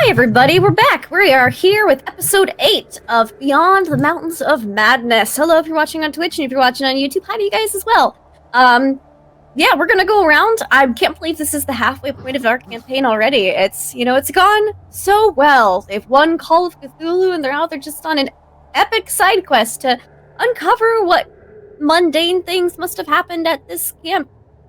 Hi everybody, we're back. We are here with episode 8 of Beyond the Mountains of Madness. Hello if you're watching on Twitch, and if you're watching on YouTube, hi to you guys as well. Yeah, we're gonna go around. I can't believe this is the halfway point of our campaign already. It's gone so well. They've won Call of Cthulhu, and they're just on an epic side quest to uncover what mundane things must have happened at this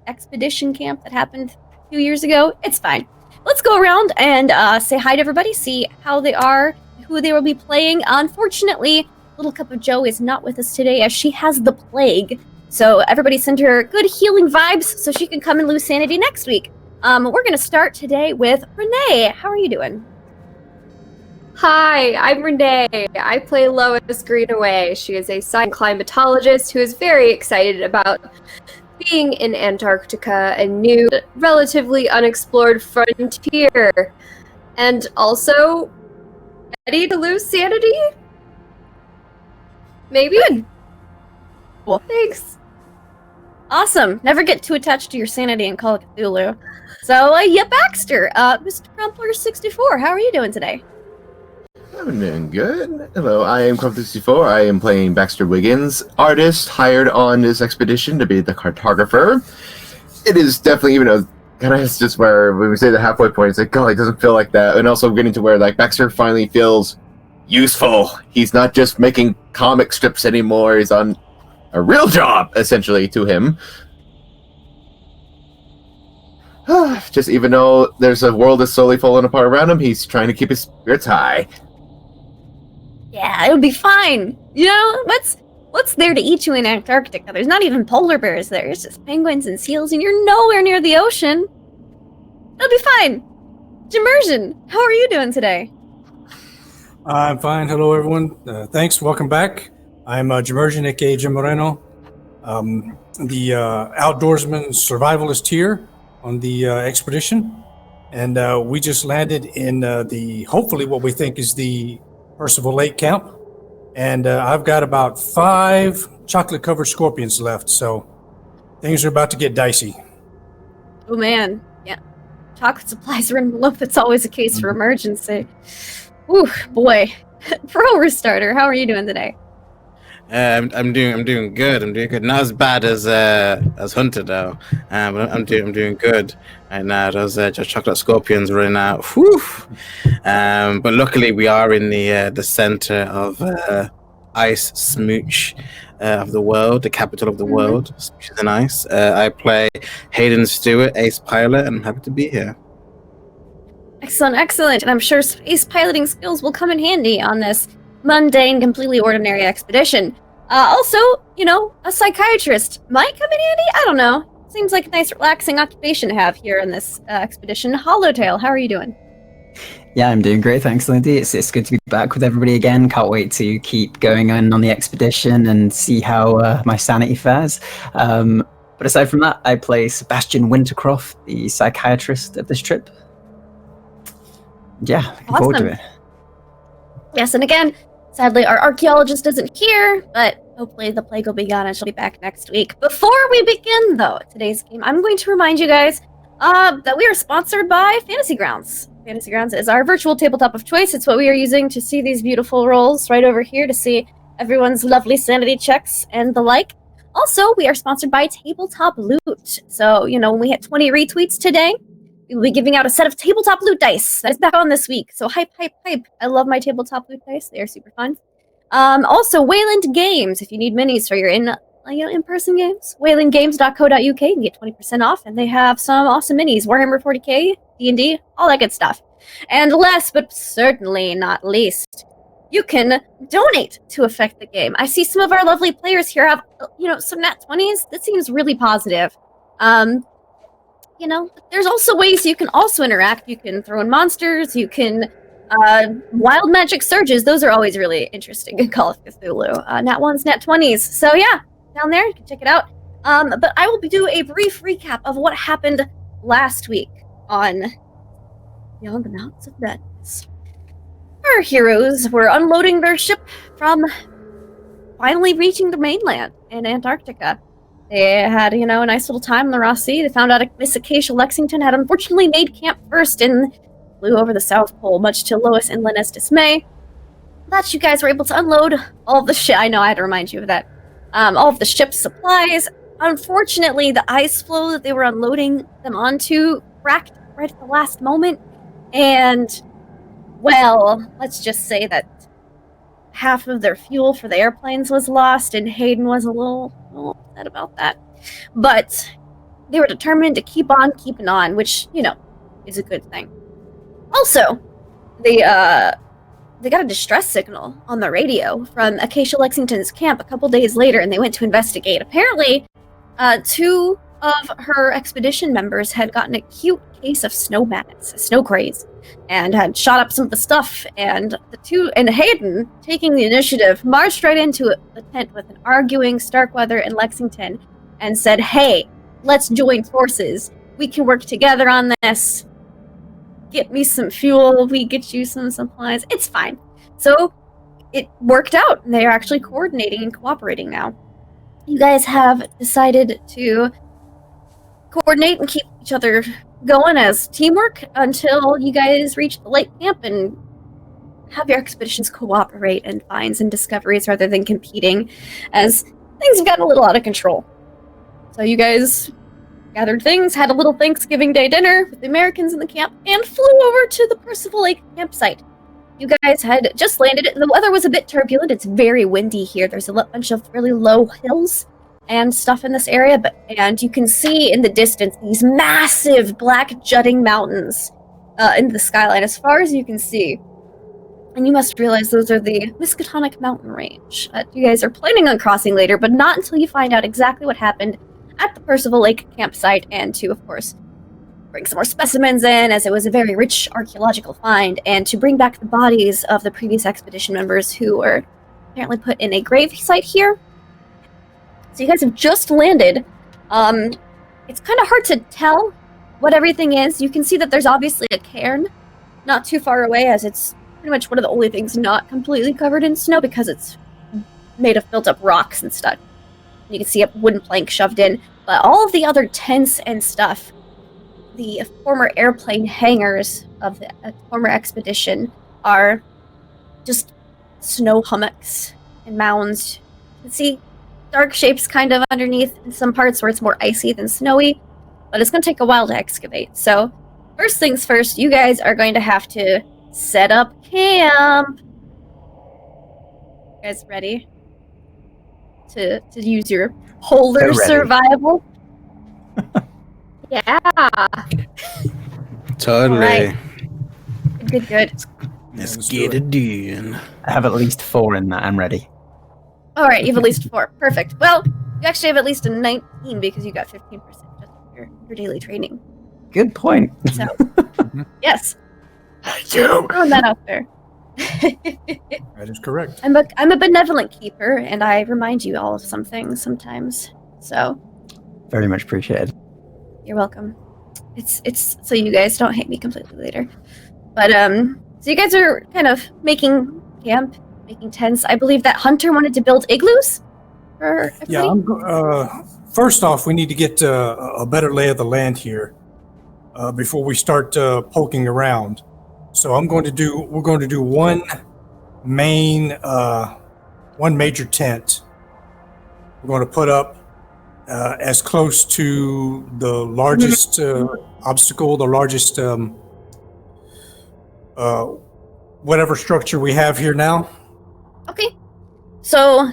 expedition camp that happened a few years ago. It's fine. Let's go around and say hi to everybody, see how they are, who they will be playing. Unfortunately, Little Cup of Joe is not with us today as she has the plague. So everybody send her good healing vibes so she can come and lose sanity next week. We're going to start today with Renee. How are you doing? Hi, I'm Renee. I play Lois Greenaway. She is a science climatologist who is very excited about being in Antarctica, a new, relatively unexplored frontier, and also ready to lose sanity? Maybe? Good. Well, thanks. Awesome. Never get too attached to your sanity in Call of Cthulhu. So, yeah, Baxter, Mr. Crumpler64, how are you doing today? I'm doing good. Hello, I am Crumpler64. I am playing Baxter Wiggins, artist hired on this expedition to be the cartographer. It is definitely, even though kind of it's just where when we say the halfway point, it's like, God, it doesn't feel like that. And also getting to where like Baxter finally feels useful. He's not just making comic strips anymore. He's on a real job, essentially, to him. Just even though there's a world that's slowly falling apart around him, he's trying to keep his spirits high. Yeah, it'll be fine. You know, what's there to eat you in Antarctica? There's not even polar bears there. It's just penguins and seals, and you're nowhere near the ocean. It'll be fine. Jimersion, how are you doing today? I'm fine. Hello, everyone. Thanks. Welcome back. I'm Jimersion, aka Jim Moreno, the outdoorsman survivalist here on the expedition. And we just landed in hopefully what we think is the Percival Lake camp, and I've got about 5 chocolate-covered scorpions left, so things are about to get dicey. Oh man, yeah. Chocolate supplies are in low. That's always the case for emergency. Ooh, boy. Pro Restarter, how are you doing today? I'm doing good. I'm doing good. Not as bad as Hunter though. But I'm doing good. And now those just chocolate scorpions running out. Whew. But luckily we are in the center of ice smooch of the world, the capital of the world, which is nice. I play Hayden Stewart, ace pilot, and I'm happy to be here. Excellent. And I'm sure space piloting skills will come in handy on this mundane, completely ordinary expedition. Also, a psychiatrist might come in handy? I don't know. Seems like a nice, relaxing occupation to have here in this expedition. Hollowtail, how are you doing? Yeah, I'm doing great, thanks, Lindy. It's good to be back with everybody again. Can't wait to keep going on the expedition and see how my sanity fares. But aside from that, I play Sebastian Wintercroft, the psychiatrist of this trip. Yeah, looking forward to it. Yes, and again, sadly, our archaeologist isn't here, but hopefully the plague will be gone and she'll be back next week. Before we begin, though, today's game, I'm going to remind you guys that we are sponsored by Fantasy Grounds. Fantasy Grounds is our virtual tabletop of choice. It's what we are using to see these beautiful rolls right over here, to see everyone's lovely sanity checks and the like. Also, we are sponsored by Tabletop Loot. So, when we hit 20 retweets today, we will be giving out a set of tabletop loot dice that is back on this week. So hype. I love my tabletop loot dice. They are super fun. Also, Wayland Games. If you need minis for your in-person games, waylandgames.co.uk. You can get 20% off, and they have some awesome minis. Warhammer 40k, D&D, all that good stuff. And last but certainly not least, you can donate to affect the game. I see some of our lovely players here have, some nat 20s. That seems really positive. There's also ways you can also interact. You can throw in monsters, you can wild magic surges. Those are always really interesting in Call of Cthulhu. Nat 1s, Nat 20s. So yeah, down there, you can check it out. But I will do a brief recap of what happened last week on Beyond the Mountains of Madness. Our heroes were unloading their ship from finally reaching the mainland in Antarctica. They had, a nice little time in the Ross Sea. They found out Miss Acacia Lexington had unfortunately made camp first in flew over the South Pole, much to Lois and Lena's dismay. That you guys were able to unload all of the ship. I know I had to remind you of that. All of the ship's supplies. Unfortunately, the ice floe that they were unloading them onto cracked right at the last moment. And, well, let's just say that half of their fuel for the airplanes was lost, and Hayden was a little upset about that. But they were determined to keep on keeping on, which, is a good thing. Also, they got a distress signal on the radio from Acacia Lexington's camp a couple days later, and they went to investigate. Apparently, 2 of her expedition members had gotten an acute case of snow madness, a snow craze, and had shot up some of the stuff. And Hayden, taking the initiative, marched right into the tent with an arguing Starkweather and Lexington, and said, "Hey, let's join forces. We can work together on this. Get me some fuel. We get you some supplies. It's fine." So it worked out. They're actually coordinating and cooperating now. You guys have decided to coordinate and keep each other going as teamwork until you guys reach the lake camp and have your expeditions cooperate in finds and discoveries rather than competing, as things have gotten a little out of control. So you guys gathered things, had a little Thanksgiving Day dinner with the Americans in the camp, and flew over to the Percival Lake campsite. You guys had just landed. The weather was a bit turbulent. It's very windy here. There's a bunch of really low hills and stuff in this area, and you can see in the distance these massive black jutting mountains into the skyline as far as you can see. And you must realize those are the Miskatonic Mountain Range that you guys are planning on crossing later, but not until you find out exactly what happened at the Percival Lake campsite, and to, of course, bring some more specimens in, as it was a very rich archaeological find, and to bring back the bodies of the previous expedition members who were apparently put in a grave site here. So you guys have just landed. It's kind of hard to tell what everything is. You can see that there's obviously a cairn not too far away, as it's pretty much one of the only things not completely covered in snow because it's made of built-up rocks and stuff. You can see a wooden plank shoved in, but all of the other tents and stuff, the former airplane hangars of the former expedition, are just snow hummocks and mounds. You can see dark shapes kind of underneath in some parts where it's more icy than snowy, but it's going to take a while to excavate. So first things first, you guys are going to have to set up camp. You guys ready to use your holder survival? Yeah. Totally. Right. Good. Let's get it done. I have at least 4 in that. I'm ready. All right, you have at least 4. Perfect. Well, you actually have at least a 19 because you got 15% just for your daily training. Good point. So, yes. You. Throwing that out there. That is correct. I'm a benevolent keeper, and I remind you all of some things sometimes. So, Very much appreciated. you're welcome. It's so you guys don't hate me completely later. But so you guys are kind of making camp, making tents. I believe that Hunter wanted to build igloos for everybody. Yeah. First off, we need to get a better lay of the land here before we start poking around. So we're going to do one major tent. We're going to put up as close to the largest obstacle, the largest whatever structure we have here now. Okay. So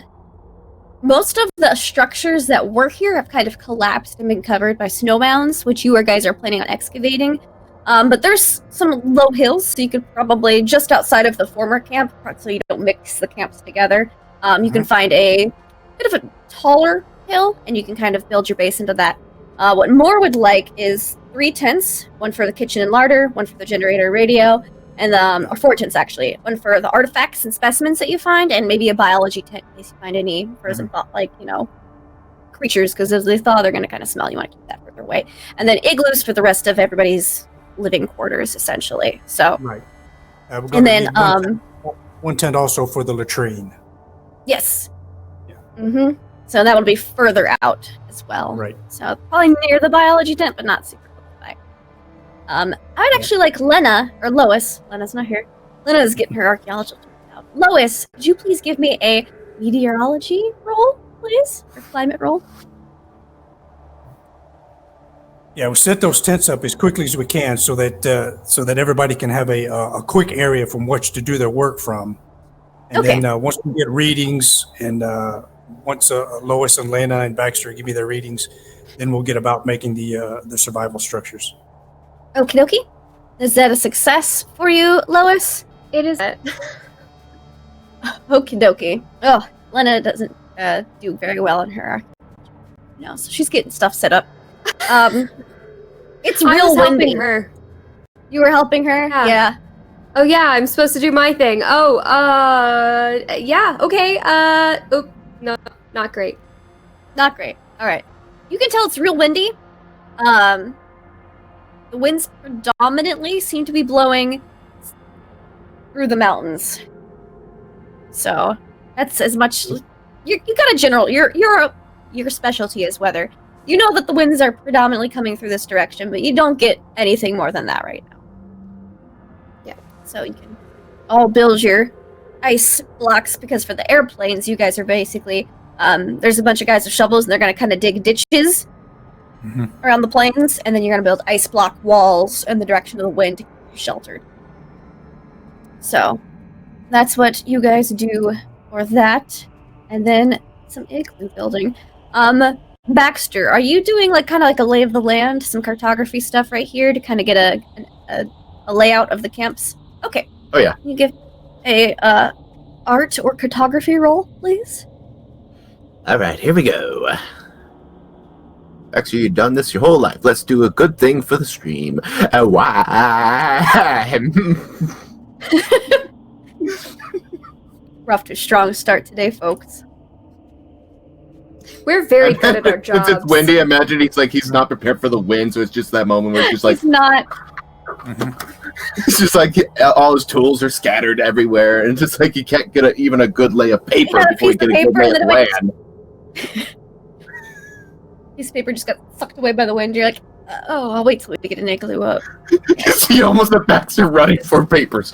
most of the structures that were here have kind of collapsed and been covered by snow mounds, which you guys are planning on excavating. But there's some low hills, so you could probably, just outside of the former camp, so you don't mix the camps together, you can find a bit of a taller hill, and you can kind of build your base into that. What Moore would like is 3 tents, one for the kitchen and larder, one for the generator radio, and or 4 tents actually, one for the artifacts and specimens that you find, and maybe a biology tent in case you find any frozen, creatures, because as they thaw, they're going to kind of smell. You want to keep that further away. And then igloos for the rest of everybody's living quarters, essentially. So, Right. and then one tent also for the latrine. yes. Yeah. Mm-hmm. So that would be further out as well. Right. So probably near the biology tent, but not super close by. I would actually like Lena, or Lois. Lena's not here. Lena's getting her archaeology out. Lois, could you please give me a meteorology roll, please? Or climate roll? Yeah, we'll set those tents up as quickly as we can so that everybody can have a quick area from which to do their work from. And then once we get readings, and once Lois and Lena and Baxter give me their readings, then we'll get about making the survival structures. Okie dokie. Is that a success for you, Lois? It is. Okie dokie. Oh, Lena doesn't do very well in her archaeology. So she's getting stuff set up. It's I real was windy. helping her. You were helping her? Yeah. Oh yeah, I'm supposed to do my thing. Oh, yeah, okay. No, not great. Not great. All right. You can tell it's real windy. The winds predominantly seem to be blowing through the mountains. So that's as much. You got a general. Your specialty is weather. You know that the winds are predominantly coming through this direction, but you don't get anything more than that right now. Yeah. So you can all build your ice blocks, because for the airplanes, you guys are basically there's a bunch of guys with shovels, and they're going to kind of dig ditches around the planes, and then you're going to build ice block walls in the direction of the wind to keep you sheltered. So that's what you guys do for that. And then some igloo building. Baxter, are you doing kind of like a lay of the land, some cartography stuff right here to kind of get a layout of the camps? Okay. Oh yeah. Can you give a art or cartography roll, please? All right, here we go. Actually, you've done this your whole life. Let's do a good thing for the stream. Why? We're off to a strong start today, folks. We're very good at our jobs. Since it's windy, imagine he's not prepared for the wind, so it's just that moment where it's just like... He's not... It's just like all his tools are scattered everywhere, and just like you can't get even a good lay of paper before you get a good lay of land. Piece of paper just got sucked away by the wind. You're like, oh, I'll wait till we get an igloo up. You almost have Baxter running for papers.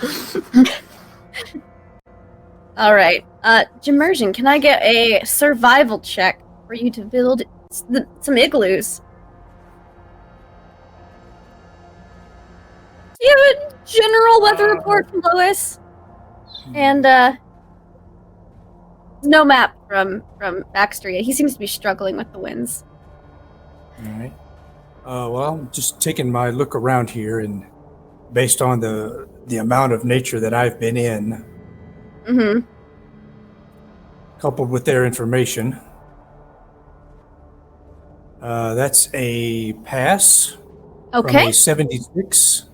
All right. Jimersion, can I get a survival check for you to build some igloos? Do you have a general weather report from Lois? And no map from Baxter yet. He seems to be struggling with the winds. All right. Well, I'm just taking my look around here, and based on the amount of nature that I've been in, coupled with their information, that's a pass. Okay. From a 76.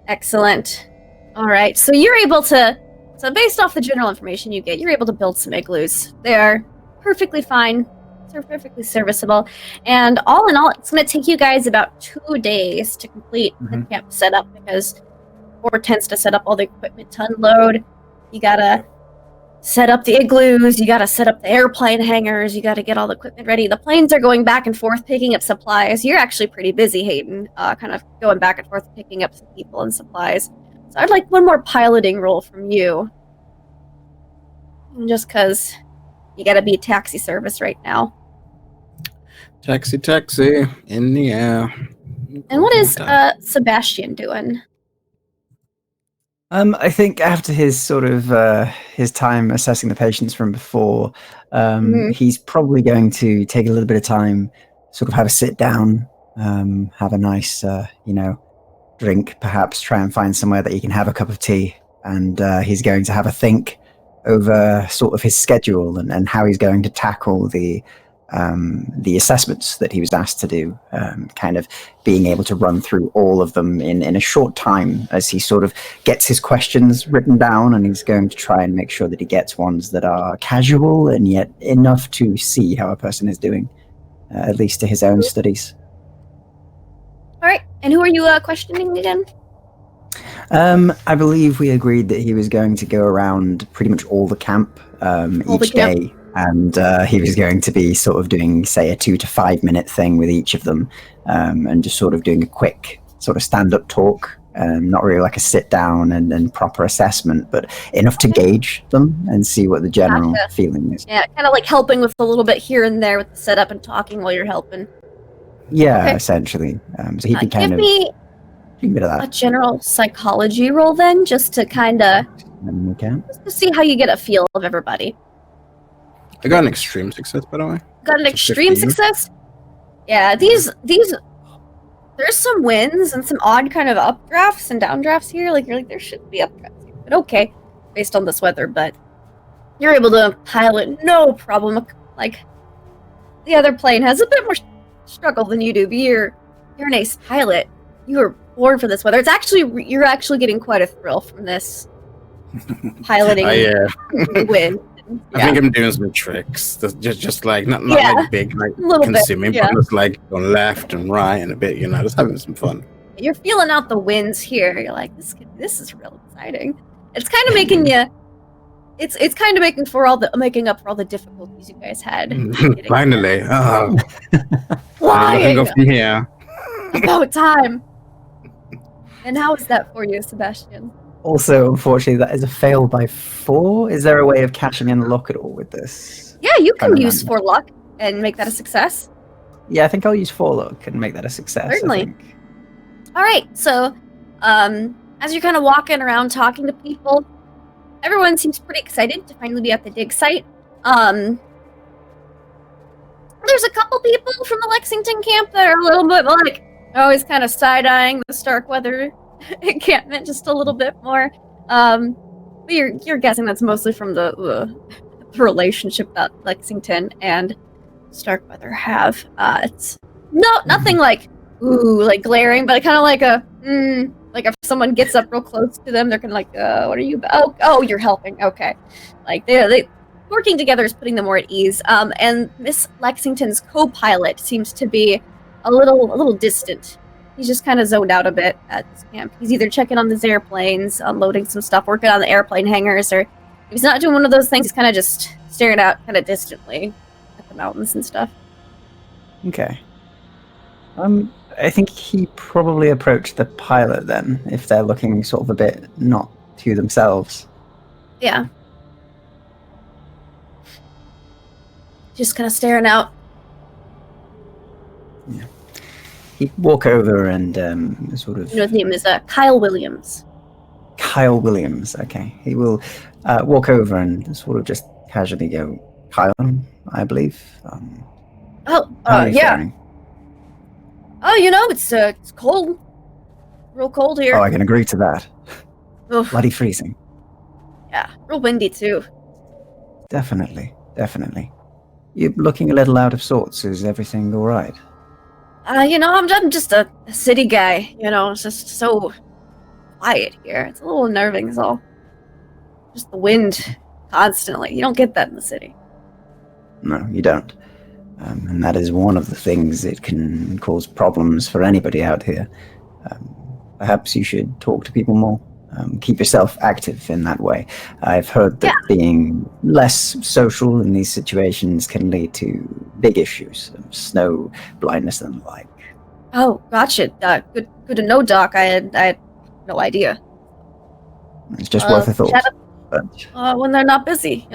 Excellent. All right. So you're able to. So based off the general information you get, you're able to build some igloos. They are perfectly fine. They're perfectly serviceable. And all in all, it's going to take you guys about 2 days to complete the camp setup, because 4 tents to set up all the equipment to unload. You got to set up the igloos. You got to set up the airplane hangars. You got to get all the equipment ready. The planes are going back and forth picking up supplies. You're actually pretty busy, Hayden, kind of going back and forth picking up some people and supplies. So I'd like one more piloting roll from you. Just because you got to be taxi service right now. Taxi in the air. And what is Sebastian doing? I think after his sort of his time assessing the patients from before, he's probably going to take a little bit of time, sort of have a sit down, have a nice, drink, perhaps try and find somewhere that he can have a cup of tea, and he's going to have a think over sort of his schedule and how he's going to tackle the assessments that he was asked to do, kind of being able to run through all of them in a short time as he sort of gets his questions written down, and he's going to try and make sure that he gets ones that are casual and yet enough to see how a person is doing, at least to his own studies. All right. And who are you questioning again? I believe we agreed that he was going to go around pretty much all the camp each day. And he was going to be sort of doing, say, a 2 to 5 minute thing with each of them, and just sort of doing a quick sort of stand-up talk, not really like a sit-down and proper assessment, but enough to gauge them and see what the general feeling is. Yeah, kind of like helping with a little bit here and there with the setup and talking while you're helping. Yeah, essentially. So he'd be kind give of... me a bit of that. a general psychology roll then, just to kind of just to see how you get a feel of everybody. I got an extreme success, by the way. Got an extreme success? Yeah, these there's some wins and some odd kind of updrafts and downdrafts here. Like you're like there should be updrafts here, but okay, based on this weather. But you're able to pilot no problem. Like the other plane has a bit more struggle than you do, but you're an ace pilot. You were born for this weather. It's actually you're actually getting quite a thrill from this piloting win. I think I'm doing some tricks. That's just like not like big, like consuming, but just like going left and right and a bit, just having some fun. You're feeling out the wins here. You're like, this is real exciting. It's kind of making you. It's kind of making up for all the difficulties you guys had. Finally, flying. Go from here. About time. And how is that for you, Sebastian? Also, unfortunately, that is a fail by 4. Is there a way of cashing in luck at all with this? Yeah, you can use 4 luck and make that a success. Yeah, I think I'll use 4 luck and make that a success. Certainly. All right, so as you're kind of walking around talking to people, everyone seems pretty excited to finally be at the dig site. There's a couple people from the Lexington camp that are a little bit like always kind of side-eyeing the Starkweather encampment just a little bit more. But you're guessing that's mostly from the relationship that Lexington and Starkweather have. It's nothing like like glaring, but kind of like like if someone gets up real close to them, they're kind of like, what are you about? Oh, you're helping. Okay. Like they working together is putting them more at ease. And Miss Lexington's co-pilot seems to be a little distant. He's just kind of zoned out a bit at this camp. He's either checking on these airplanes, unloading some stuff, working on the airplane hangars, or if he's not doing one of those things, he's kind of just staring out kind of distantly at the mountains and stuff. Okay. I think he probably approached the pilot then, if they're looking sort of a bit not to themselves. Yeah. Just kind of staring out. Yeah. He'd walk over and sort of... His name is Kyle Williams. Kyle Williams, okay. He will walk over and sort of just casually go, Kyle, I believe. Yeah. Faring? Oh, it's cold. Real cold here. Oh, I can agree to that. Oof. Bloody freezing. Yeah, real windy too. Definitely. You're looking a little out of sorts. Is everything all right? I'm just a city guy. It's just so quiet here. It's a little unnerving, is all. Just the wind constantly. You don't get that in the city. No, you don't. And that is one of the things that can cause problems for anybody out here. Perhaps you should talk to people more. Keep yourself active in that way. I've heard that being less social in these situations can lead to big issues, snow, blindness, and the like. Oh, gotcha. Good to know, Doc. I had no idea. It's just worth a thought. But, when they're not busy,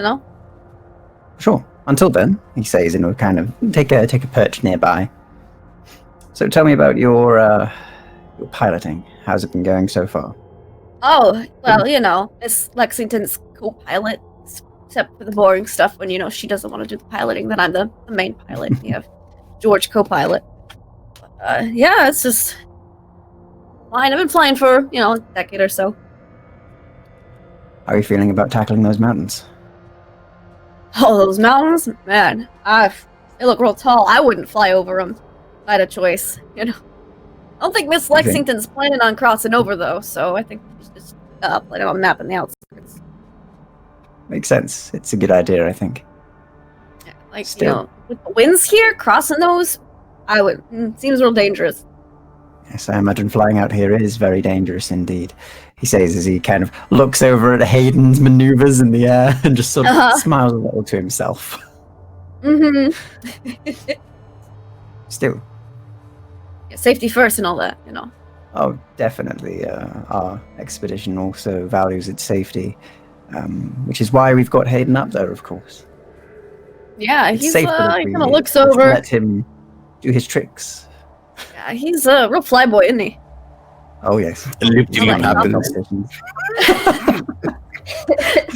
Sure. Until then, he says, kind of take a perch nearby. So tell me about your piloting. How's it been going so far? Oh, well, Miss Lexington's co-pilot, except for the boring stuff when, she doesn't want to do the piloting, then I'm the main pilot. We have George co-pilot. Yeah, it's just fine. I've been flying for, a decade or so. How are you feeling about tackling those mountains? Oh, those mountains? Man, they look real tall. I wouldn't fly over them if I had a choice, I don't think Miss Lexington's planning on crossing over, though, so I think she's just planning on mapping the outskirts. Makes sense. It's a good idea, I think. Yeah, with the winds here, crossing those, seems real dangerous. Yes, I imagine flying out here is very dangerous indeed. He says as he kind of looks over at Hayden's maneuvers in the air and just sort of smiles a little to himself. Mm-hmm. Still. Yeah, safety first and all that, Oh, definitely. Our expedition also values its safety, which is why we've got Hayden up there, of course. Yeah, It's he's safer he if we kind of looks just over. let him do his tricks. Yeah, he's a real flyboy, isn't he? Oh, yes. Loop de loop like happens.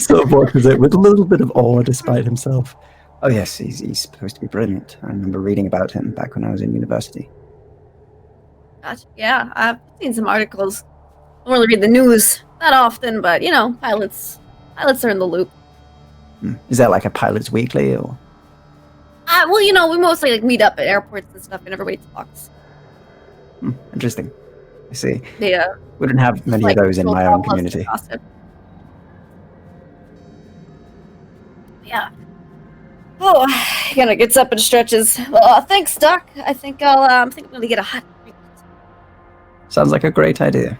Sort of watches it with a little bit of awe despite himself. Oh, yes, he's supposed to be brilliant. I remember reading about him back when I was in university. Gotcha. Yeah, I've seen some articles. I don't really read the news that often, but you know, pilots are in the loop. Is that like a pilot's weekly or? Well, you know, we mostly like meet up at airports and stuff, and everybody talks. Interesting. I see. Yeah. Wouldn't have many of those in my own community. Yeah. Oh, he kind of gets up and stretches. Well, thanks, Doc. I think I'm gonna get a hot drink. Sounds like a great idea.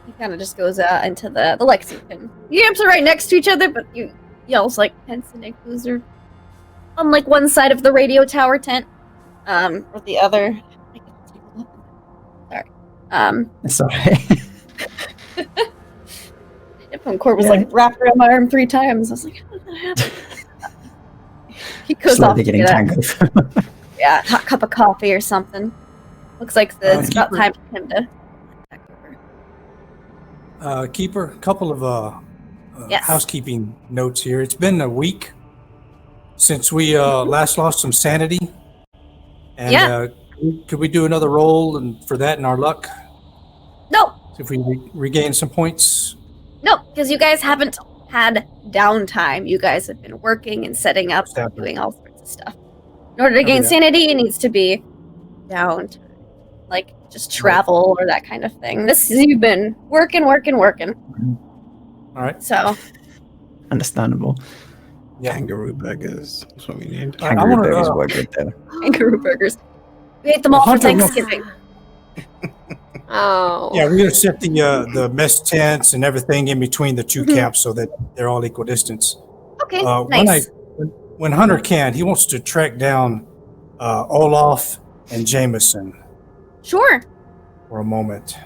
He kind of just goes out into the Lexington. You camps are right next to each other, but you yells like Pence and Nick are on like one side of the radio tower tent, or the other. Sorry. Phone cord was like wrapped around my arm 3 times. I was like, how did that happen? He goes off. Slowly getting tangled. Yeah, hot cup of coffee or something. Looks like it's about time for him to back over. Keeper, a couple of Yes. housekeeping notes here. It's been a week since we last lost some sanity. And Yeah. Could we do another roll and for that in our luck? No, See if we regain some points. no, because you guys haven't had downtime. You guys have been working and setting up and Exactly. doing all sorts of stuff. In order to gain that. sanity, it needs to be downtime. Like just travel or that kind of thing. This you've been working. All right. So Understandable. Yeah. Kangaroo burgers. That's what we need. Kangaroo wanna, burgers were good though. kangaroo burgers. We ate them all for Hunter, no. Thanksgiving. Oh. Yeah, we're gonna set the mess tents and everything in between the 2 camps so that they're all equal distance. Okay, When nice. when Hunter can, he wants to track down Olaf and Jameson Sure, for a moment.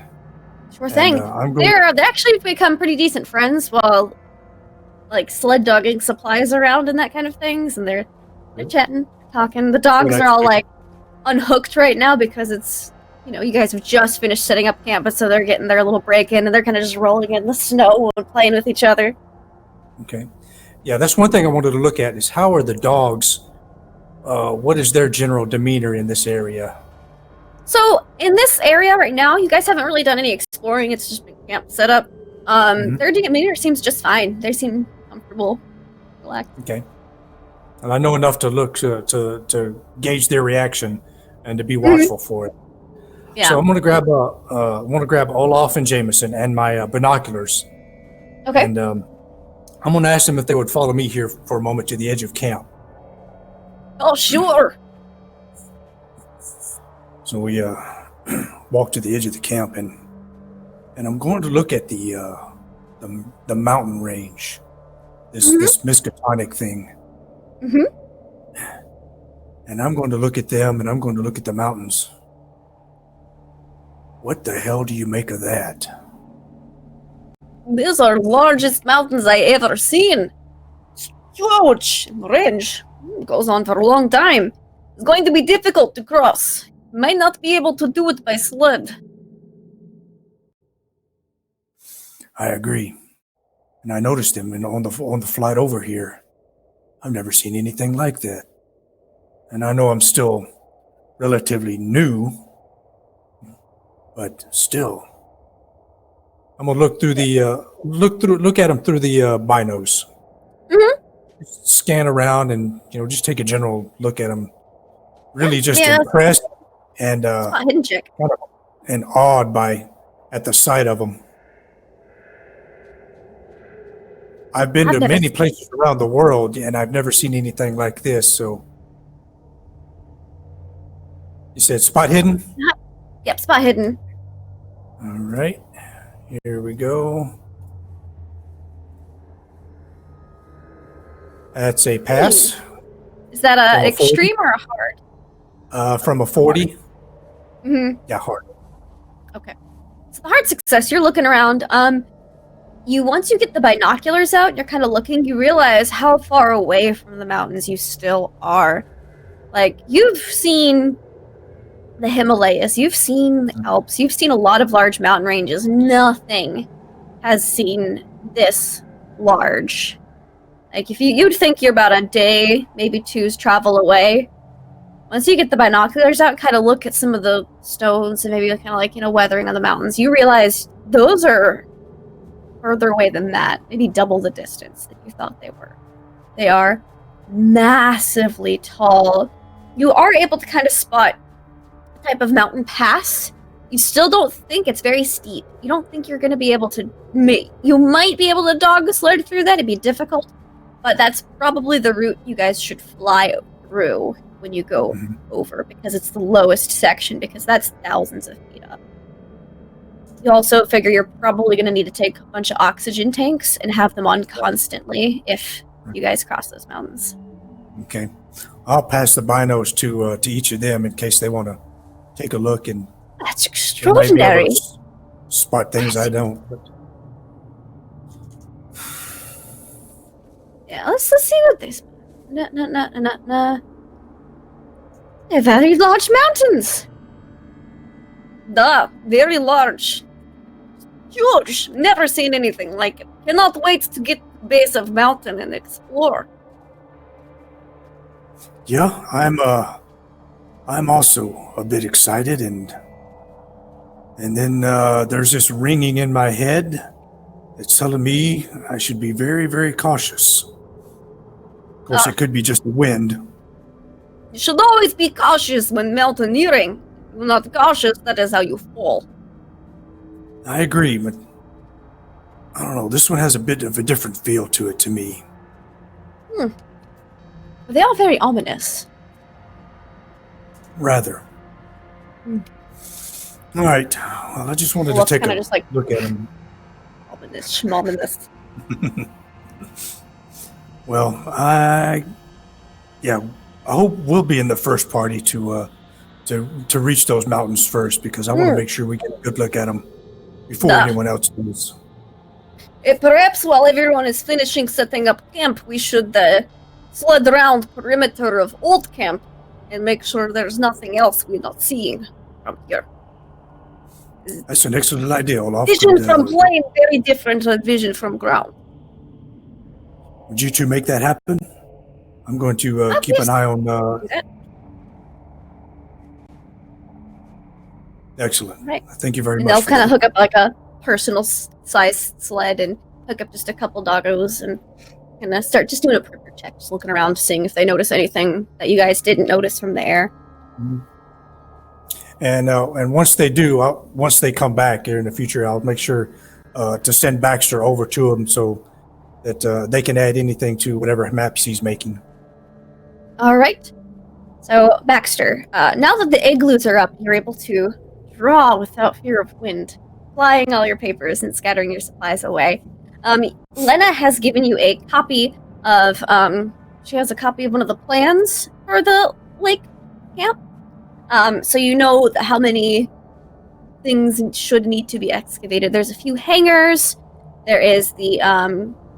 sure thing. I'm going. They actually become pretty decent friends while like sled dogging supplies around and that kind of things, and they're chatting, talking. The dogs What are all I- like unhooked right now because it's you guys have just finished setting up camp, but so they're getting their little break in and they're kind of just rolling in the snow and playing with each other. Okay. Yeah, that's one thing I wanted to look at is how are the dogs? What is their general demeanor in this area? So in this area right now, you guys haven't really done any exploring. It's just been camp set up. Their demeanor seems just fine. They seem comfortable, relaxed. Okay. And I know enough to look to gauge their reaction and to be watchful for it. Yeah. So I'm gonna grab Olaf and Jameson and my binoculars, Okay. and I'm gonna ask them if they would follow me here for a moment to the edge of camp. Oh, sure. So we walk to the edge of the camp, and I'm going to look at the mountain range, this Miskatonic thing. Mhm. And I'm going to look at them, and I'm going to look at the mountains. What the hell do you make of that? These are largest mountains I ever seen. It's huge range. Goes on for a long time. It's going to be difficult to cross. Might not be able to do it by sled. I agree. And I noticed them on the flight over here. I've never seen anything like that. And I know I'm still relatively new, but still. I'm gonna look through the look at them through the binos. Mhm. Scan around and just take a general look at them. Really just Yeah. impressed and Hidden check. and awed at the sight of them. I've been I've to never many seen- places around the world, and I've never seen anything like this. So, you said spot hidden? Yep, spot hidden. All right, here we go. That's a pass Is that From a a 40? extreme or a hard? from a 40. Mm-hmm. Yeah, hard. Okay. So the hard success, you're looking around. Once you get the binoculars out, you're kind of looking, you realize how far away from the mountains you still are. Like, you've seen the Himalayas, you've seen the Alps, you've seen a lot of large mountain ranges. Nothing has seen this large. Like, if you'd think you're about a day, maybe two's travel away. Once you get the binoculars out, kind of look at some of the stones and maybe kind of like, weathering on the mountains, you realize those are further away than that, maybe double the distance that you thought they were. They are massively tall. You are able to kind of spot a type of mountain pass. You still don't think it's very steep. You don't think you're going to be able to you might be able to dog sled through that. It'd be difficult, but that's probably the route you guys should fly through when you go over, because it's the lowest section, because that's thousands of feet up. You also figure you're probably going to need to take a bunch of oxygen tanks and have them on constantly if you guys cross those mountains. Okay. I'll pass the binos to each of them in case they want to take a look, and That's they might be extraordinary. able to spot things I don't. But Yeah, let's see what they spot. No. They're very large mountains. Very large. Huge. Never seen anything like it. Cannot wait to get to the base of mountain and explore. yeah, I'm also a bit excited, and then there's this ringing in my head that's telling me I should be very, very cautious. Of course, it could be just the wind. You should always be cautious when mountaineering. If you're not cautious, that is how you fall. I agree, but I don't know. This one has a bit of a different feel to it to me. They are very ominous. Rather. Hmm. All right. Well, I just wanted Well, to take kinda a just like look at them. ominous, schmominous. Well, I hope we'll be in the first party to reach those mountains first, because I want to make sure we get a good look at them before anyone else does. Perhaps while everyone is finishing setting up camp, we should sled around perimeter of old camp and make sure there's nothing else we're not seeing from here. That's an excellent idea, Olaf. Vision from plane, very different than vision from ground. Would you two make that happen? I'm going to keep an eye on. Excellent. Right. Thank you very And much. they'll for kind of that. hook up like a personal size sled and hook up just a couple doggos and start just doing a perimeter check, just looking around, seeing if they notice anything that you guys didn't notice from the air. Mhm. And once they do, once they come back here in the future, I'll make sure to send Baxter over to them so that they can add anything to whatever maps he's making. All right. So, Baxter, now that the igloos are up, you're able to draw without fear of wind, flying all your papers and scattering your supplies away. Lena has given you a copy of, she has a copy of one of the plans for the lake camp. So you know how many things should need to be excavated. There's a few hangars. There is the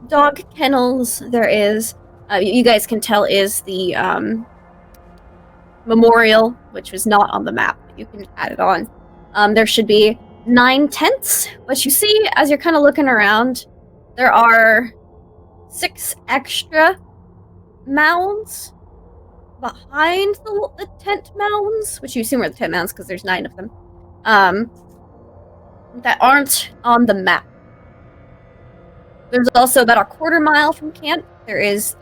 dog kennels. There is, you guys can tell, is the memorial, which was not on the map, but you can add it on. There should be 9 tents, but you see, as you're kind of looking around, there are 6 extra mounds behind the tent mounds, which you assume are the tent mounds because there's 9 of them, that aren't on the map. There's also about a quarter mile from camp, there is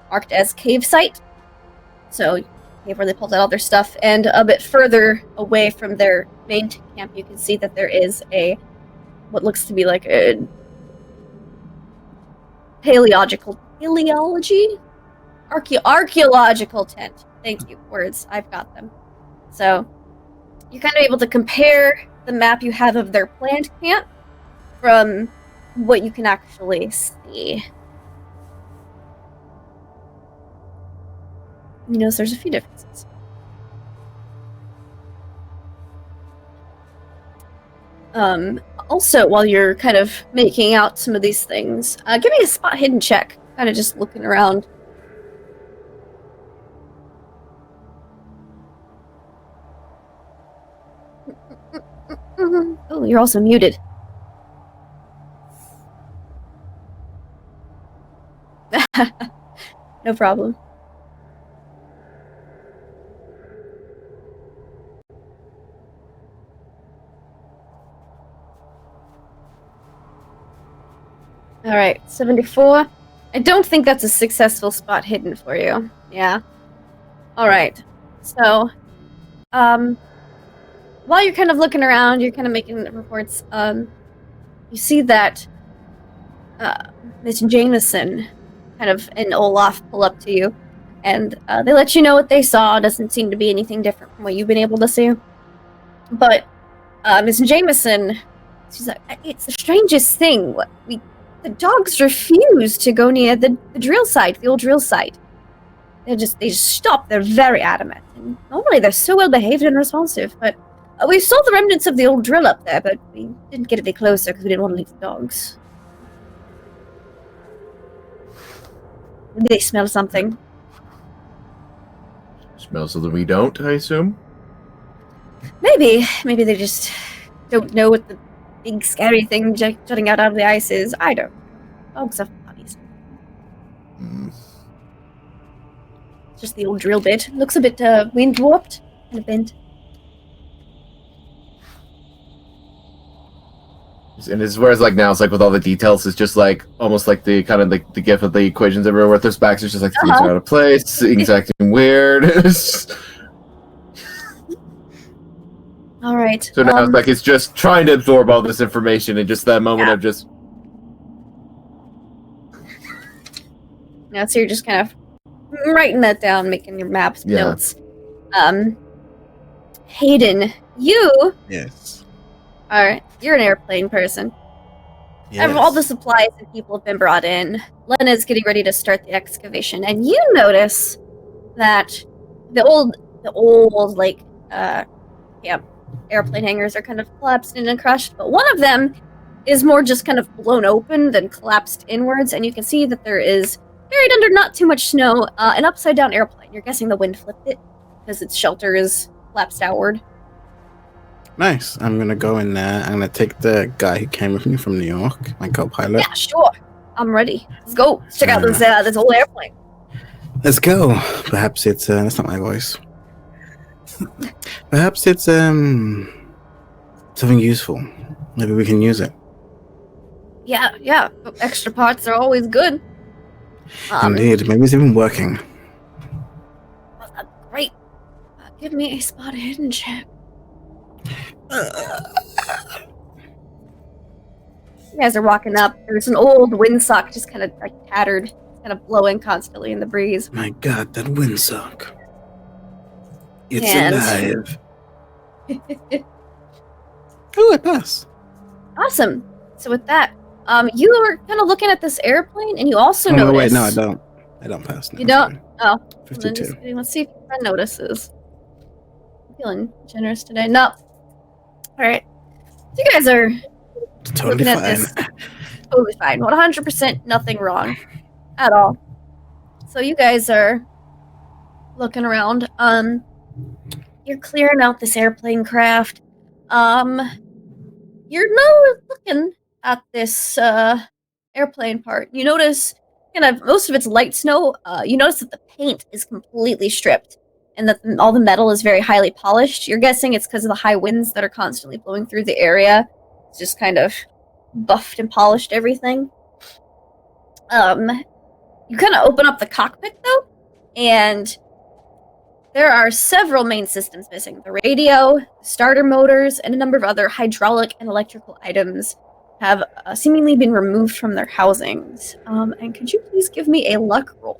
marked as cave site, so cave where they pulled out all their stuff, and a bit further away from their main camp, you can see that there is what looks to be like a archaeological tent. Thank you, words. I've got them. So you're kind of able to compare the map you have of their planned camp from what you can actually see. You notice there's a few differences. Also, while you're kind of making out some of these things, give me a spot hidden check. Kind of just looking around. Oh, you're also muted. No problem. Alright, 74. I don't think that's a successful spot hidden for you. Yeah. Alright. So, while you're kind of looking around, you're kind of making reports, you see that, Miss Jameson kind of and Olaf pull up to you, and they let you know what they saw. Doesn't seem to be anything different from what you've been able to see. But Miss Jameson, she's like, it's the strangest thing. The dogs refuse to go near the drill site, the old drill site. They just stop. They're very adamant. And normally they're so well behaved and responsive, but we saw the remnants of the old drill up there, but we didn't get any closer because we didn't want to leave the dogs. Maybe they smell something. Smell something we don't, I assume? Maybe they just don't know what the big scary thing jutting out of the ice is. I don't. Dogs have bodies. It's just the old drill bit. Looks a bit wind warped and bent. And as far as like now, it's like with all the details, it's just like almost like the kind of like the gif of the equations everywhere with those backs. It's just like things are out of place, things acting weird. All right. So now it's like it's just trying to absorb all this information and just that moment of just. Now, so you're just kind of writing that down, making your maps, notes. Hayden, you. Yes. You're an airplane person. Yes. All the supplies and people have been brought in. Lena's getting ready to start the excavation, and you notice that the old like airplane hangars are kind of collapsed in and crushed, but one of them is more just kind of blown open than collapsed inwards, and you can see that there is, buried under not too much snow, an upside down airplane. You're guessing the wind flipped it because its shelter is collapsed outward. Nice. I'm gonna go in there. I'm gonna take the guy who came with me from New York, my co-pilot. Yeah, sure. I'm ready. Let's go. Let's check out this old airplane. Let's go. Perhaps it's that's not my voice. Perhaps it's something useful. Maybe we can use it. Yeah. Extra parts are always good. Indeed. Maybe it's even working. Great. Give me a spot hidden check. You guys are walking up. There's an old windsock just kind of like tattered, kind of blowing constantly in the breeze. My God, that windsock. It's And- alive. Oh, I pass. Awesome. So with that, you are kind of looking at this airplane, and you also notice. Oh, wait, no, I don't. I don't pass. No, You don't? sorry. Oh, well, then 52. just kidding. Let's see if your friend notices. I'm feeling generous today. No. All right. So you guys are Totally looking at fine. this. Totally fine. 100% nothing wrong at all. So you guys are looking around. You're clearing out this airplane craft. You're now looking at this airplane part. You notice kind of most of it's light snow. You notice that the paint is completely stripped and that all the metal is very highly polished. You're guessing it's because of the high winds that are constantly blowing through the area. It's just kind of buffed and polished everything. You kind of open up the cockpit though, and there are several main systems missing. The radio, starter motors, and a number of other hydraulic and electrical items have seemingly been removed from their housings. And could you please give me a luck roll?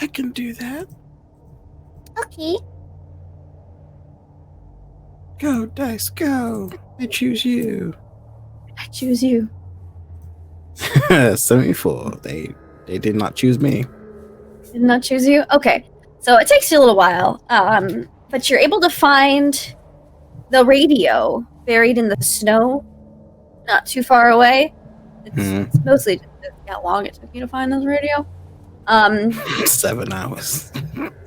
I can do that. Okay. Go, dice, go. I choose you. I choose you. 74. They did not choose me. Did not choose you? Okay. So it takes you a little while, but you're able to find the radio buried in the snow, not too far away. It's mostly just how long it took you to find this radio. 7 hours.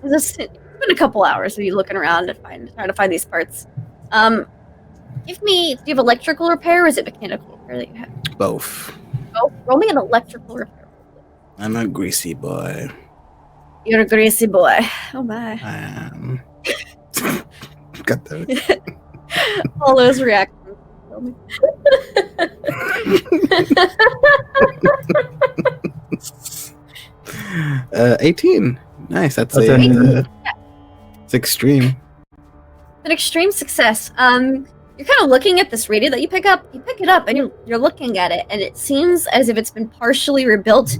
It's been a couple hours of you looking around to trying to find these parts. Do you have electrical repair or is it mechanical repair that you have? Both. Oh, roll me an electrical repair. I'm a greasy boy. You're a greasy boy. Oh my. I am. Got that. All those reactions. Kill me. 18. Nice. That's That's it's extreme. An extreme success. You're kind of looking at this radio that you pick up. You pick it up and you're looking at it, and it seems as if it's been partially rebuilt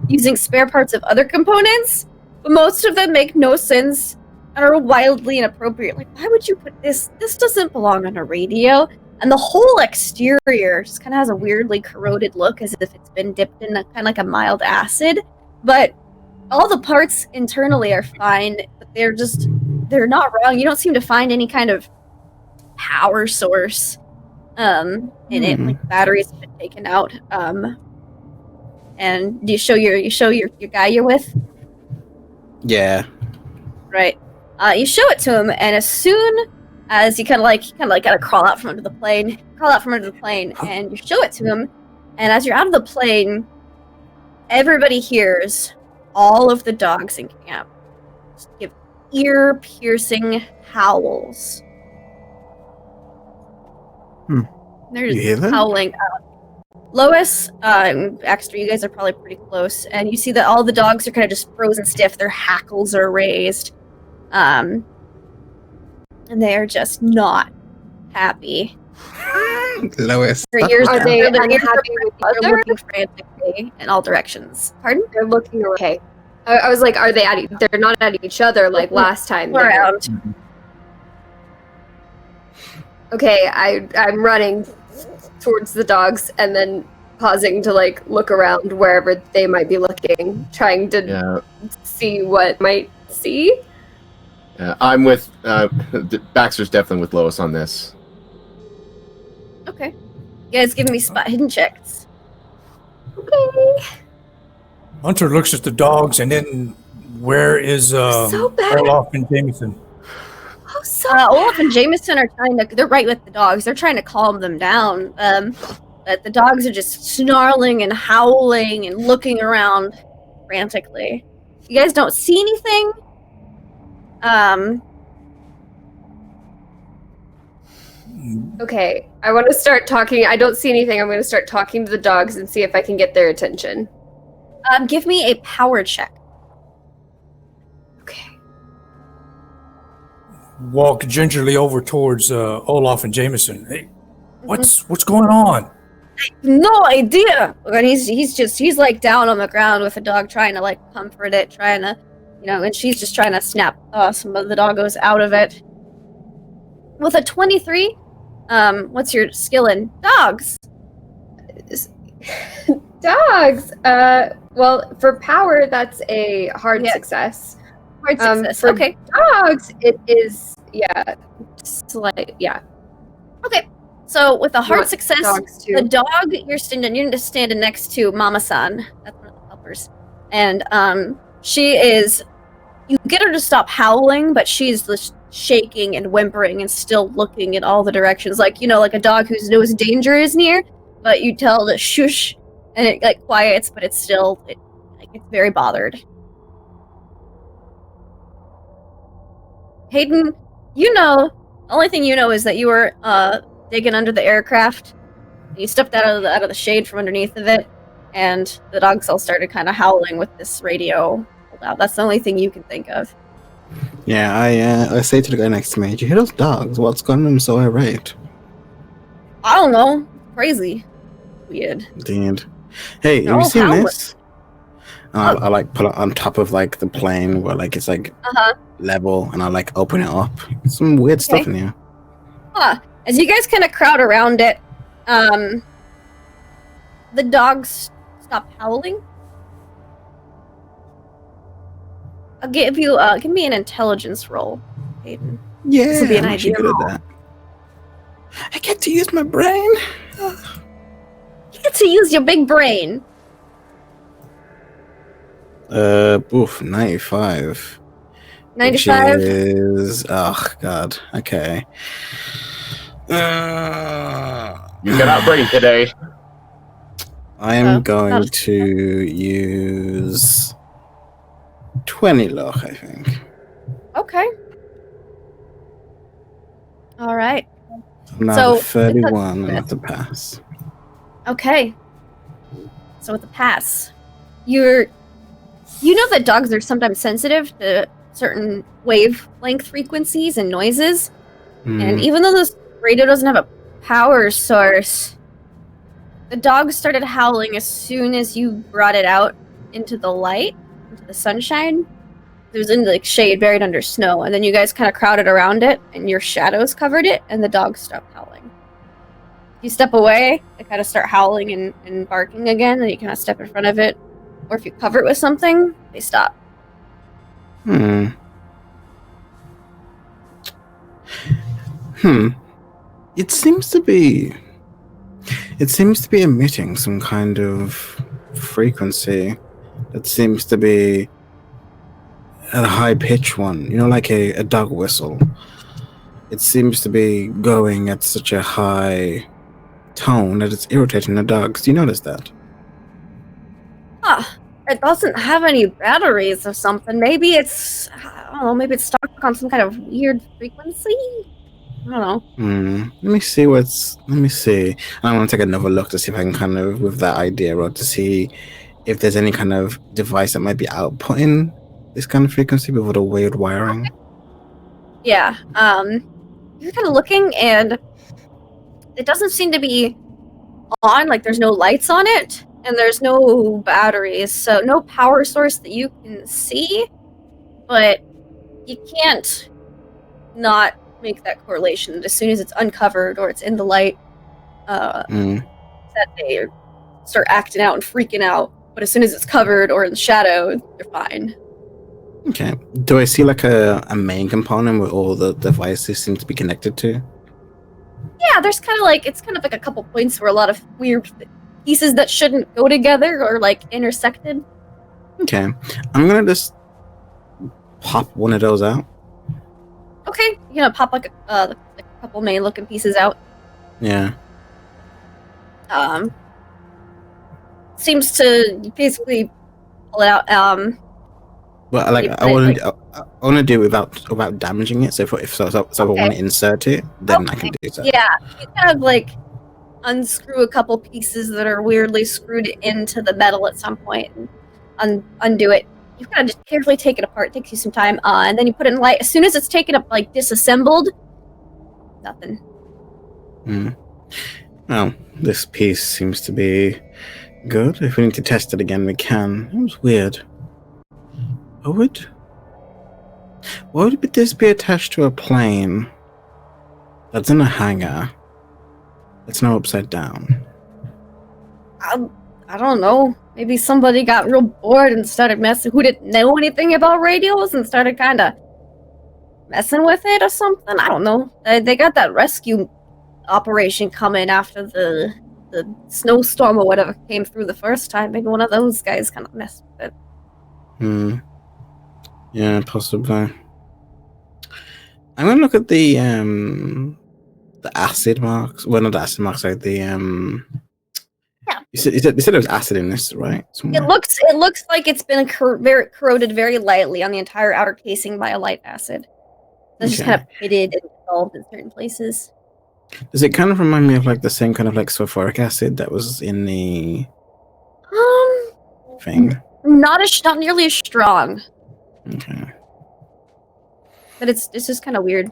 using spare parts of other components, but most of them make no sense and are wildly inappropriate. Like, why would you put this? This doesn't belong on a radio. And the whole exterior just kind of has a weirdly corroded look, as if it's been dipped in a kind of like a mild acid. But all the parts internally are fine, but they're not wrong. You don't seem to find any kind of power source in it, like batteries have been taken out. And do you show your guy you're with? Yeah. Right. You show it to him, and as soon as you kind of gotta crawl out from under the plane, and you show it to him, and as you're out of the plane, everybody hears all of the dogs in camp just give ear-piercing howls. They're You hear just that? howling out. Lois, Baxter, you guys are probably pretty close, and you see that all the dogs are kind of just frozen stiff. Their hackles are raised, and they are just not happy. Lois. Their ears Are they their ears unhappy with they're other? looking frantically in all directions. Pardon? They're looking okay. I was like, are they they're not at each other like last time. they were. Around. Okay, I'm running towards the dogs and then pausing to like look around wherever they might be looking, trying to see what might see. I'm with Baxter's definitely with Lois on this. Okay. You guys give me spot hidden checks. Okay. Hunter looks at the dogs, and then where is So bad. Olaf and Jameson? Oh, so Olaf and Jameson are they're right with the dogs. They're trying to calm them down. But the dogs are just snarling and howling and looking around frantically. You guys don't see anything. Okay, I want to start talking. I don't see anything. I'm going to start talking to the dogs and see if I can get their attention. Give me a power check. Okay. Walk gingerly over towards Olaf and Jameson. Hey, what's going on? No idea. And he's like down on the ground with the dog, trying to like comfort it, trying to, and she's just trying to snap some of the doggos out of it. With a 23, what's your skill in dogs? Dogs. Well, for power, that's a hard success. Hard success. For Okay. dogs, it is Okay. So with a hard Want success, dogs too. the dog you're just standing next to, Mama-san. That's one of the helpers, and you get her to stop howling, but she's just shaking and whimpering and still looking in all the directions, like a dog who knows danger is near, but you tell to shush, and it like quiets, but it's still it's very bothered. Hayden, the only thing you know is that you were digging under the aircraft. You stepped out of the shade from underneath of it, and the dogs all started kind of howling with this radio loud. That's the only thing you can think of. Yeah, I say to the guy next to me, "Did you hear those dogs? What's got them so irate?" I don't know. Crazy. Weird. Indeed. Hey, They're have you all seen howling. this? I like put it on top of like the plane where like it's like level, and I like open it up. Some weird stuff in here. As you guys kind of crowd around it, the dogs stop howling. I'll give me an intelligence roll, Hayden. Yeah, This will be an I'm actually idea. good at that. I get to use my brain. You get to use your big brain. 95. 95? Which is, oh god, okay. You cannot brain today. I am going not- to use 20 luck, I think. Okay. All right. I'm now So, at 31 and have to pass. Okay. So with the pass, you know that dogs are sometimes sensitive to certain wavelength frequencies and noises. And even though this radio doesn't have a power source, the dog started howling as soon as you brought it out into the light, into the sunshine. It was in the shade, buried under snow, and then you guys kind of crowded around it, and your shadows covered it, and the dog stopped howling. If you step away, they kind of start howling and barking again, and you kind of step in front of it. Or if you cover it with something, they stop. It seems to be emitting some kind of frequency that seems to be a high pitch one, you know, like a dog whistle. It seems to be going at such a high tone that it's irritating the dogs. Do you notice that? It doesn't have any batteries or something. Maybe it's, I don't know, maybe it's stuck on some kind of weird frequency? I don't know. Let me see. I want to take another look to see if I can kind of, with that idea, or to see if there's any kind of device that might be outputting this kind of frequency with the weird wiring. Yeah, you're kind of looking, and it doesn't seem to be on, like there's no lights on it, and there's no batteries, so no power source that you can see, but you can't not make that correlation that as soon as it's uncovered or it's in the light, that they start acting out and freaking out, but as soon as it's covered or in the shadow, they're fine. Okay. Do I see like a main component where all the devices seem to be connected to? Yeah, there's kind of like, it's kind of like a couple points where a lot of weird pieces that shouldn't go together or like intersected. Okay. I'm gonna just pop one of those out. Okay, you're gonna pop like a couple main looking pieces out. Yeah. Seems to basically pull it out. Well, like I want to do it without damaging it. So if I want to insert it, then I can do that. Yeah, you kind of like unscrew a couple pieces that are weirdly screwed into the metal at some point, and undo it. You kind of just carefully take it apart. It takes you some time, and then you put it in light. As soon as it's taken up, like disassembled, nothing. Well, this piece seems to be good. If we need to test it again, we can. It was weird. Why would this be attached to a plane that's in a hangar that's now upside down? I don't know. Maybe somebody got real bored and started messing. Who didn't know anything about radios and started kind of messing with it or something. I don't know. They got that rescue operation coming after the snowstorm or whatever came through the first time. Maybe one of those guys kind of messed with it. Yeah, possibly. I'm gonna look at the acid marks. Well, not the acid marks. Like the Yeah. You said there was acid in this, right? Somewhere? It looks like it's been corroded very lightly on the entire outer casing by a light acid. It's just kind of pitted and dissolved in certain places. Does it kind of remind me of like the same kind of like sulfuric acid that was in the thing? Not nearly as strong. Okay. But it's just kind of weird.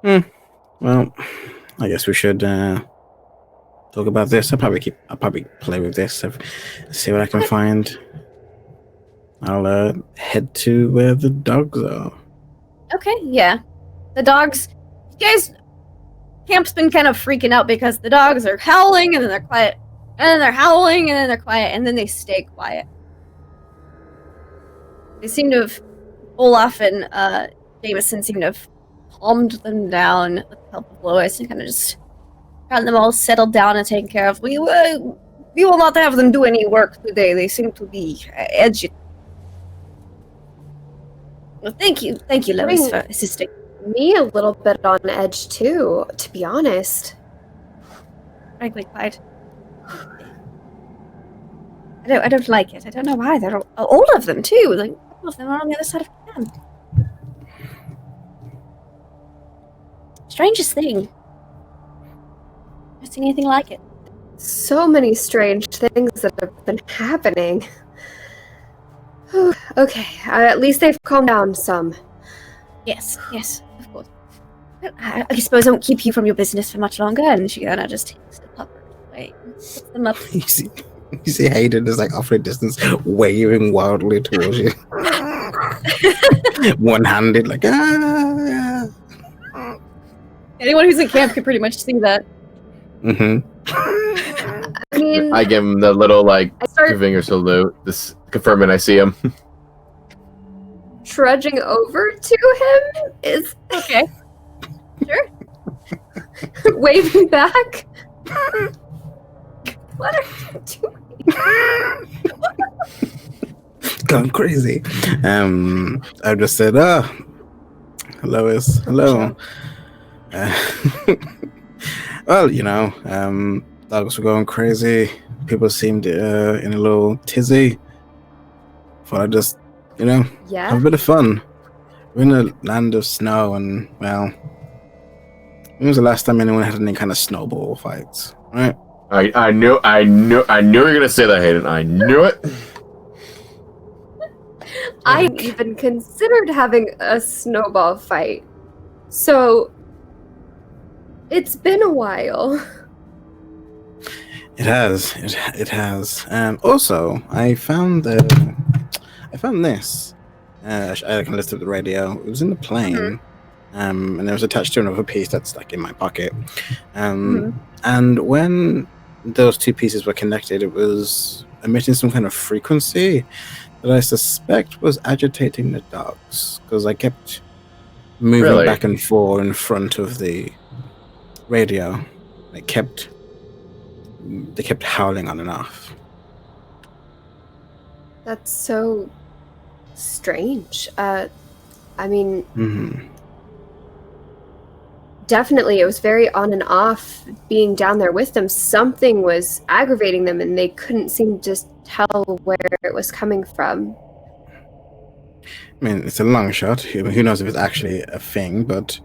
Well, I guess we should talk about this. I'll probably play with this. See what I can find. I'll head to where the dogs are. Okay, yeah. The dogs, you guys, camp's been kind of freaking out because the dogs are howling and then they're quiet, and then they're howling and then they're quiet, and then they stay quiet. They seem to have, Olaf and Jameson seem to have calmed them down with the help of Lois and kind of just Got them all settled down and taken care of. We will not have them do any work today. They seem to be edgy. Well, thank you, Lois, for assisting. Me a little bit on edge too, to be honest. Frankly, quite. I don't like it. I don't know why. They're all of them too. Like, a couple of them are on the other side of town. Strangest thing. Never seen anything like it. So many strange things that have been happening. Okay, at least they've calmed down some. Yes, of course. Well, I suppose I won't keep you from your business for much longer, and she kind of just takes the pupper away and puts them up. You see Hayden is like off a distance, waving wildly towards you. One-handed, like, ah. Anyone who's in camp can pretty much see that. Mm-hmm. I mean, I give him the little, like, I start two-finger salute, this confirming I see him. trudging over to him. Is Okay. Sure. waving back. What are you doing? Gone crazy. I just said, Lois, hello. Well, dogs were going crazy. People seemed in a little tizzy. Thought I'd just, have Yeah. a bit of fun. We're in a land of snow, and, well, when was the last time anyone had any kind of snowball fights, right? I knew you were gonna say that, Hayden. I knew it. I even considered having a snowball fight. So it's been a while. It has. It has. Also, I found this. I can list up the radio. It was in the plane, and it was attached to another piece that's like in my pocket. And when those two pieces were connected, it was emitting some kind of frequency that I suspect was agitating the dogs, because I kept moving back and forth in front of the radio. They kept howling on and off. That's so strange. I mean, definitely it was very on and off being down there with them. Something was aggravating them and they couldn't seem to tell where it was coming from. I mean, it's a long shot. Who knows if it's actually a thing, but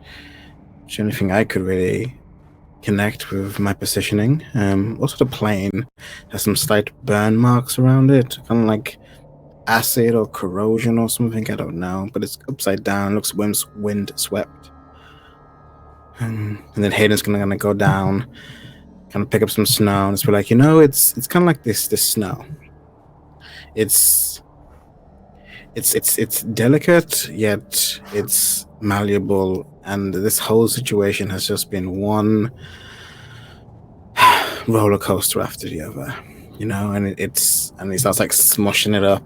it's the only thing I could really connect with my positioning. Also, the plane has some slight burn marks around it, kind of like acid or corrosion or something. I don't know, but it's upside down. Looks wind swept. And then Hayden's gonna go down, kind of pick up some snow, and it's like, it's kind of like this snow. It's delicate, yet it's malleable, and this whole situation has just been one roller coaster after the other, and it starts like smushing it up,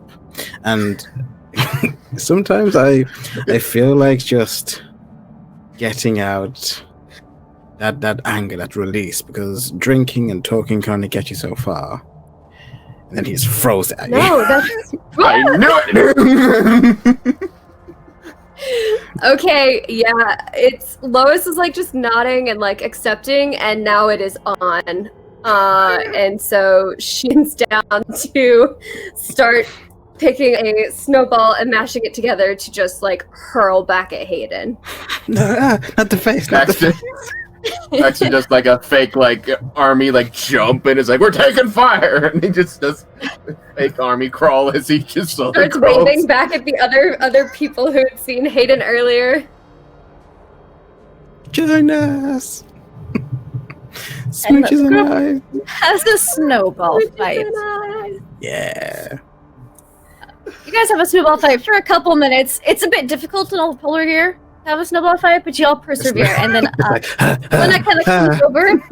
and sometimes I feel like just getting out that anger, that release, because drinking and talking can only get you so far. And then he just froze it at you. No, that's I knew it. okay. Yeah, it's Lois is like just nodding and like accepting, and now it is on. And so she bends down to start picking a snowball and mashing it together to just like hurl back at Hayden. No, not the face. Not the face. Actually, just like a fake like army like jump, and it's like, we're taking fire, and he just does fake army crawl as he just slowly Starts crawls. waving back at the other people who had seen Hayden earlier. Join us. Smooches and I. Has a snowball fight. Yeah. You guys have a snowball fight for a couple minutes. It's a bit difficult in all polar here to have a snowball fight, but you all persevere. And then when I kind of comes over,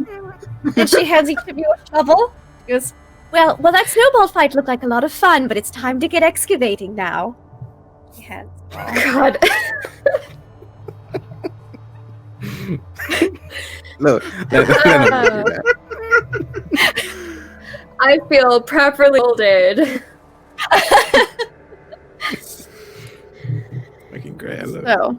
and she hands each of you a shovel, she goes, well, that snowball fight looked like a lot of fun, but it's time to get excavating now. She hands. God. Look, let him do that. I feel properly molded. Fucking great. I love it. So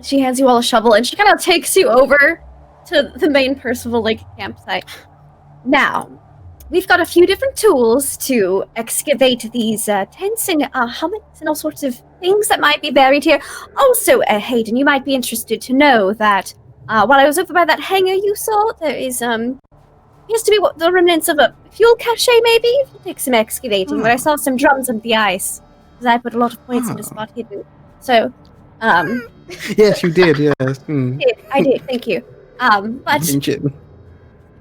she hands you all a shovel, and she kind of takes you over to the main Percival Lake campsite. Now, we've got a few different tools to excavate these tents and hummocks and all sorts of things that might be buried here. Also, Hayden, you might be interested to know that while I was over by that hangar you saw, there is appears to be the remnants of a fuel cache, maybe? If you take some excavating, but I saw some drums under the ice, because I put a lot of points in a spot hidden. So, Yes, you did. Yes. Mm. I did, thank you. But Shit.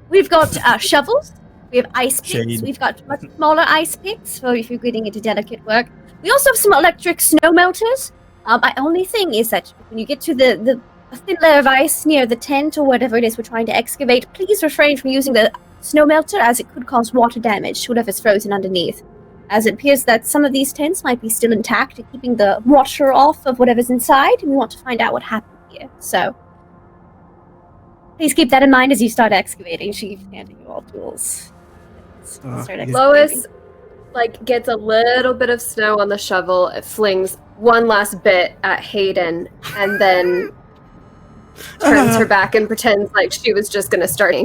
we've got shovels, we have ice picks, Shade. we've got much smaller ice picks for if you're getting into delicate work. We also have some electric snow melters. My only thing is that when you get to the thin layer of ice near the tent or whatever it is we're trying to excavate, please refrain from using the snow melter, as it could cause water damage to whatever's frozen underneath. As it appears that some of these tents might be still intact, keeping the water off of whatever's inside, and we want to find out what happened here. So, please keep that in mind as you start excavating. She keeps handing you all tools. Start excavating. Lois, gets a little bit of snow on the shovel. It flings one last bit at Hayden, and then turns her back and pretends like she was just gonna start.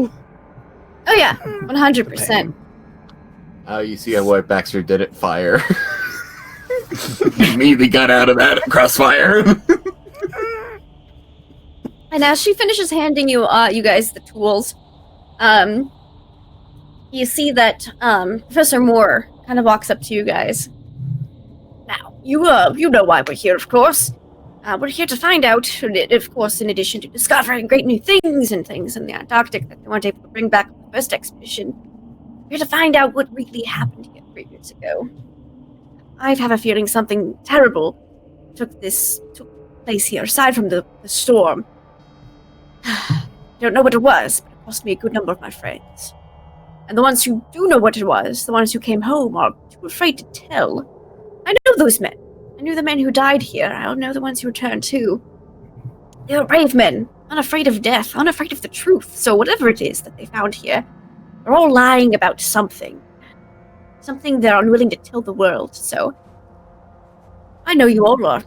Oh yeah, 100%. You see what Baxter did at fire. Immediately got out of that crossfire. And as she finishes handing you, you guys the tools, you see that Professor Moore kind of walks up to you guys. Now, you know why we're here, of course. We're here to find out, of course, in addition to discovering great new things in the Antarctic that they weren't able to bring back on the first expedition, we're here to find out what really happened here 3 years ago. I have a feeling something terrible took place here, aside from the storm. Don't know what it was, but it cost me a good number of my friends. And the ones who do know what it was, the ones who came home, are too afraid to tell. I know those men. I knew the men who died here. I know the ones who returned too. They were brave men, unafraid of death, unafraid of the truth. So whatever it is that they found here, they're all lying about something. Something they're unwilling to tell the world. So I know you all are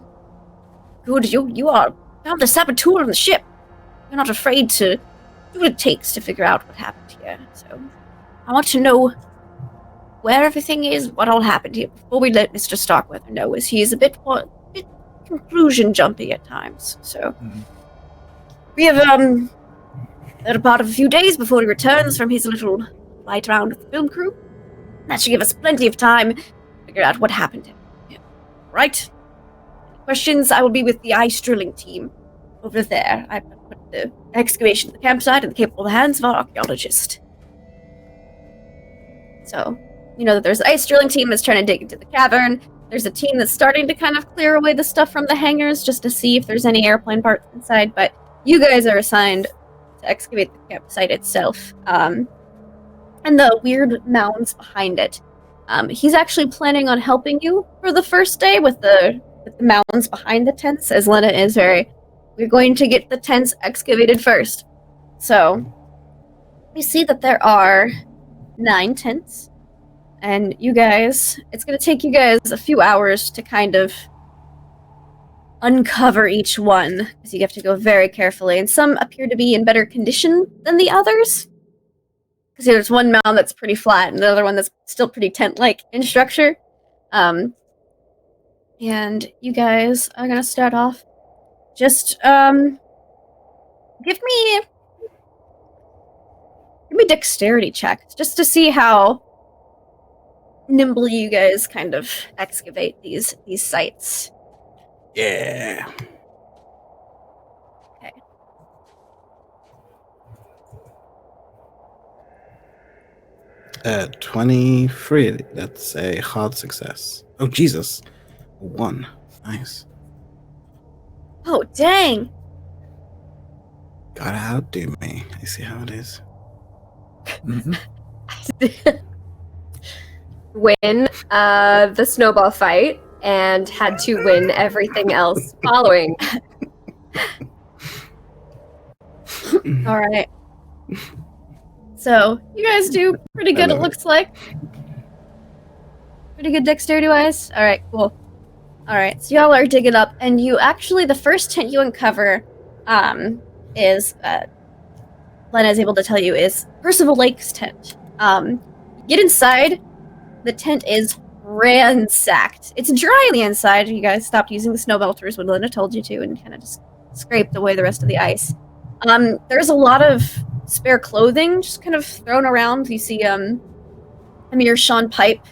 good. You are the saboteur on the ship. You're not afraid to do what it takes to figure out what happened here. So I want to know where everything is, what all happened here, before we let Mr. Starkweather know, as he is a bit conclusion jumpy at times. So we have had a part of a few days before he returns from his little flight around with the film crew. That should give us plenty of time to figure out what happened to him. Right? Any questions? I will be with the ice drilling team over there. I put the excavation at the campsite in the capable hands of our archaeologist. So, you know that there's the ice drilling team that's trying to dig into the cavern. There's a team that's starting to kind of clear away the stuff from the hangars just to see if there's any airplane parts inside. But you guys are assigned to excavate the campsite itself. And the weird mounds behind it. He's actually planning on helping you for the first day with the mounds behind the tents, as Lena is we're going to get the tents excavated first. So, we see that there are 9 tents. And you guys, it's going to take you guys a few hours to kind of uncover each one, because you have to go very carefully. And some appear to be in better condition than the others. Because there's one mound that's pretty flat, and the other one that's still pretty tent-like in structure. And you guys are going to start off. Just, give me dexterity checks, just to see how nimbly you guys kind of excavate these sites. Yeah. Okay. At 23, that's a hard success. Oh, Jesus. 1. Nice. Oh, dang! Gotta outdo me. I see how it is. Win the snowball fight and had to win everything else following. All right. So you guys do pretty good. It looks like pretty good dexterity-wise. All right, cool. All right, so y'all are digging up, and you actually the first tent you uncover, is Lena is able to tell you is Percival Lake's tent. Get inside. The tent is ransacked. It's dry on the inside. You guys stopped using the snow melters when Lena told you to, and kind of just scraped away the rest of the ice. There's a lot of spare clothing just kind of thrown around. You see a meerschaum pipe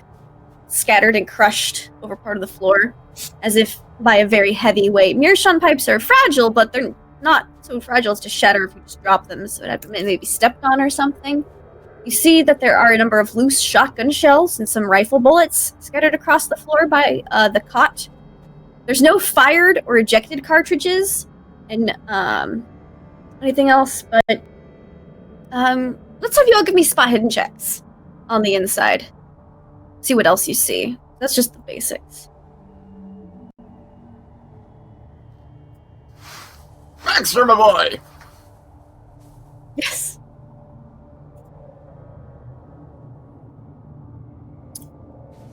scattered and crushed over part of the floor, as if by a very heavy weight. Meerschaum pipes are fragile, but they're not so fragile as to shatter if you just drop them, so it maybe stepped on or something. You see that there are a number of loose shotgun shells and some rifle bullets scattered across the floor by the cot. There's no fired or ejected cartridges and anything else, but let's have you all give me spot hidden checks on the inside. See what else you see. That's just the basics. Baxter, my boy! Yes.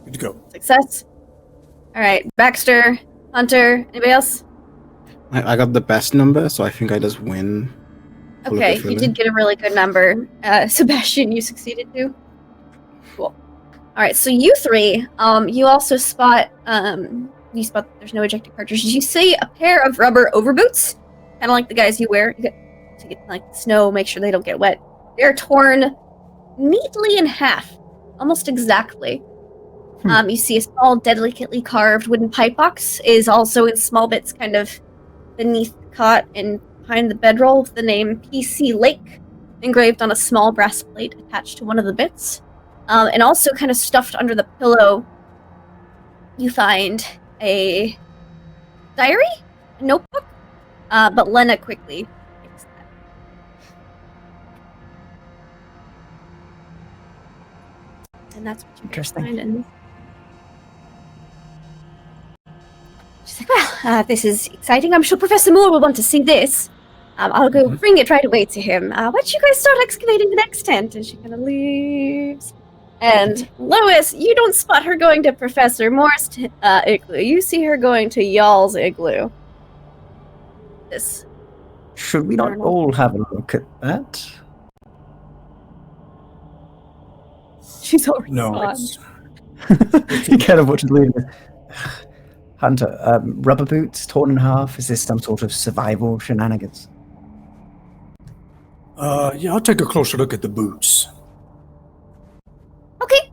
Good to go. Success. All right, Baxter, Hunter, anybody else? I got the best number, so I think I just win. Okay, you did get a really good number. Sebastian, you succeeded too. Cool. All right, so you three, you also spot, there's no ejected cartridges. You see a pair of rubber overboots, kind of like the guys you wear to get like snow, make sure they don't get wet. They're torn neatly in half, almost exactly. You see a small, delicately carved wooden pipe box is also in small bits, kind of beneath the cot and behind the bedroll, with the name PC Lake engraved on a small brass plate attached to one of the bits. And also kind of stuffed under the pillow, you find a diary, a notebook, but Lena quickly takes that. And that's what you Interesting. find in. She's like, well, this is exciting. I'm sure Professor Moore will want to see this. I'll go bring it right away to him. Why don't you guys start excavating the next tent? And she kind of leaves. And Lois, you don't spot her going to Professor Moore's igloo. You see her going to y'all's igloo. This. Should we not all have a look at that? She's already No. gone. You kind of watch it leave. Hunter, rubber boots torn in half. Is this some sort of survival shenanigans? Yeah, I'll take a closer look at the boots. Okay.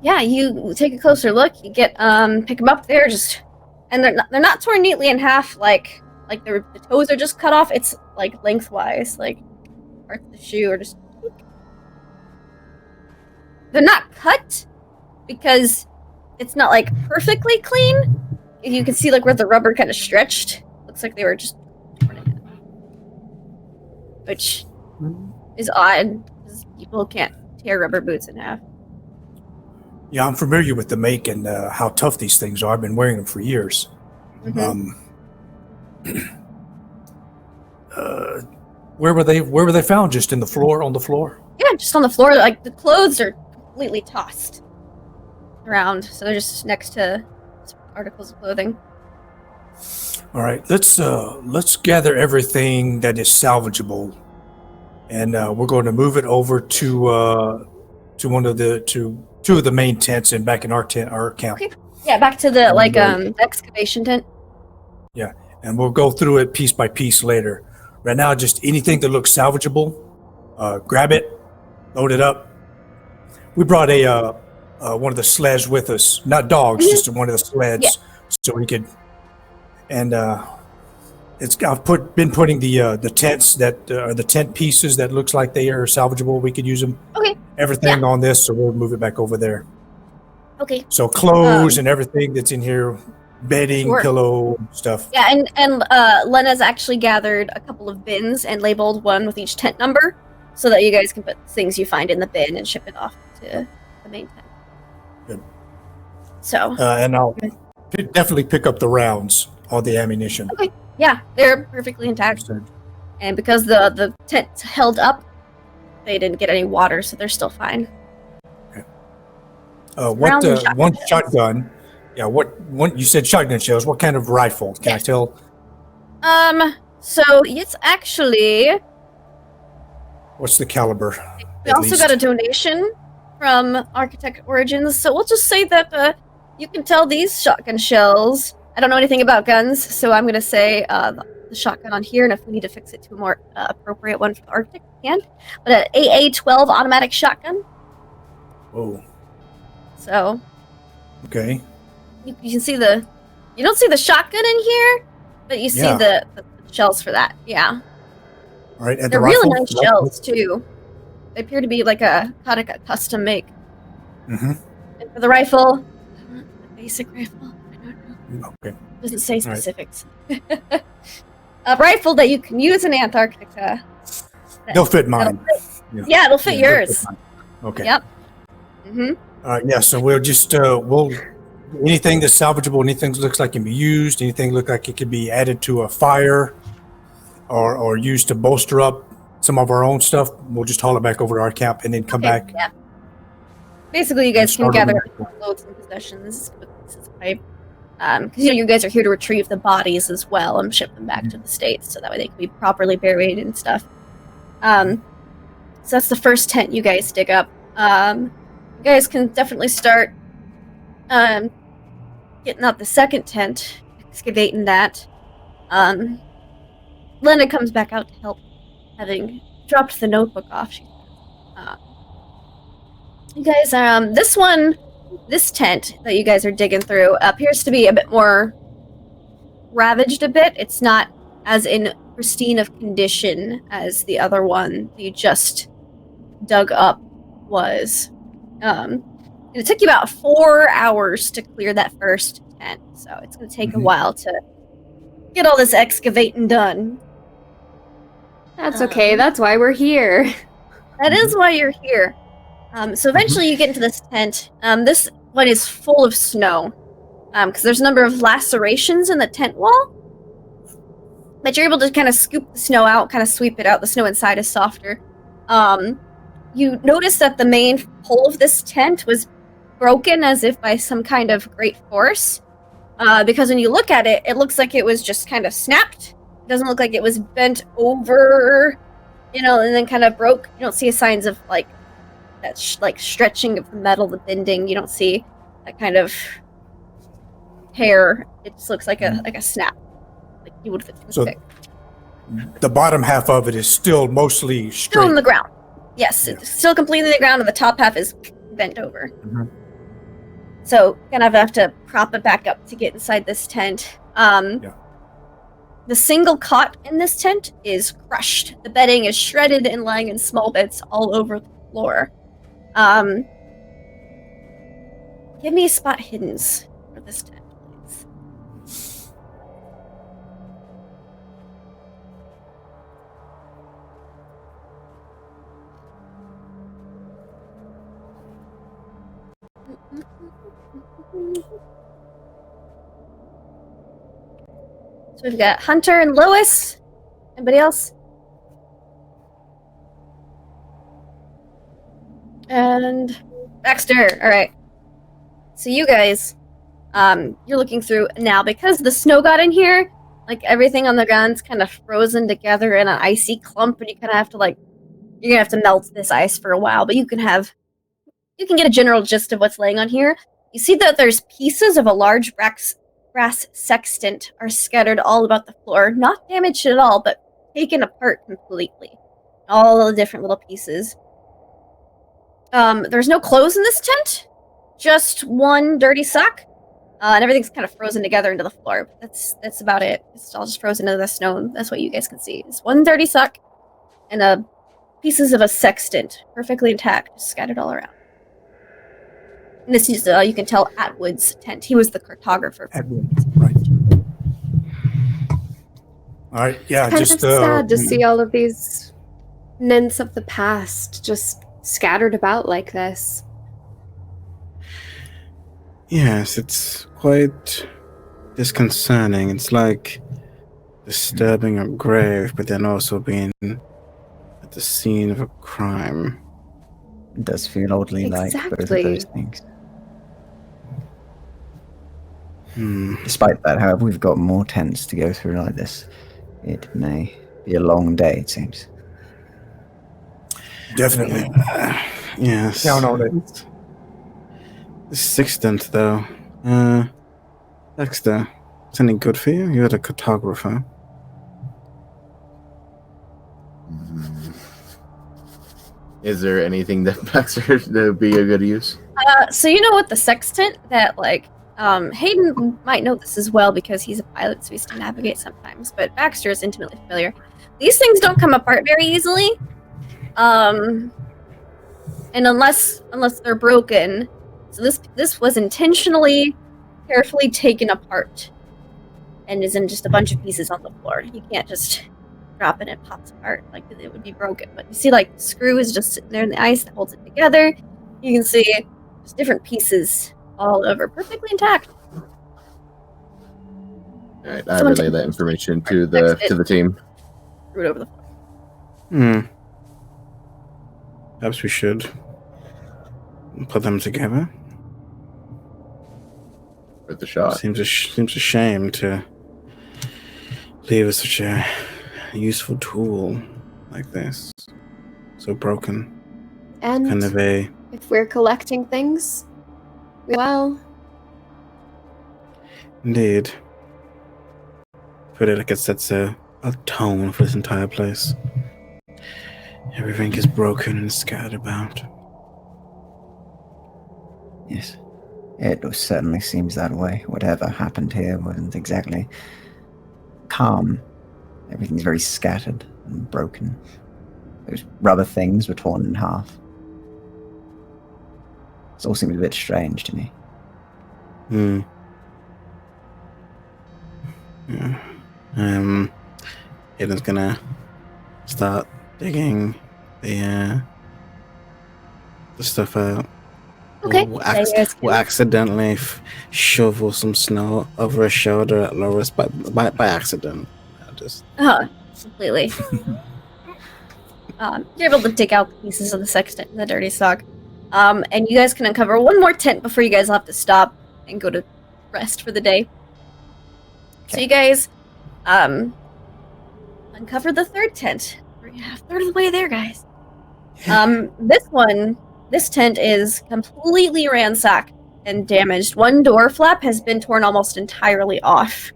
Yeah, you take a closer look. You get pick them up there, and they're not torn neatly in half like the toes are just cut off. It's like lengthwise, like parts of the shoe are just. They're not cut because it's not like perfectly clean. You can see like where the rubber kind of stretched. Looks like they were just torn in half, which is odd because people can't tear rubber boots in half. Yeah, I'm familiar with the make and how tough these things are. I've been wearing them for years. Mm-hmm. Where were they found? Just on the floor? Yeah, just on the floor. Like the clothes are completely tossed around, so they're just next to articles of clothing. All right, let's gather everything that is salvageable, and we're going to move it over to two of the main tents and back in our camp. Okay. Yeah, back to the excavation tent. Yeah, and we'll go through it piece by piece later. Right now, just anything that looks salvageable, grab it, load it up. We brought one of the sleds with us, not dogs, just one of the sleds, so we could. And I've been putting the tents that are the tent pieces that looks like they are salvageable. We could use them. Okay. Everything on this, so we'll move it back over there. Okay. So clothes and everything that's in here, bedding, Sure. pillow, stuff. Yeah, and Lena's actually gathered a couple of bins and labeled one with each tent number, so that you guys can put things you find in the bin and ship it off to the main tent. Good. So. And I'll definitely pick up the rounds, all the ammunition. Okay. Yeah, they're perfectly intact. And because the tent held up, they didn't get any water, so they're still fine. What one shotgun? Yeah, what you said shotgun shells. What kind of rifle? Can I tell? So it's actually. What's the caliber? We also got a donation from Architect Origins, so we'll just say that you can tell these shotgun shells. I don't know anything about guns, so I'm gonna say the shotgun on here, and if we need to fix it to a more appropriate one for the Architect, we can. But an AA-12 automatic shotgun. Oh. So. Okay. You can see you don't see the shotgun in here, but you see the shells for that. Yeah. All right. They're really nice shells too. They appear to be like a custom make. Mm-hmm. And for the rifle, the basic rifle. I don't know. Okay. It doesn't say specifics. Right. A rifle that you can use in Antarctica. They'll fit mine. Yeah, it'll fit yours. Okay. Yep. Mm-hmm. Yeah. So we'll just anything that's salvageable, anything that looks like it can be used, anything look like it could be added to a fire, or used to bolster up some of our own stuff. We'll just haul it back over to our camp and then come back. Yeah. Basically, you guys can gather loads and possessions with pieces of pipe. Because you guys are here to retrieve the bodies as well and ship them back to the States, so that way they can be properly buried and stuff. So that's the first tent you guys dig up. You guys can definitely start getting out the second tent, excavating that. Lena comes back out to help, having dropped the notebook off. You guys, this tent that you guys are digging through appears to be a bit more ravaged a bit. It's not as in pristine of condition as the other one that you just dug up was. It took you about 4 hours to clear that first tent, so it's going to take a while to get all this excavating done. That's okay. That's why we're here. That is why you're here. So eventually you get into this tent. This one is full of snow, because there's a number of lacerations in the tent wall. But you're able to kind of scoop the snow out, kind of sweep it out. The snow inside is softer. You notice that the main pole of this tent was broken as if by some kind of great force. Because when you look at it, it looks like it was just kind of snapped. It doesn't look like it was bent over, and then kind of broke. You don't see signs of like that stretching of the metal, the bending. You don't see that kind of tear. It just looks like a snap, like you would. So the bottom half of it is still mostly straight. Still in the ground. Yes, it's still completely in the ground, and the top half is bent over. Mm-hmm. So kind of have to prop it back up to get inside this tent. The single cot in this tent is crushed. The bedding is shredded and lying in small bits all over the floor. Give me spot hiddens for this tent, please. So we've got Hunter and Lois. Anybody else? And Baxter. All right. So you guys, you're looking through now because the snow got in here. Like everything on the ground's kind of frozen together in an icy clump, and you kind of have to you're gonna have to melt this ice for a while. But you can get a general gist of what's laying on here. You see that there's pieces of a large brass sextant are scattered all about the floor, not damaged at all, but taken apart completely. All the different little pieces. There's no clothes in this tent, just one dirty sock, and everything's kind of frozen together into the floor. But that's about it. It's all just frozen into the snow. That's what you guys can see. It's one dirty sock and pieces of a sextant, perfectly intact, scattered all around. And this is, you can tell, Atwood's tent. He was the cartographer. Atwood, right. All right, yeah, Kind just of sad to see all of these remnants of the past just scattered about like this. Yes, it's quite disconcerting. It's like disturbing or grave, but then also being at the scene of a crime. It does feel oddly like both of Exactly. those things. Hmm. Despite that, however, we've got more tents to go through like this. It may be a long day, it seems. Definitely. Yes. Count on it. The sextant, though. Dexter, is any good for you? You're the cartographer. Is there anything that Baxter would be a good use? So you know what the sextant that Hayden might know this as well because he's a pilot, so he has to navigate sometimes. But Baxter is intimately familiar. These things don't come apart very easily, and unless they're broken. So this was intentionally, carefully taken apart, and is in just a bunch of pieces on the floor. You can't just drop it and it pops apart like it would be broken. But you see, like the screw is just sitting there in the ice that holds it together. You can see just different pieces all over, perfectly intact. All right, I relay that information to the team. Threw it over the floor. Perhaps we should put them together. With the shot. Seems a shame to leave us such a useful tool like this, so broken. And Kind of a if we're collecting things, well, indeed. I feel like it sets a tone for this entire place. Everything is broken and scattered about. Yes. It certainly seems that way. Whatever happened here wasn't exactly calm. Everything's very scattered and broken. Those rubber things were torn in half. It all seems a bit strange to me. Yeah. Aiden's gonna start digging the stuff out. Okay. We'll accidentally shovel some snow over his shoulder at Loris by accident. Completely. You're able to dig out the pieces of the sextant and the dirty sock. And you guys can uncover one more tent before you guys will have to stop and go to rest for the day. So you guys uncover the third tent. We're a third of the way there, guys. This tent is completely ransacked and damaged. One door flap has been torn almost entirely off.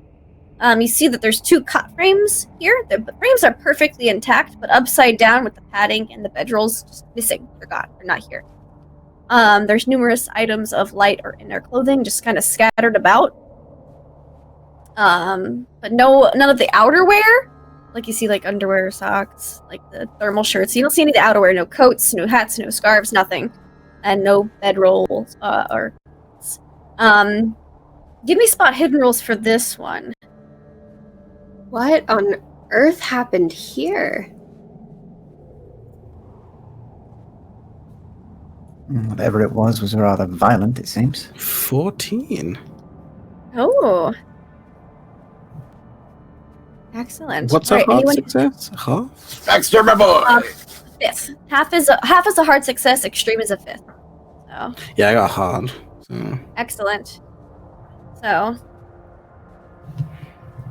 You see that there's two cot frames here. The frames are perfectly intact, but upside down with the padding and the bedrolls just missing. They're gone. They're not here. There's numerous items of light or inner clothing just kind of scattered about. But none of the outerwear. Like you see, like underwear, socks, like the thermal shirts. You don't see any of the outerwear. No coats, no hats, no scarves, nothing, and no bedrolls or. Give me spot hidden rolls for this one. what on earth happened here? Whatever it was rather violent, it seems. 14. Oh. Excellent. What's All a right, hard anyone- success? Huh? Baxter, my boy! Fifth. Half is a hard success. Extreme is a fifth. So Yeah, I got hard. So. excellent. So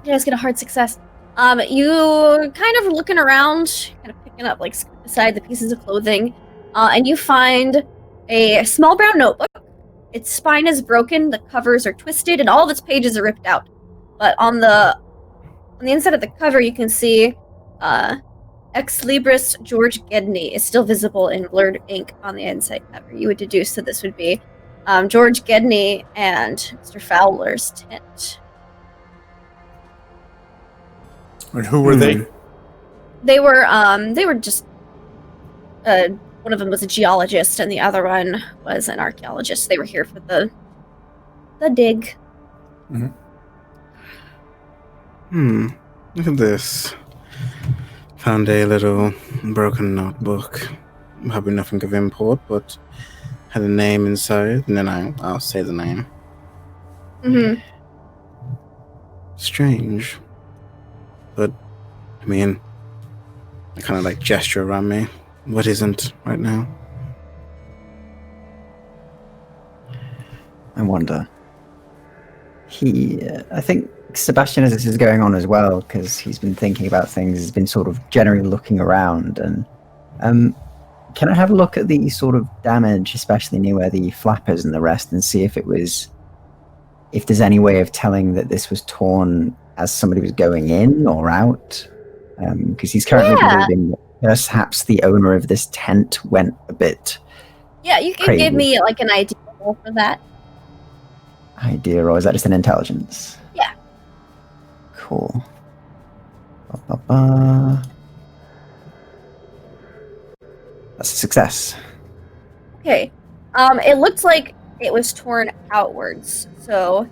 you guys get a hard success. You kind of looking around, kind of picking up like beside the pieces of clothing, and you find a small brown notebook. Its spine is broken, the covers are twisted, and all of its pages are ripped out. But on the inside of the cover, you can see Ex Libris George Gedney is still visible in blurred ink on the inside cover. You would deduce that this would be George Gedney and Mr. Fowler's tent. And who were they? They were just one of them was a geologist and the other one was an archaeologist. They were here for the dig. Look at this. Found a little broken notebook. Probably nothing of import, but had a name inside, and then I'll say the name. Mm-hmm. Strange. But, I mean, I kind of like gesture around me. What isn't right now? I wonder. I think Sebastian, as this is going on as well, because he's been thinking about things, has been sort of generally looking around. And can I have a look at the sort of damage, especially near where the flappers and the rest, and see if there's any way of telling that this was torn as somebody was going in or out? Because he's currently believing that perhaps the owner of this tent went a bit. Yeah, you can crazy. give me like an idea for that. Idea, or is that just an intelligence? Yeah. Cool. Ba-ba-ba. That's a success. Okay. It looks like it was torn outwards. So,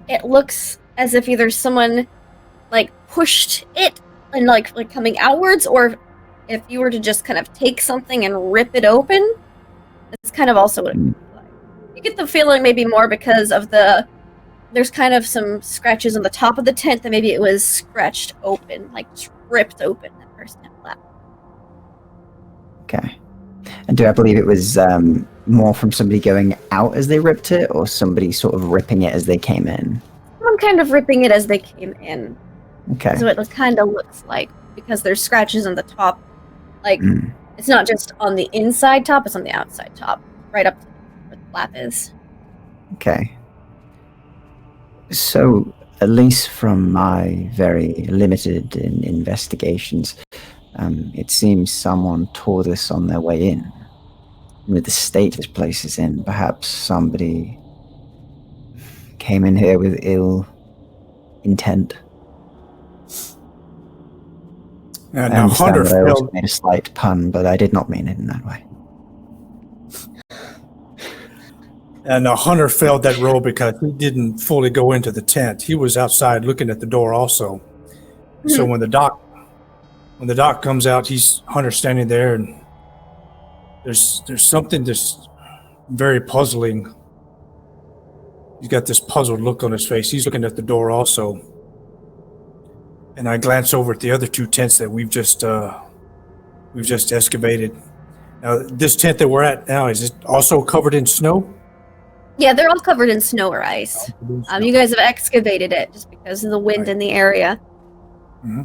it looks as if either someone like pushed it and like coming outwards, or if you were to just kind of take something and rip it open, it's kind of also what it looks like. You get the feeling maybe more because of there's kind of some scratches on the top of the tent that maybe it was scratched open, like ripped open that first tent flap. Okay. And do I believe it was more from somebody going out as they ripped it, or somebody sort of ripping it as they came in? Someone kind of ripping it as they came in. Okay. So it kind of looks like, because there's scratches on the top, like it's not just on the inside top, it's on the outside top, right up to where the flap is. Okay. So, at least from my very limited investigations, it seems someone tore this on their way in. With the state this place is in, perhaps somebody came in here with ill intent. I Now, understand Hunter that I also failed. made a slight pun, but I did not mean it in that way. And Hunter failed that role because he didn't fully go into the tent. He was outside looking at the door also. So when the doc comes out, he's Hunter standing there, and there's something just very puzzling. He's got this puzzled look on his face. He's looking at the door also. And I glance over at the other two tents that we've just excavated. Now, this tent that we're at now, is it also covered in snow? Yeah, they're all covered in snow or ice. You guys have excavated it just because of the wind in the area. Mm-hmm.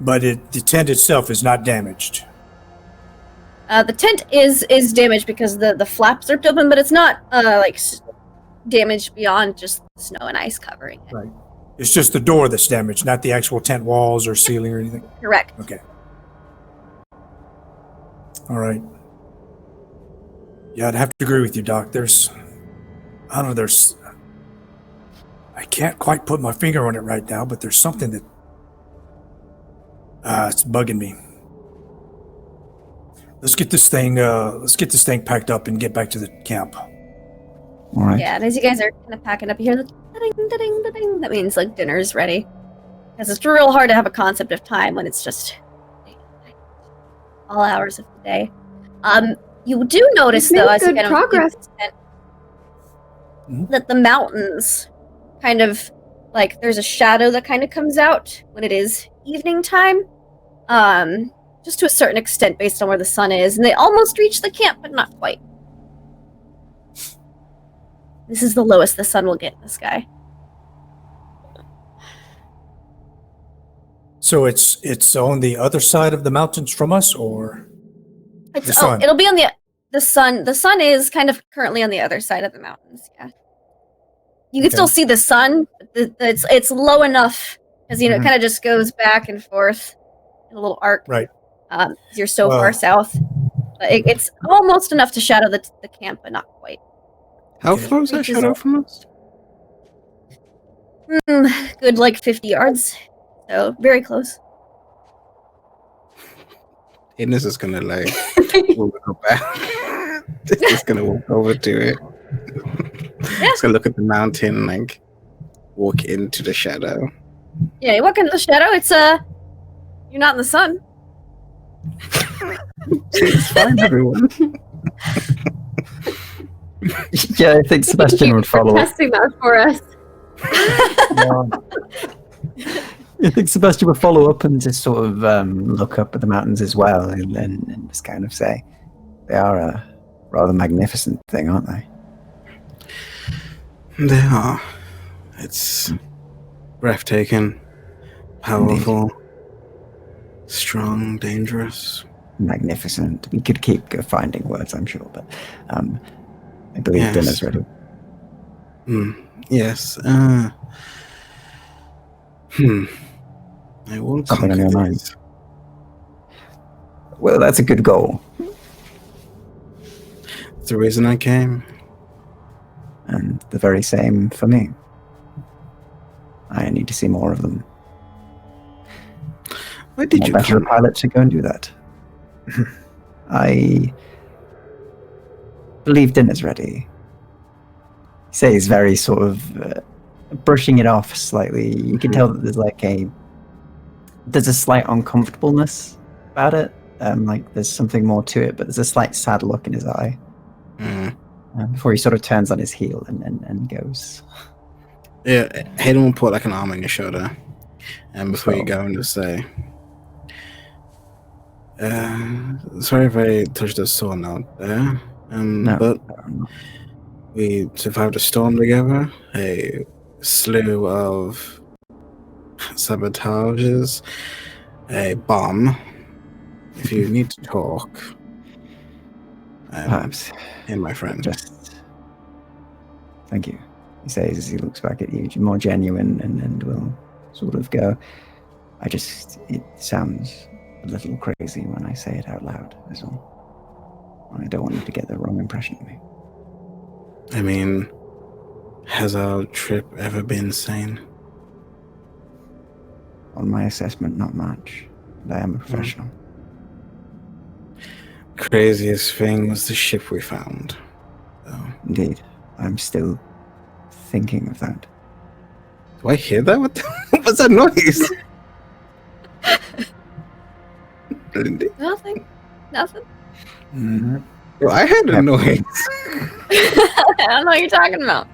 But the tent itself is not damaged. The tent is damaged because the flaps ripped open, but it's not damaged beyond just snow and ice covering it. Right. It's just the door that's damaged, not the actual tent walls or ceiling or anything. Correct. Okay. All right. Yeah, I'd have to agree with you, Doc. I can't quite put my finger on it right now, but there's something that it's bugging me. Let's get this thing packed up and get back to the camp. All right. Yeah, and as you guys are kind of packing up, you hear the da-ding, da-ding, da-ding. That means like dinner's ready. Because it's real hard to have a concept of time when it's just all hours of the day. You do notice though, as you good kind of progress. that the mountains kind of like there's a shadow that kind of comes out when it is evening time. Just to a certain extent based on where the sun is, and they almost reach the camp, but not quite. This is the lowest the sun will get in the sky. So it's on the other side of the mountains from us, or the It's sun? it'll be on the sun. The sun is kind of currently on the other side of the mountains. Yeah, you can Okay. still see the sun. It's low enough because it kind of just goes back and forth in a little arc. Right. 'Cause you're so Well- far south. But it's almost enough to shadow the camp, but not quite. How Okay. far is that shadow from us? Good, like 50 yards. So very close. Ines is gonna like walk back. Just gonna walk over to it. Yeah. Just gonna look at the mountain and like walk into the shadow. Yeah, you walk into the shadow. It's you're not in the sun. It's fine, everyone. Yeah, I think Sebastian would follow up. Testing that for us. You think Sebastian would follow up and just sort of look up at the mountains as well and just kind of say, they are a rather magnificent thing, aren't they? They are. It's breathtaking, powerful, strong, dangerous. Magnificent. We could keep finding words, I'm sure, but I believe dinner's ready. Yes. I won't Something on your conquer mind. these. Well, that's a good goal. That's the reason I came. And the very same for me. I need to see more of them. Why did you better come? pilot to go and do that? I believe dinner's ready. He says very sort of brushing it off slightly. You can tell that there's a slight uncomfortableness about it. Like there's something more to it, but there's a slight sad look in his eye. Before he sort of turns on his heel and goes. Yeah, Hayden will put like an arm on your shoulder, and before you go, and just say, "Sorry if I touched a sore note there, but we survived a storm together, a slew of sabotages, a bomb. If you need to talk, Perhaps. and my friend." Thank you. He says as he looks back at you, more genuine, and will sort of go, it sounds a little crazy when I say it out loud, is all. I don't want you to get the wrong impression of me. I mean, has our trip ever been sane? On my assessment, not much. And I am a professional. Craziest thing was the ship we found. Oh. Indeed. I'm still thinking of that. Do I hear that? What's that noise? Nothing. Mm-hmm. Well, I heard a noise. I don't know what you're talking about.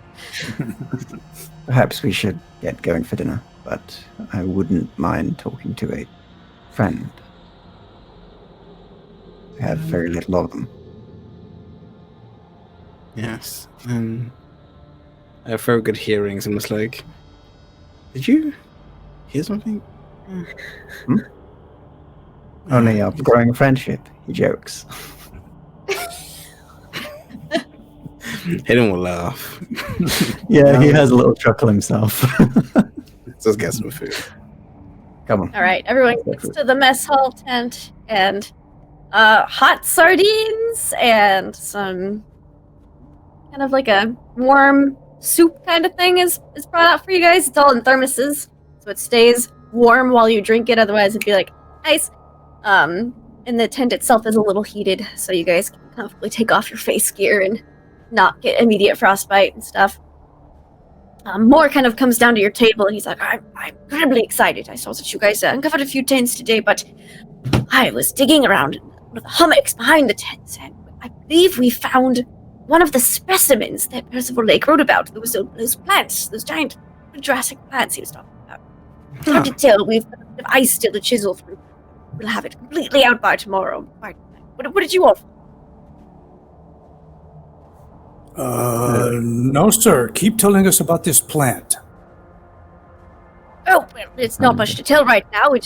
Perhaps we should get going for dinner, but I wouldn't mind talking to a friend. I have very little of them. Yes, and I have very good hearing, so I'm just like, did you hear something? Only of growing friendship, he jokes. Hayden will laugh. Yeah, he has a little chuckle himself. Let's get some food. Come on. All right, everyone gets to the mess hall tent, and hot sardines and some kind of like a warm soup kind of thing is brought out for you guys. It's all in thermoses, so it stays warm while you drink it. Otherwise, it'd be like ice. And the tent itself is a little heated, so you guys can comfortably take off your face gear and not get immediate frostbite and stuff. Moore kind of comes down to your table, and he's like, I'm incredibly excited. I saw that you guys uncovered a few tents today, but I was digging around in one of the hummocks behind the tents, and I believe we found one of the specimens that Percival Lake wrote about. There was those plants, those giant Jurassic plants he was talking about. It's hard to tell. We've got a bit of ice still to chisel through. We'll have it completely out by tomorrow. What did you offer? No, sir. Keep telling us about this plant. Oh, well, it's not much to tell right now. We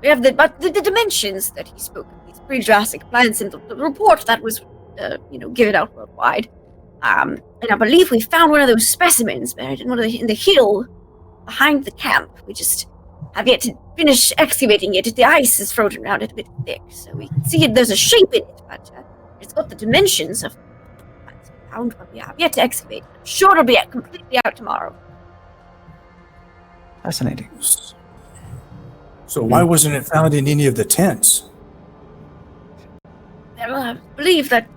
have the dimensions that he spoke of, these pre-Jurassic plants in the report that was, given out worldwide. And I believe we found one of those specimens buried in the hill behind the camp. We just have yet to finish excavating it. The ice is frozen around it a bit thick, so we can see there's a shape in it, but it's got the dimensions of plants we found, but we have yet to excavate. I'm sure it'll be completely out tomorrow. Fascinating. So why wasn't it found in any of the tents? Well, I believe that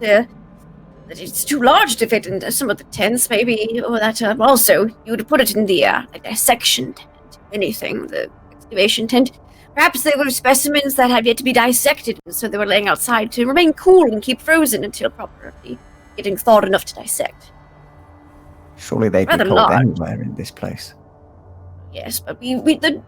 it's too large to fit into some of the tents, maybe, or that also you would put it in the dissection tent, anything, the excavation tent. Perhaps they were specimens that have yet to be dissected, and so they were laying outside to remain cool and keep frozen until properly getting thawed enough to dissect. Surely they'd be Rather cold large. anywhere in this place. Yes, but the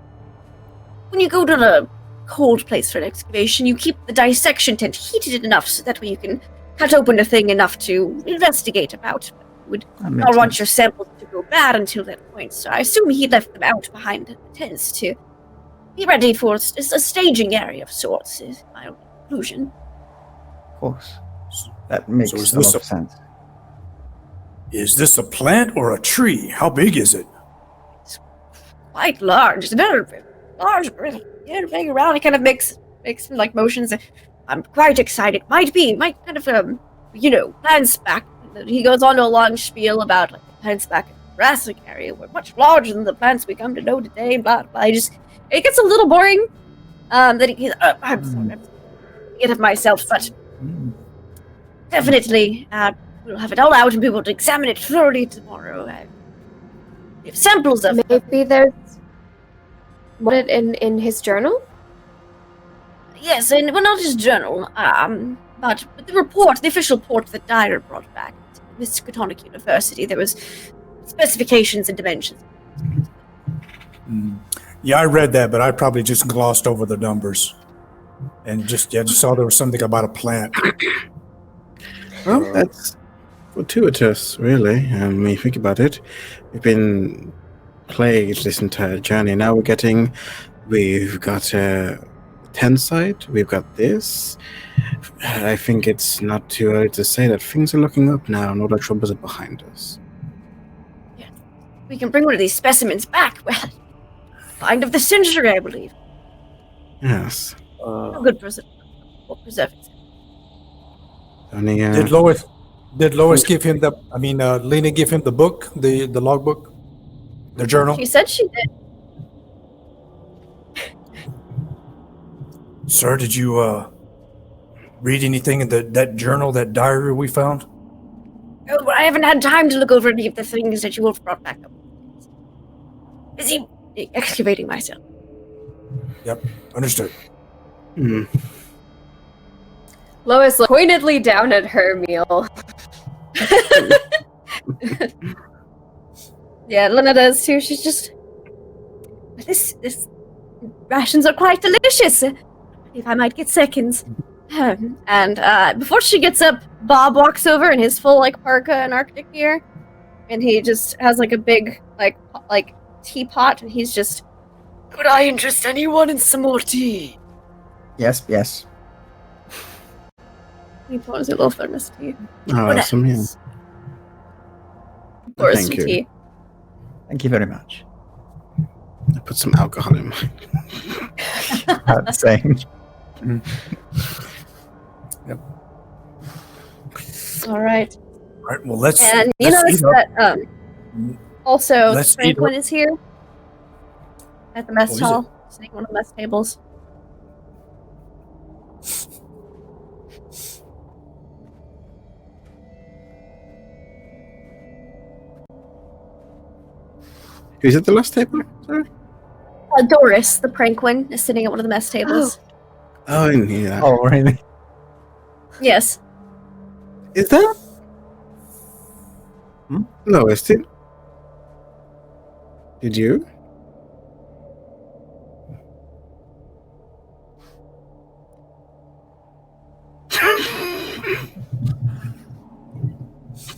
when you go to the cold place for an excavation, you keep the dissection tent heated enough so that way you can cut open a thing enough to investigate about. You would not want your samples to go bad until that point, so I assume he left them out behind the tents to be ready for a staging area of sorts, is my own conclusion. Of course. That makes So is a this lot of sense. Is this a plant or a tree? How big is it? Quite large. It's very large, really. Yeah, big around. It kind of makes some like motions. I'm quite excited. Might kind of plants back. He goes on to a long spiel about like the plants back in the Jurassic area were much larger than the plants we come to know today. Blah blah. It gets a little boring. I'm sorry, I'm get of myself, but definitely we'll have it all out and be able to examine it thoroughly tomorrow. We have samples of Maybe there's what in his journal? Yes, and well, not his journal, but the official report that Dyer brought back to Miskatonic University. There was specifications and dimensions. Yeah, I read that, but I probably just glossed over the numbers. And just saw there was something about a plant. Well, that's fortuitous, really. When you think about it, we've been plagued this entire journey. Now we've got a tent site, we've got this. I think it's not too early to say that things are looking up now and all the troubles are behind us. Yeah. We can bring one of these specimens back. Well, find of the century, I believe. Yes. No good preserving. Only, Did Lois give him Lena give him the book, the logbook, the journal? She said she did. Sir, did you read anything in that journal, that diary we found? Oh, I haven't had time to look over any of the things that you all brought back up. Busy excavating myself. Yep, understood. Lois looked pointedly down at her meal. Yeah, Lena does too. She's just this rations are quite delicious. If I might get seconds. And before she gets up, Bob walks over in his full like parka and Arctic gear, and he just has like a big like teapot, and he's just, could I interest anyone in some more tea? Yes. He pours a little thermos tea. Oh, awesome, yeah. Pours Thank some you. tea. Thank you very much. I put some alcohol in mine. Same. Yep. All right. All right, well, let's. And you let's notice eat up. that also Let's eat Franklin up. is here at the mess is hall, sitting at one of the mess tables. Who's at the last table? Sorry. Doris, the Prankwin, is sitting at one of the mess tables. Oh, I didn't hear that. Oh, really? Yes. Is that? Lois, did you?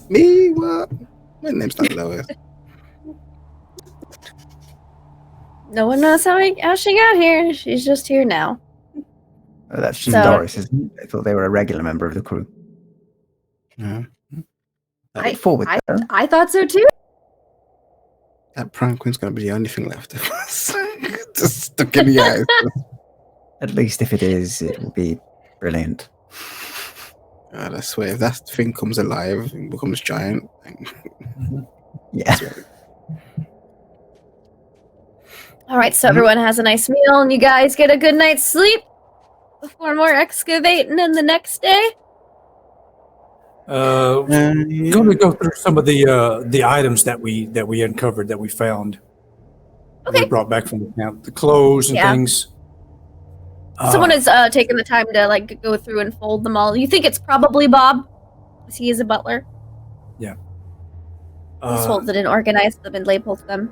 Me? What? My name's not Lois. No one knows how she got here. She's just here now. Oh, that's just So- Doris, isn't it? I thought they were a regular member of the crew. No. I forward though. I thought so too. That prank queen's gonna be the only thing left of us. Just stuck in the eyes. At least if it is, it will be brilliant. God, I swear, if that thing comes alive and becomes giant, Yeah. All right, so everyone has a nice meal, and you guys get a good night's sleep before more excavating in the next day. Going to go through some of the items that we uncovered, that we found. that Okay. We brought back from the camp, the clothes and Yeah. things. Someone has taken the time to like go through and fold them all. You think it's probably Bob, because he is a butler. He's folded and organized them and labeled them.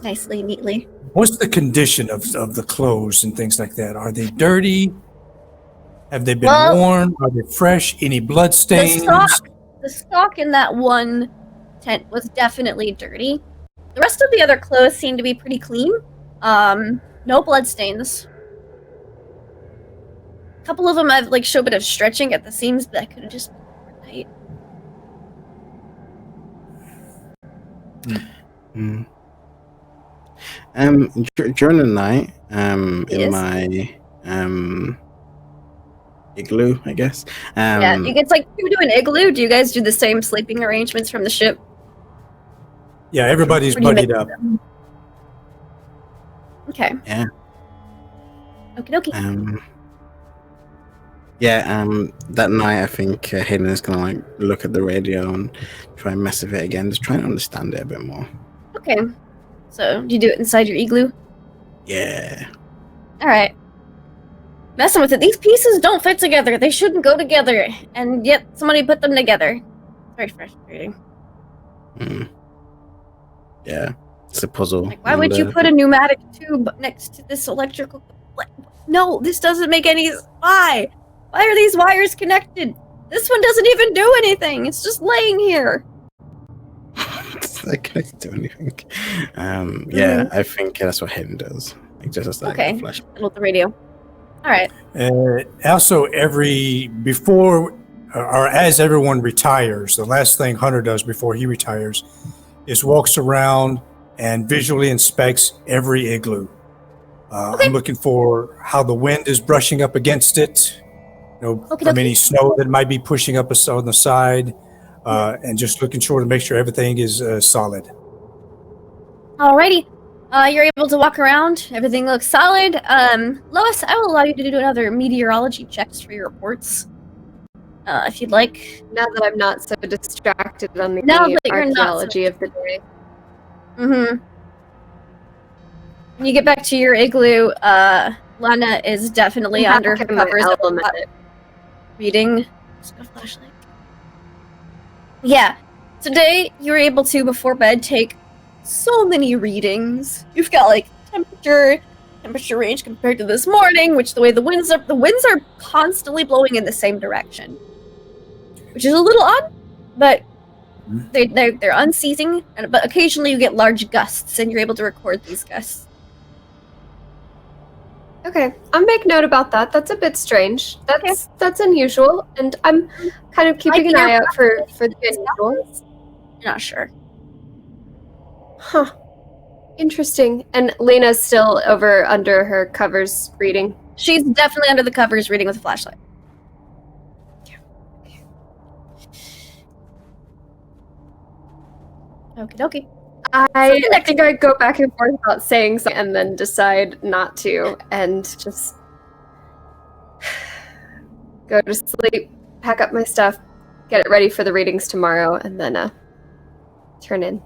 nicely, neatly. What's the condition of the clothes and things like that? Are they dirty? Have they been worn? Are they fresh? Any blood stains? The stock in that one tent was definitely dirty. The rest of the other clothes seem to be pretty clean. No blood stains. A couple of them have like show a bit of stretching at the seams, but that could have just been overnight. During the night, Yes. in my igloo, I guess. Yeah, it's like you do an igloo. Do you guys do the same sleeping arrangements from the ship? Yeah, everybody's Or do you buddied make up. them? Okay. Yeah. Okie dokie. That night I think Hayden is gonna like look at the radio and try and mess with it again, just trying to understand it a bit more. Okay. So, do you do it inside your igloo? Yeah. Alright. Messing with it. These pieces don't fit together. They shouldn't go together. And yet, somebody put them together. It's very frustrating. Yeah. It's a puzzle. Like, why would you put a pneumatic tube next to this electrical... No, this doesn't make any... Why? Why are these wires connected? This one doesn't even do anything. It's just laying here. I can't do anything. Yeah, I think that's what Hayden does. Like just like Okay. flash. With the radio. Alright. Also, before or as everyone retires, the last thing Hunter does before he retires is walks around and visually inspects every igloo. Okay. I'm looking for how the wind is brushing up against it, Okay, from any snow that might be pushing up on the side, and just looking sure to make sure everything is solid. Alrighty. You're able to walk around. Everything looks solid. Lois, I will allow you to do another meteorology checks for your reports. If you'd like. Now that I'm not so distracted on the Now that you're not so- archaeology of the day. Mm-hmm. When you get back to your igloo, Lana is definitely under her Back in my covers element. reading. Just got a flashlight. Yeah. Today, you were able to, before bed, take so many readings. You've got, like, temperature range compared to this morning, which the way the winds are constantly blowing in the same direction. Which is a little odd, but they're unceasing, but occasionally you get large gusts, and you're able to record these gusts. Okay, I'll make note about that. That's a bit strange. That's unusual, and I'm kind of keeping an eye out for the unusual. You're not sure. Huh. Interesting. And Lena's still over under her covers reading. She's definitely under the covers reading with a flashlight. Okie dokie. I think I go back and forth about saying something and then decide not to and just go to sleep, pack up my stuff, get it ready for the readings tomorrow, and then turn in.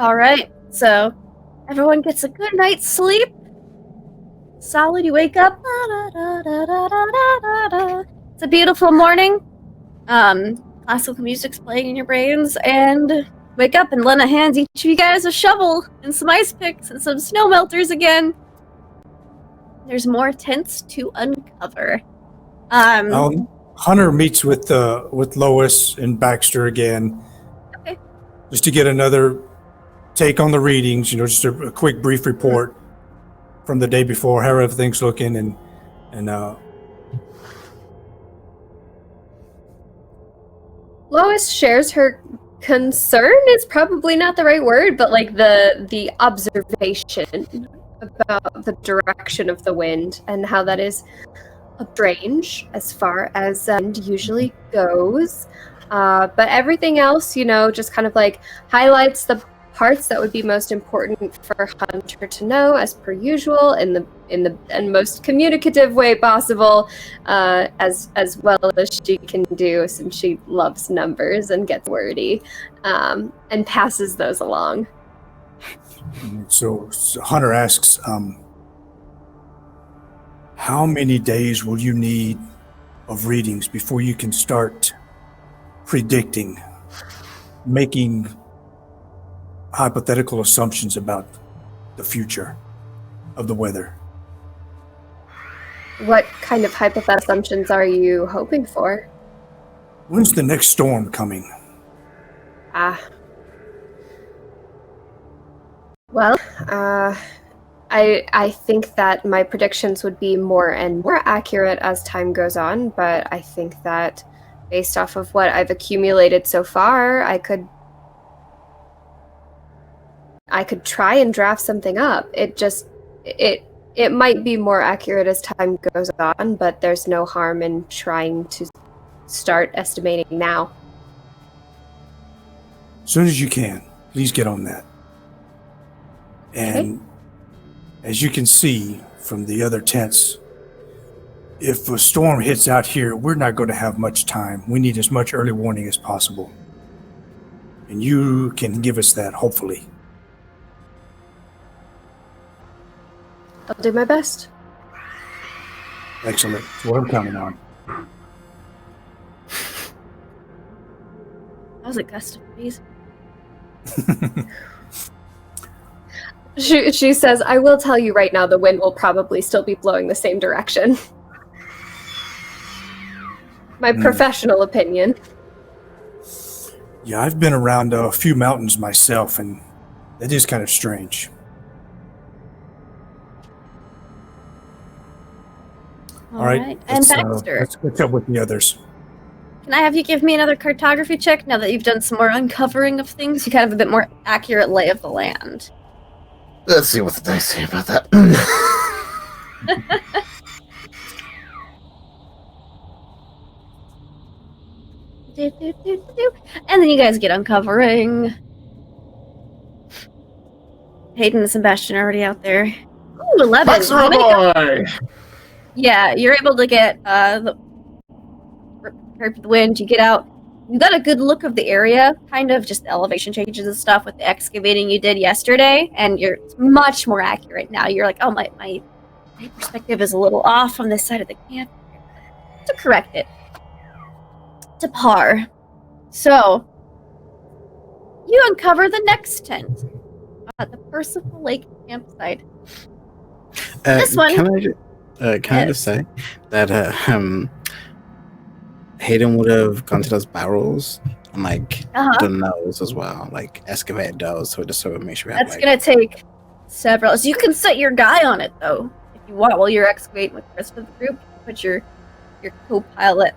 Alright, so everyone gets a good night's sleep. Solid, you wake up. It's a beautiful morning. Classical music's playing in your brains, and wake up and Lena hands each of you guys a shovel and some ice picks and some snow melters again. There's more tents to uncover. Hunter meets with Lois and Baxter again. Okay. Just to get another take on the readings, just a quick brief report from the day before, how everything's looking, and Lois shares her concern is probably not the right word, but like the observation about the direction of the wind and how that is strange as far as usually goes. But everything else, just kind of like highlights the parts that would be most important for Hunter to know, as per usual, in the and most communicative way possible, as well as she can do, since she loves numbers and gets wordy, and passes those along. So Hunter asks, how many days will you need of readings before you can start predicting, making hypothetical assumptions about the future of the weather. What kind of hypothetical assumptions are you hoping for? When's the next storm coming? Well, I think that my predictions would be more and more accurate as time goes on, but I think that based off of what I've accumulated so far, I could try and draft something up. It might be more accurate as time goes on, but there's no harm in trying to start estimating now. As soon as you can, please get on that. And as you can see from the other tents, if a storm hits out here, we're not going to have much time. We need as much early warning as possible. And you can give us that, hopefully. I'll do my best. Excellent. That's what I'm counting on. That was a gust of breeze. She says, I will tell you right now, the wind will probably still be blowing the same direction. My professional opinion. Yeah, I've been around a few mountains myself, and that is kind of strange. All right. And Baxter, Let's catch up with the others. can I have you give me another cartography check now that you've done some more uncovering of things? You kind of have a bit more accurate lay of the land. Let's see what the dice say about that. And then you guys get uncovering. Hayden and Sebastian are already out there. Ooh, 11. Baxter boy! Yeah, you're able to get prepared for the wind. You get out. You got a good look of the area, kind of just the elevation changes and stuff with the excavating you did yesterday, and you're much more accurate now. You're like, oh, my perspective is a little off on this side of the camp. To correct it. To par. So, you uncover the next tent at the Percival Lake campsite. This one. Can I just say that Hayden would have gone to those barrels and done those as well, excavated those, so we make sure we have. That's gonna take several. So you can set your guy on it though, if you want, while you're excavating with the rest of the group. Put your co-pilot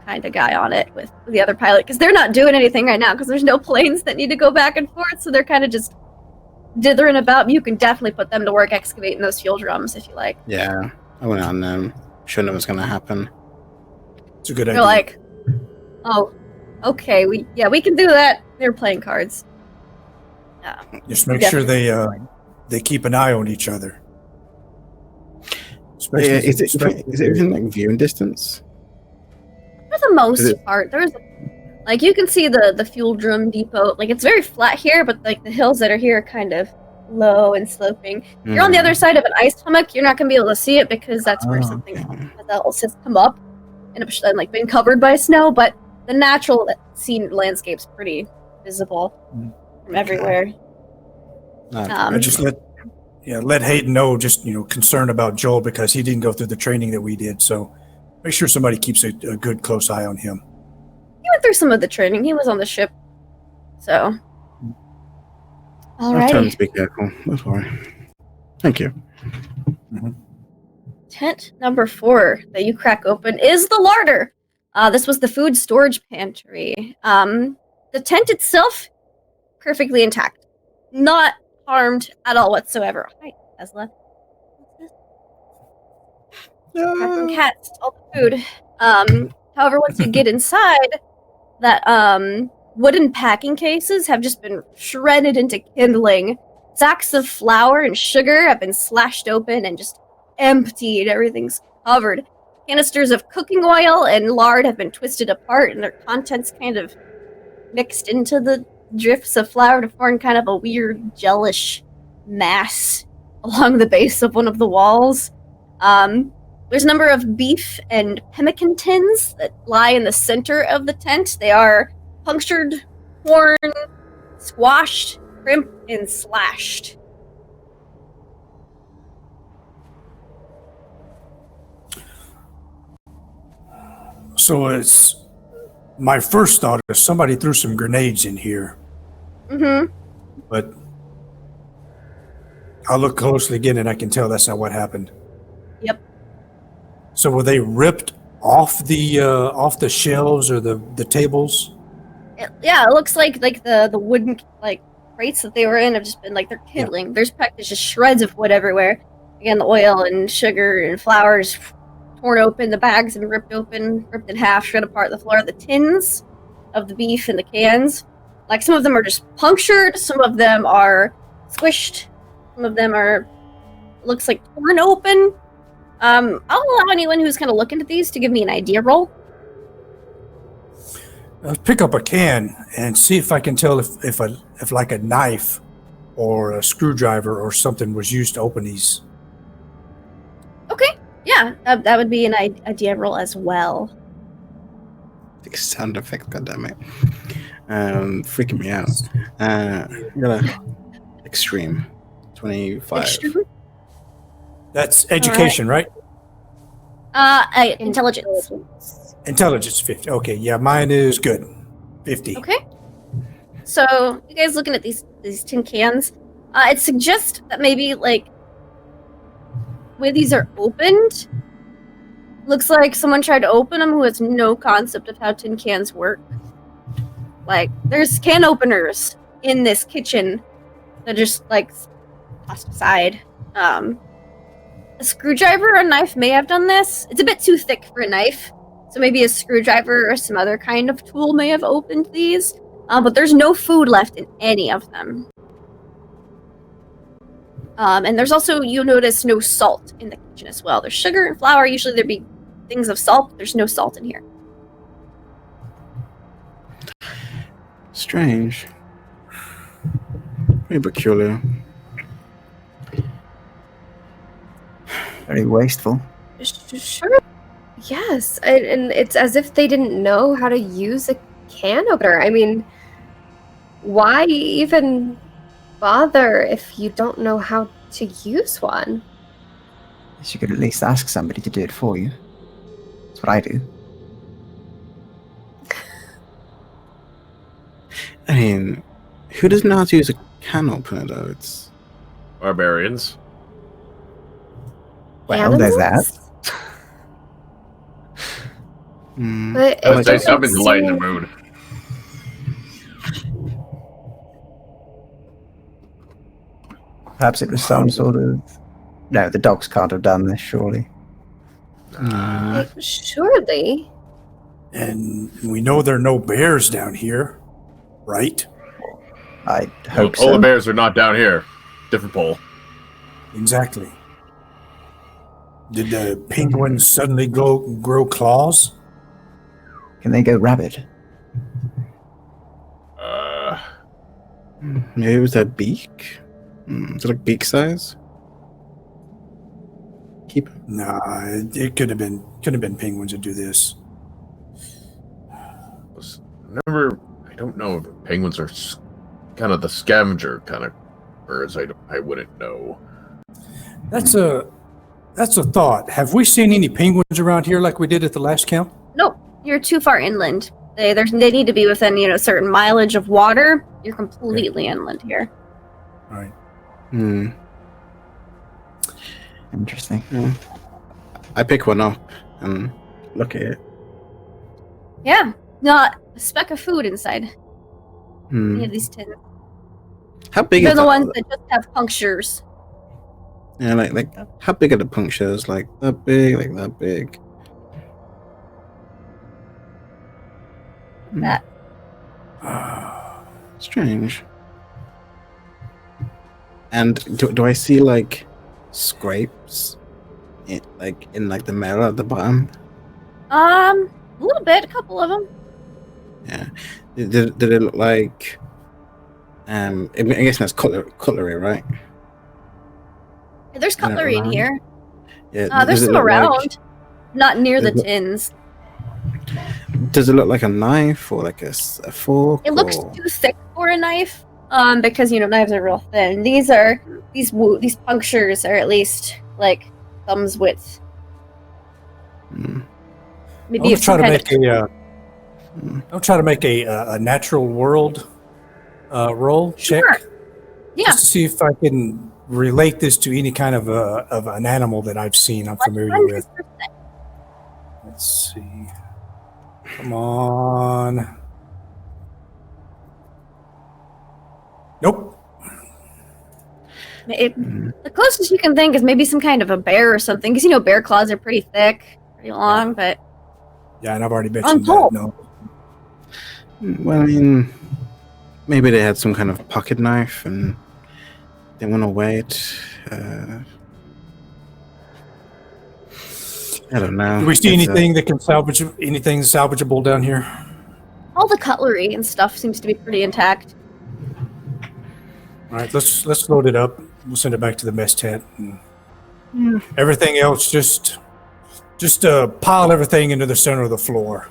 kind of guy on it with the other pilot, because they're not doing anything right now because there's no planes that need to go back and forth, so they're kind of just dithering about. You can definitely put them to work excavating those fuel drums if you like. Yeah, I went on them, showing them what's gonna happen. It's a good They're idea. like, oh, okay, we can do that. They're playing cards. Just make sure they keep an eye on each other. Is it within viewing distance? For the most part, there's you can see the fuel drum depot. It's very flat here, but the hills that are here are kind of low and sloping. If you're on the other side of an ice hummock, you're not going to be able to see it because that's where something else has come up and been covered by snow. But the natural scene landscape's pretty visible from everywhere. I just let Hayden know, just concerned about Joel because he didn't go through the training that we did. So make sure somebody keeps a good close eye on him. He went through some of the training. He was on the ship. So. All I'll right. try to be careful. Don't worry. Thank you. Tent number 4 that you crack open is the larder. This was the food storage pantry. The tent itself, perfectly intact. Not harmed at all whatsoever. Hi, Tesla. What's this? Cats and cats, all the food. However, once you get inside, that wooden packing cases have just been shredded into kindling. Sacks of flour and sugar have been slashed open and just emptied. Everything's covered. Canisters of cooking oil and lard have been twisted apart, and their contents kind of mixed into the drifts of flour to form kind of a weird gelish mass along the base of one of the walls. There's a number of beef and pemmican tins that lie in the center of the tent. They are punctured, torn, squashed, crimped, and slashed. So it's my first thought is somebody threw some grenades in here, Mm-hmm. but I'll look closely again and I can tell that's not what happened. Yep. So were they ripped off the shelves or the tables? It looks like the wooden like crates that they were in have just been like they're kindling. There's practically just shreds of wood everywhere. Again, the oil and sugar and flours torn open, the bags have been ripped open, ripped in half, shred apart the floor. The tins of the beef and the cans, like some of them are just punctured, some of them are squished, some of them are looks like torn open. I'll allow anyone who's kind of looking at these to give me an idea roll. Let's pick up a can and see if I can tell if like a knife or a screwdriver or something was used to open these. Okay, yeah, that would be an idea roll as well. The sound effect, goddammit. Freaking me out. I'm gonna extreme 25. Extreme? That's education, right? Intelligence. Intelligence 50. Okay, yeah, mine is good. 50. Okay. So you guys looking at these tin cans, it suggests that maybe like where these are opened, looks like someone tried to open them who has no concept of how tin cans work. Like there's can openers in this kitchen that just like tossed aside. A screwdriver or a knife may have done this. It's a bit too thick for a knife. So maybe a screwdriver or some other kind of tool may have opened these. But there's no food left in any of them. And there's also, you'll notice, no salt in the kitchen as well. There's sugar and flour. Usually there'd be things of salt, but there's no salt in here. Strange. Very peculiar. Very wasteful. Sure. Yes, and it's as if they didn't know how to use a can opener. I mean, why even bother if you don't know how to use one? You could at least ask somebody to do it for you. That's what I do. I mean, who doesn't know how to use a can opener though? It's Barbarians. Well, there's that. But I would say doesn't something to lighten the seem- mood. Perhaps it was some sort of... No, the dogs can't have done this, surely. Surely. And we know there are no bears down here, right? I hope All so. the bears are not down here. Different pole. Exactly. Did the penguins suddenly grow claws? Can they go rabid? Maybe it was their beak. Is it like beak size? Keep it. Nah, it could have been penguins that do this. I don't know if penguins are kind of the scavenger kind of birds. I wouldn't know. That's a thought. Have we seen any penguins around here like we did at the last count? Nope, you're too far inland. They need to be within, certain mileage of water. You're completely inland here. All right. Interesting. I pick one up and look at it. Yeah, not a speck of food inside any of these tins. How big They're is the that? ones that just have punctures. Yeah, like how big are the punctures? Like that big, like that big. That. Strange. And do I see like scrapes in the mirror at the bottom? A little bit, a couple of them. Yeah. Did it look like? I guess that's cutlery, right? There's cutlery in here. Yeah. There's does it some look around, like- not near the does it- tins. Does it look like a knife or like a fork? It looks or- too thick for a knife. because knives are real thin. These punctures are at least like thumb's width. Maybe I'll try to make a natural world roll check. Sure. Yeah. Just to see if I can relate this to any kind of an animal that I've seen, I'm familiar with. 100%. Let's see. Come on. Nope. The closest you can think is maybe some kind of a bear or something, because bear claws are pretty thick, pretty long, but Yeah, and I've already mentioned that. No. Well, I mean, maybe they had some kind of pocket knife and they want to wait. I don't know. Do we see anything that can salvage anything salvageable down here? all the cutlery and stuff seems to be pretty intact. All right, let's load it up. We'll send it back to the mess tent. And everything else, just pile everything into the center of the floor.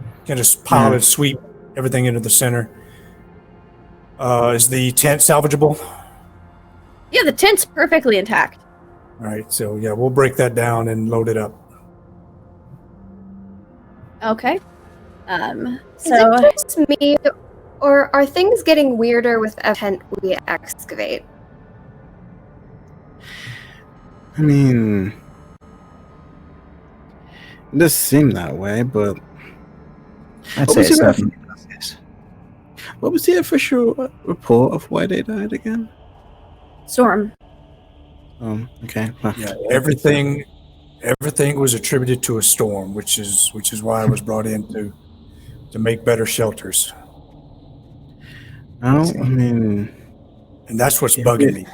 You can just pile it, sweep everything into the center. Is the tent salvageable? Yeah, the tent's perfectly intact. All right, so yeah, we'll break that down and load it up. Okay. Is it just me, or are things getting weirder with every tent we excavate? I mean, it does seem that way, but I'd say it's certain. what was the official report of why they died again? Storm. Okay. Well, Yeah, everything was attributed to a storm, which is why I was brought in to make better shelters. no, I mean, And that's what's bugging me.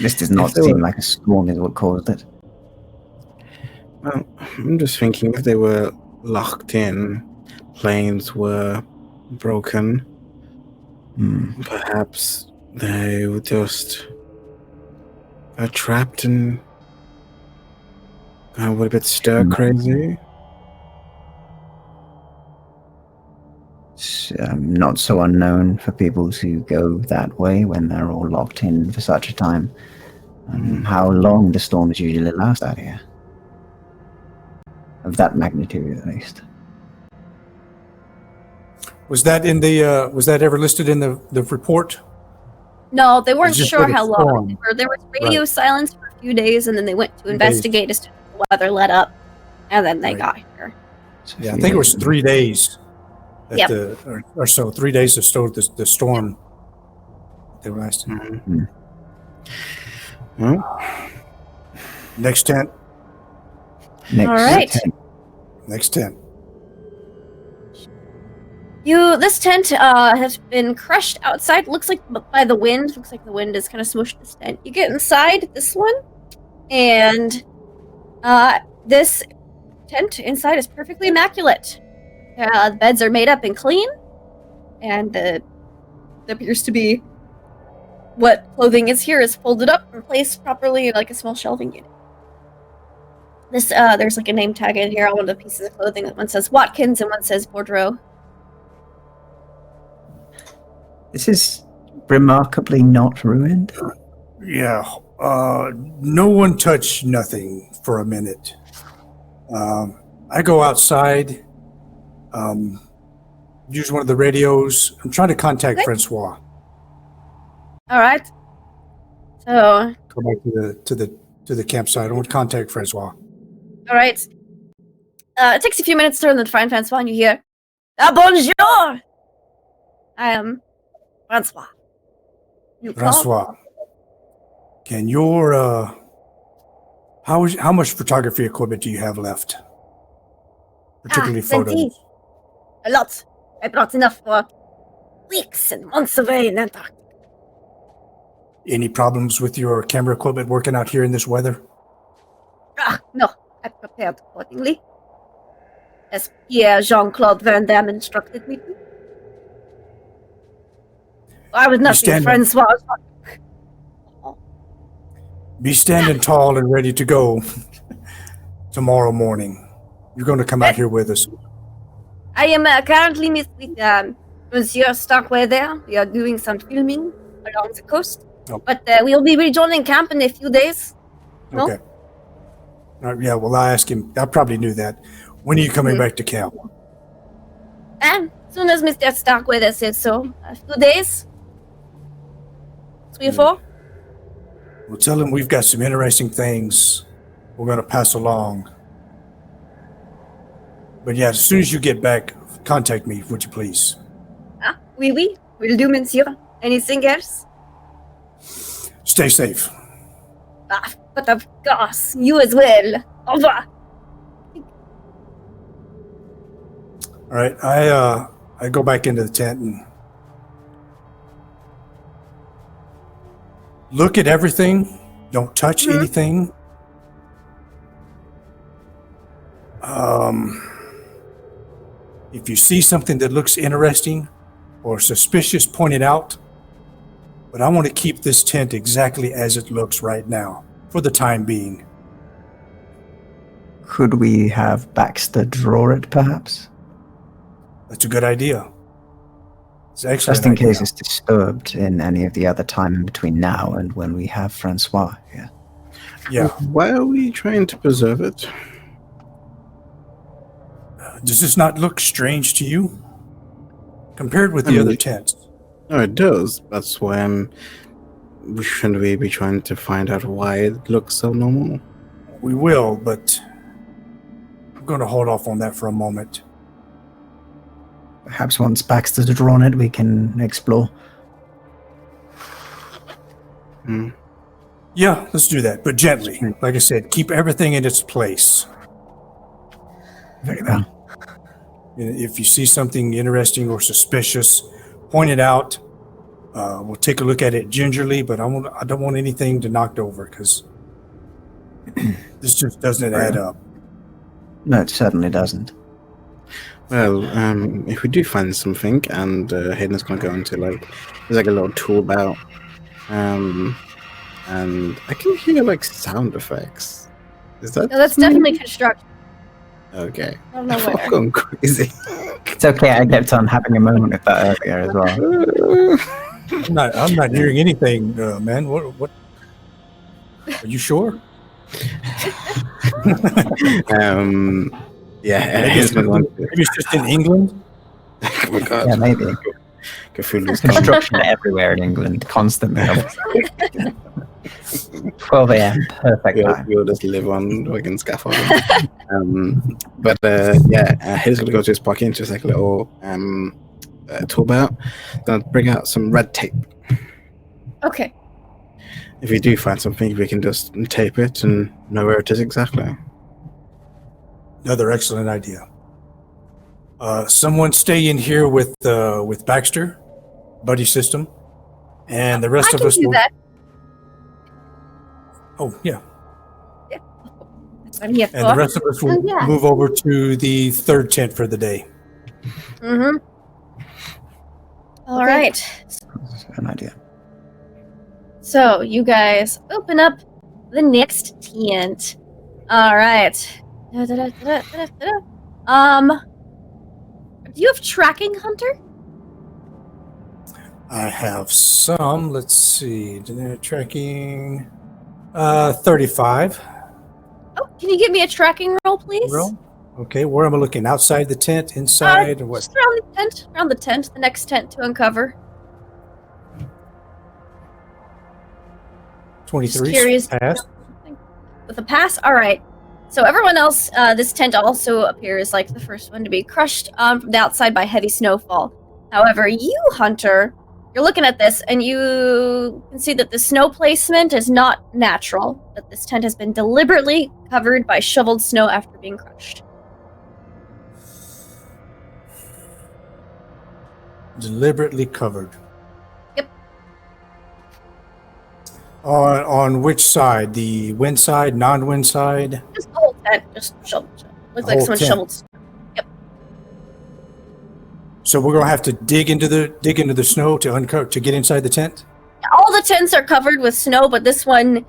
This does not seem like a storm is what caused it. well, I'm just thinking if they were locked in, planes were broken, perhaps they were just trapped and a little bit stir crazy. It's not so unknown for people to go that way when they're all locked in for such a time. How long do storms usually last out here? Of that magnitude, at least. Was that in the was that ever listed in the report? No, they weren't just sure for the how long. storm. There was radio silence for a few days, and then they went to investigate as soon as the weather let up, and then they got here. Yeah, I think it was 3 days. Yep. Or so, 3 days to store the storm. They were lasting. Well, Next tent. Next All right. tent. Next tent. This tent has been crushed outside. Looks like by the wind. Looks like the wind has kind of smushed this tent. You get inside this one, and this tent inside is perfectly immaculate. The beds are made up and clean, and there appears to be what clothing is here is folded up and placed properly in like a small shelving unit. This there's like a name tag in here on one of the pieces of clothing. One says Watkins and one says Boudreaux. This is remarkably not ruined. Yeah. No one touched nothing for a minute. I go outside, use one of the radios. I'm trying to contact Okay. Francois. All right. So, Go back to the campsite. I want to contact Francois. all right. It takes a few minutes to turn the find Francois, and you hear, bonjour! I am Francois. You call? Francois, can your how much photography equipment do you have left? Particularly photos. plenty. A lot. I brought enough for weeks and months away in Antarctica. Any problems with your camera equipment working out here in this weather? No. I prepared accordingly. As Pierre Jean-Claude Van Damme instructed me to. I was nothing, stand- Francois. Be standing tall and ready to go tomorrow morning. You're going to come out here with us. I am currently with Monsieur Stockway there. We are doing some filming along the coast. Oh. But we will be rejoining camp in a few days. No? Okay. Yeah, well, I asked him. I probably knew that. When are you coming back to camp? And as soon as Mr. Stockway says so. A few days. 3 or 4. Well, tell him we've got some interesting things we're going to pass along. But yeah, as soon as you get back, contact me, would you please? Oui. Will do, monsieur. Anything else? Stay safe. But of course, you as well. Au revoir. All right, I go back into the tent and look at everything. Don't touch anything. If you see something that looks interesting or suspicious, point it out. But I want to keep this tent exactly as it looks right now, for the time being. Could we have Baxter draw it, perhaps? That's a good idea. It's an excellent Just in case idea. it's disturbed in any of the other time in between now and when we have Francois here. Yeah. Why are we trying to preserve it? Does this not look strange to you? Compared with the other tents? No, it does. That's why shouldn't we be trying to find out why it looks so normal? We will, but I'm going to hold off on that for a moment. Perhaps once Baxter's drawn it, we can explore. Yeah, let's do that, but gently. Like I said, keep everything in its place. Very well. If you see something interesting or suspicious, point it out. We'll take a look at it gingerly, but I don't want anything to knocked over because this just doesn't add up. No, it certainly doesn't. Well, if we do find something, and Hayden's gonna go into there's a little tool belt, and I can hear sound effects. Is that? No, that's definitely construction. Okay. I don't know I'm where. going crazy. It's okay, I kept on having a moment with that earlier as well. I'm not hearing anything, man. What? Are you sure? Yeah, Maybe it's just in England. Oh my God. Yeah, maybe. Cthulhu's Construction everywhere in England, constantly. 12 a.m. Perfect time. We'll just live on fucking scaffolding. He's gonna go to his pocket and just a little tool belt. Then bring out some red tape. Okay. If you do find something, we can just tape it and know where it is exactly. Another excellent idea. Someone stay in here with Baxter, buddy system, and the rest I of can us do will. that. Oh yeah, That's what I'm here and the for. rest of us will Oh, yeah. move over to the third tent for the day. Mm-hmm. All right. That's an idea. So you guys open up the next tent. All right. Do you have tracking, Hunter? I have some. Let's see. Tracking. 35. Oh, can you give me a tracking roll, please? Roll. Okay, where am I looking? Outside the tent, inside, or what? Just around the tent. Around the tent. The next tent to uncover. 23. Just curious. Pass. With a pass? All right. So everyone else, this tent also appears like the first one to be crushed from the outside by heavy snowfall. However, you, Hunter, you're looking at this and you can see that the snow placement is not natural, that this tent has been deliberately covered by shoveled snow after being crushed. Deliberately covered. Yep. On which side? The wind side, non-wind side? Just the whole tent, just shoveled. Looks like whole someone tent. shoveled snow. So we're gonna have to dig into the snow to uncover to get inside the tent. All the tents are covered with snow, but this one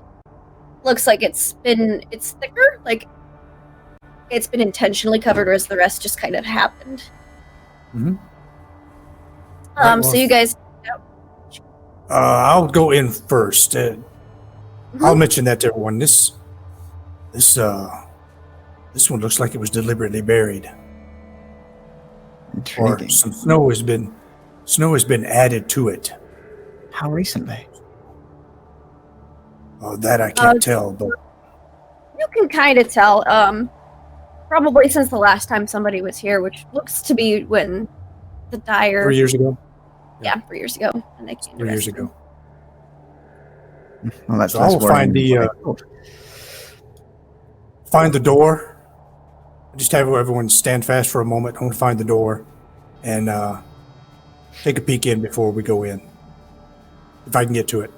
looks like it's thicker, like it's been intentionally covered, whereas the rest just kind of happened. Mm-hmm. Right, So you guys, I'll go in first. I'll mention that to everyone. This one looks like it was deliberately buried, or Intriguing. some snow has been added to it. How recently? That I can't tell, but you can kind of tell. Probably since the last time somebody was here, which looks to be when the Dyer. 3 years ago. Yeah, 3 years ago. And they came 3 years arrested him. ago. Well, that's So I will find the door. Just have everyone stand fast for a moment. I'm going to find the door and take a peek in before we go in, if I can get to it.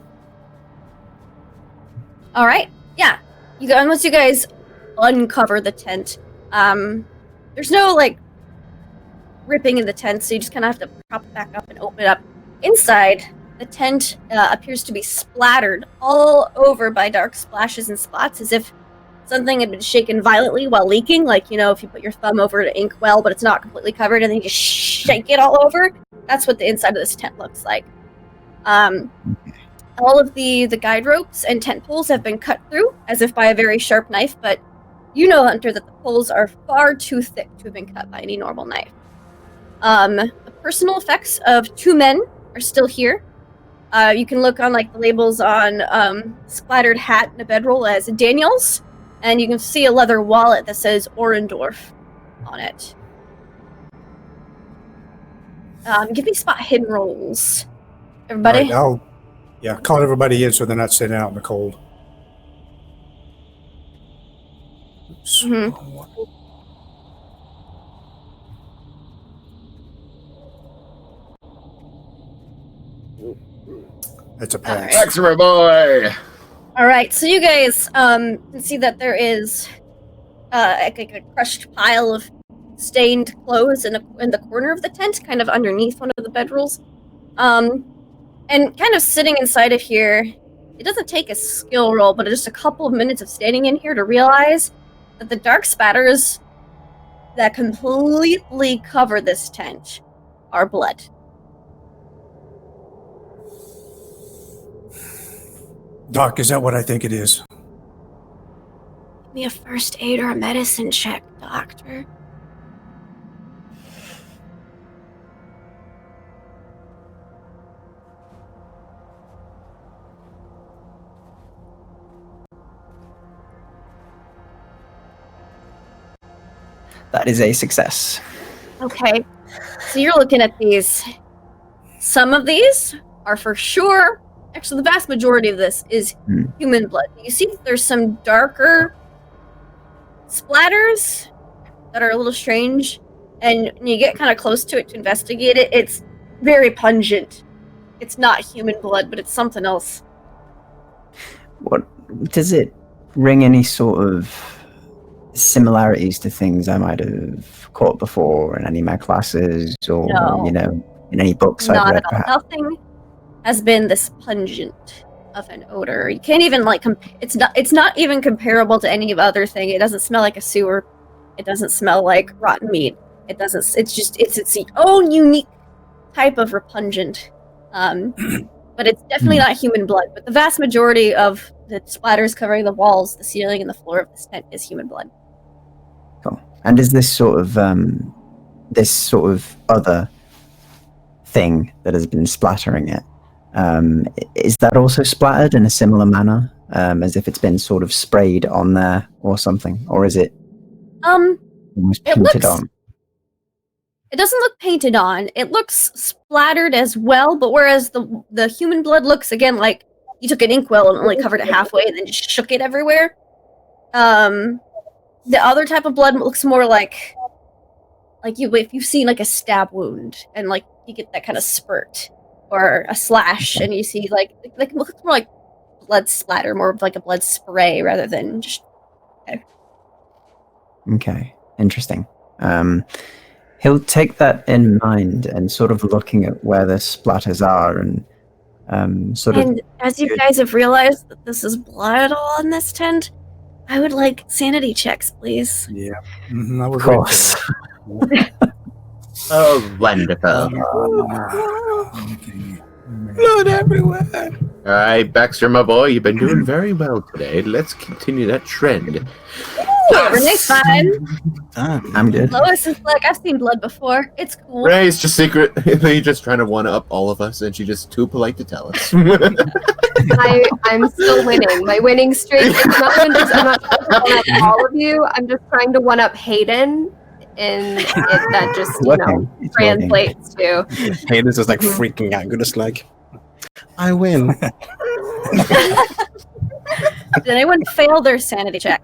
All right. Yeah. You go, once you guys uncover the tent, there's no like ripping in the tent, so you just kind of have to prop it back up and open it up. Inside, the tent appears to be splattered all over by dark splashes and spots, as if something had been shaken violently while leaking. Like, you know, if you put your thumb over an ink well, but it's not completely covered, and then you just shake it all over. That's what the inside of this tent looks like. All of the guide ropes and tent poles have been cut through, as if by a very sharp knife, but you know, Hunter, that the poles are far too thick to have been cut by any normal knife. The personal effects of 2 men are still here. You can look on like the labels on splattered hat and a bedroll as Daniels, and you can see a leather wallet that says Orendorf on it. Give me spot hidden rolls, everybody. All right, call everybody in so they're not sitting out in the cold. Mhm. That's a pass. All right. Excellent boy. All right, so you guys can see that there is like a crushed pile of stained clothes in the corner of the tent, kind of underneath one of the bedrolls. And kind of sitting inside of here, it doesn't take a skill roll, but just a couple of minutes of standing in here to realize that the dark spatters that completely cover this tent are blood. Doc, is that what I think it is? Give me a first aid or a medicine check, doctor. That is a success. Okay, so you're looking at these. Some of these are for sure. Actually, the vast majority of this is human blood. You see that there's some darker splatters that are a little strange, and when you get kind of close to it to investigate it, it's very pungent. It's not human blood, but it's something else. What does it ring any sort of similarities to things I might have caught before in any of my classes, or No. you know, in any books I've Not read? at all. Perhaps? Nothing has been this pungent of an odor. You can't even like it's not even comparable to any other thing. It doesn't smell like a sewer. It doesn't smell like rotten meat. It doesn't. It's its own unique type of repugnant. But it's definitely not human blood. But the vast majority of the splatters covering the walls, the ceiling, and the floor of this tent is human blood. Cool. And is this sort of other thing that has been splattering it? Is that also splattered in a similar manner, as if it's been sort of sprayed on there or something, or is it almost it painted looks- on? It doesn't look painted on. It looks splattered as well, but whereas the human blood looks, again, like you took an inkwell and only covered it halfway and then just shook it everywhere, the other type of blood looks more like if you've seen like a stab wound and like you get that kind of spurt, or a slash and you see like it looks more like blood splatter, more of like a blood spray rather than just... Okay, interesting. He'll take that in mind and sort of looking at where the splatters are and And as you guys have realized that this is blood all on this tent, I would like sanity checks, please. Yeah. I would Of course. Oh, wonderful. Blood everywhere. All right, Baxter, my boy, you've been doing very well today. Let's continue that trend. Renee's fine. I'm good. Lois is like, I've seen blood before. It's cool. Renee's just secretly just trying to one-up all of us, and she's just too polite to tell us. I'm still winning. My winning streak is not even just I'm not trying to one up all of you. I'm just trying to one up Hayden, and that just It's working. translates to. Hayden's just like freaking out. You're just like, I win. Did anyone fail their sanity check?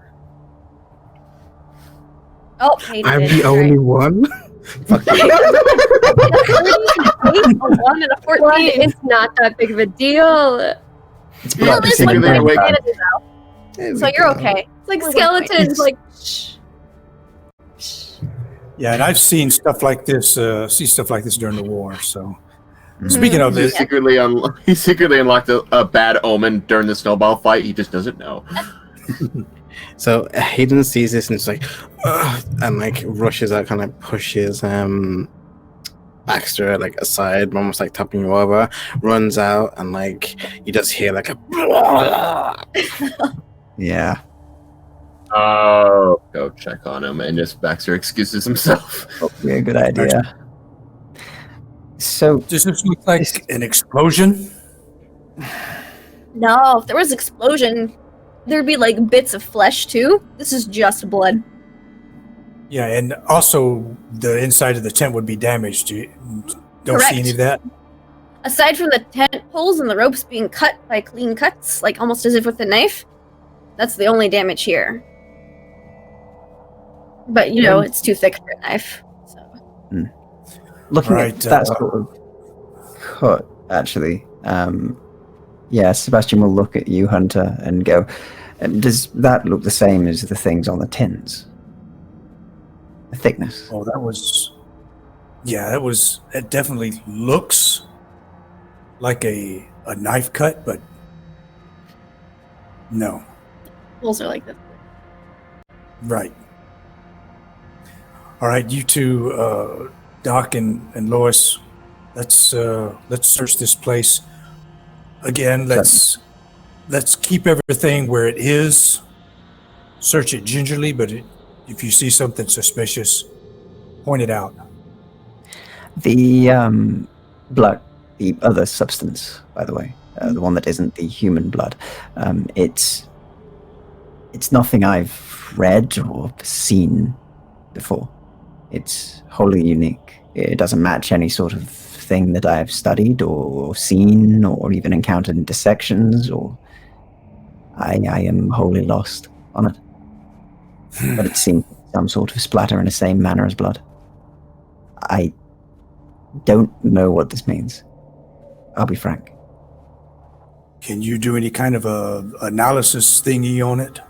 Oh, Hayden I'm did. the only one. Fuck you. A 1 and a 14. One is not that big of a deal. It's Well, blood. this It's one secretly went awake. sanity though, There so we you're go. okay. It's like Well, skeletons, like shh. Yeah, and I've seen stuff like this. See stuff like this during the war. So, speaking of He this, secretly unlocked a bad omen during the snowball fight. He just doesn't know. So Hayden sees this and it's like, ugh, and like rushes out, kind of pushes Baxter like aside, almost like tapping you over. Runs out and like you just hear like a. Yeah. Oh, go check on him, and just Baxter excuses himself. Yeah, good idea. So, does this look like an explosion? No, if there was explosion, there'd be like bits of flesh too. This is just blood. Yeah, and also the inside of the tent would be damaged. You don't Correct. see any of that? Aside from the tent poles and the ropes being cut by clean cuts, like almost as if with a knife, that's the only damage here. But you know, it's too thick for a knife. So. looking Right, at that sort of cut, actually, yeah, Sebastian will look at you, Hunter, and go, does that look the same as the things on the tins? The thickness? Oh, that was. Yeah, it definitely looks like a knife cut, but no. Poles are like this. Right. All right, you two, Doc and Lois, let's search this place again. Let's keep everything where it is. Search it gingerly, but if you see something suspicious, point it out. The blood, the other substance, by the way, the one that isn't the human blood, it's nothing I've read or seen before. It's wholly unique. It doesn't match any sort of thing that I've studied or seen or even encountered in dissections, or I am wholly lost on it. But it seems some sort of splatter in the same manner as blood. I don't know what this means. I'll be frank. Can you do any kind of a analysis thingy on it?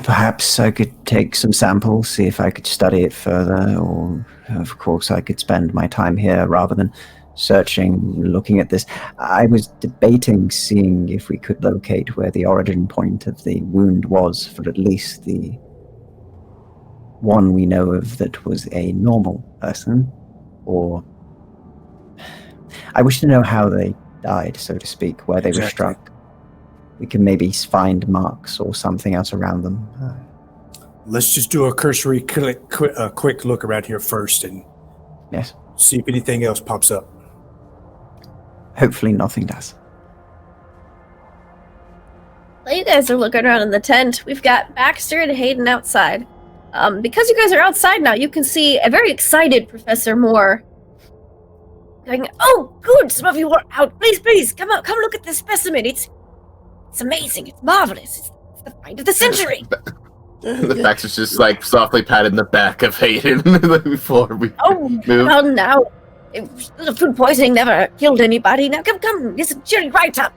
Perhaps I could take some samples, see if I could study it further, or of course I could spend my time here rather than searching, looking at this. I was debating seeing if we could locate where the origin point of the wound was for at least the one we know of that was a normal person, or I wish to know how they died, so to speak, where they were Exactly. struck. We can maybe find marks or something else around them. Let's just do a cursory quick look around here first and Yes. see if anything else pops up. Hopefully nothing does. While you guys are looking around in the tent, we've got Baxter and Hayden outside. Because you guys are outside now, you can see a very excited Professor Moore going, "Oh, good! Some of you are out. Please, come out, come look at this specimen. It's amazing. It's marvelous. It's the find of the century." The Baxter's just like softly patting the back of Hayden before we Oh, move. well, now, the food poisoning never killed anybody. Now, come, just cheer you right up.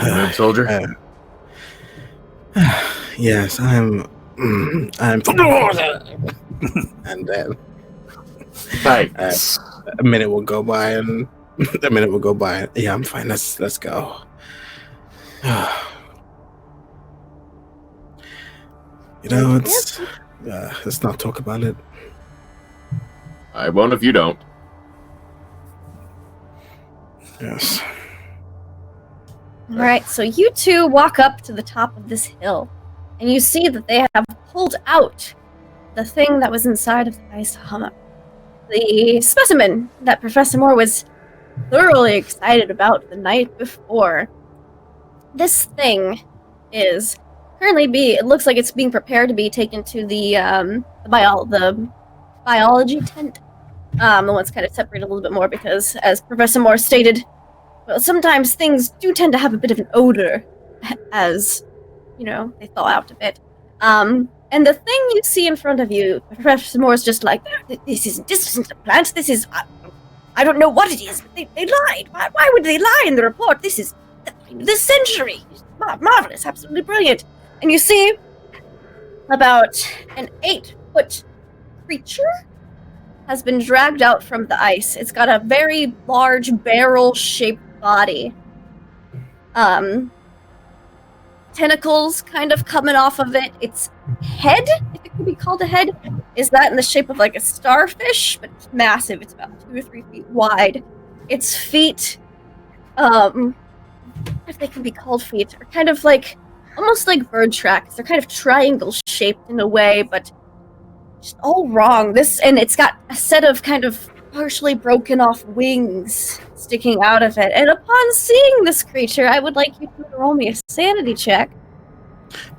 Move, soldier. Yes, I'm. And Thanks. a minute will go by, and yeah, I'm fine. Let's go. You know, let's not talk about it. I won't if you don't. Yes. All right, so you two walk up to the top of this hill, and you see that they have pulled out the thing that was inside of the ice hummock. The specimen that Professor Moore was thoroughly excited about the night before. This thing is currently it looks like it's being prepared to be taken to the biology tent. The one's kind of separated a little bit more because, as Professor Moore stated, well, sometimes things do tend to have a bit of an odor as, they thaw out a bit. And the thing you see in front of you, Professor Moore's just like, this isn't a plant, this is, I don't know what it is, but they lied. Why would they lie in the report? This is the find of the century. Marvelous, absolutely brilliant. And you see about an 8-foot creature has been dragged out from the ice. It's got a very large barrel-shaped body. Tentacles kind of coming off of it. Its head, if it could be called a head, is that in the shape of like a starfish, but it's massive. It's about 2 or 3 feet wide. Its feet, if they can be called feet, are kind of like, almost like bird tracks. They're kind of triangle-shaped in a way, but just all wrong. And it's got a set of kind of partially broken off wings sticking out of it. And upon seeing this creature, I would like you to roll me a sanity check.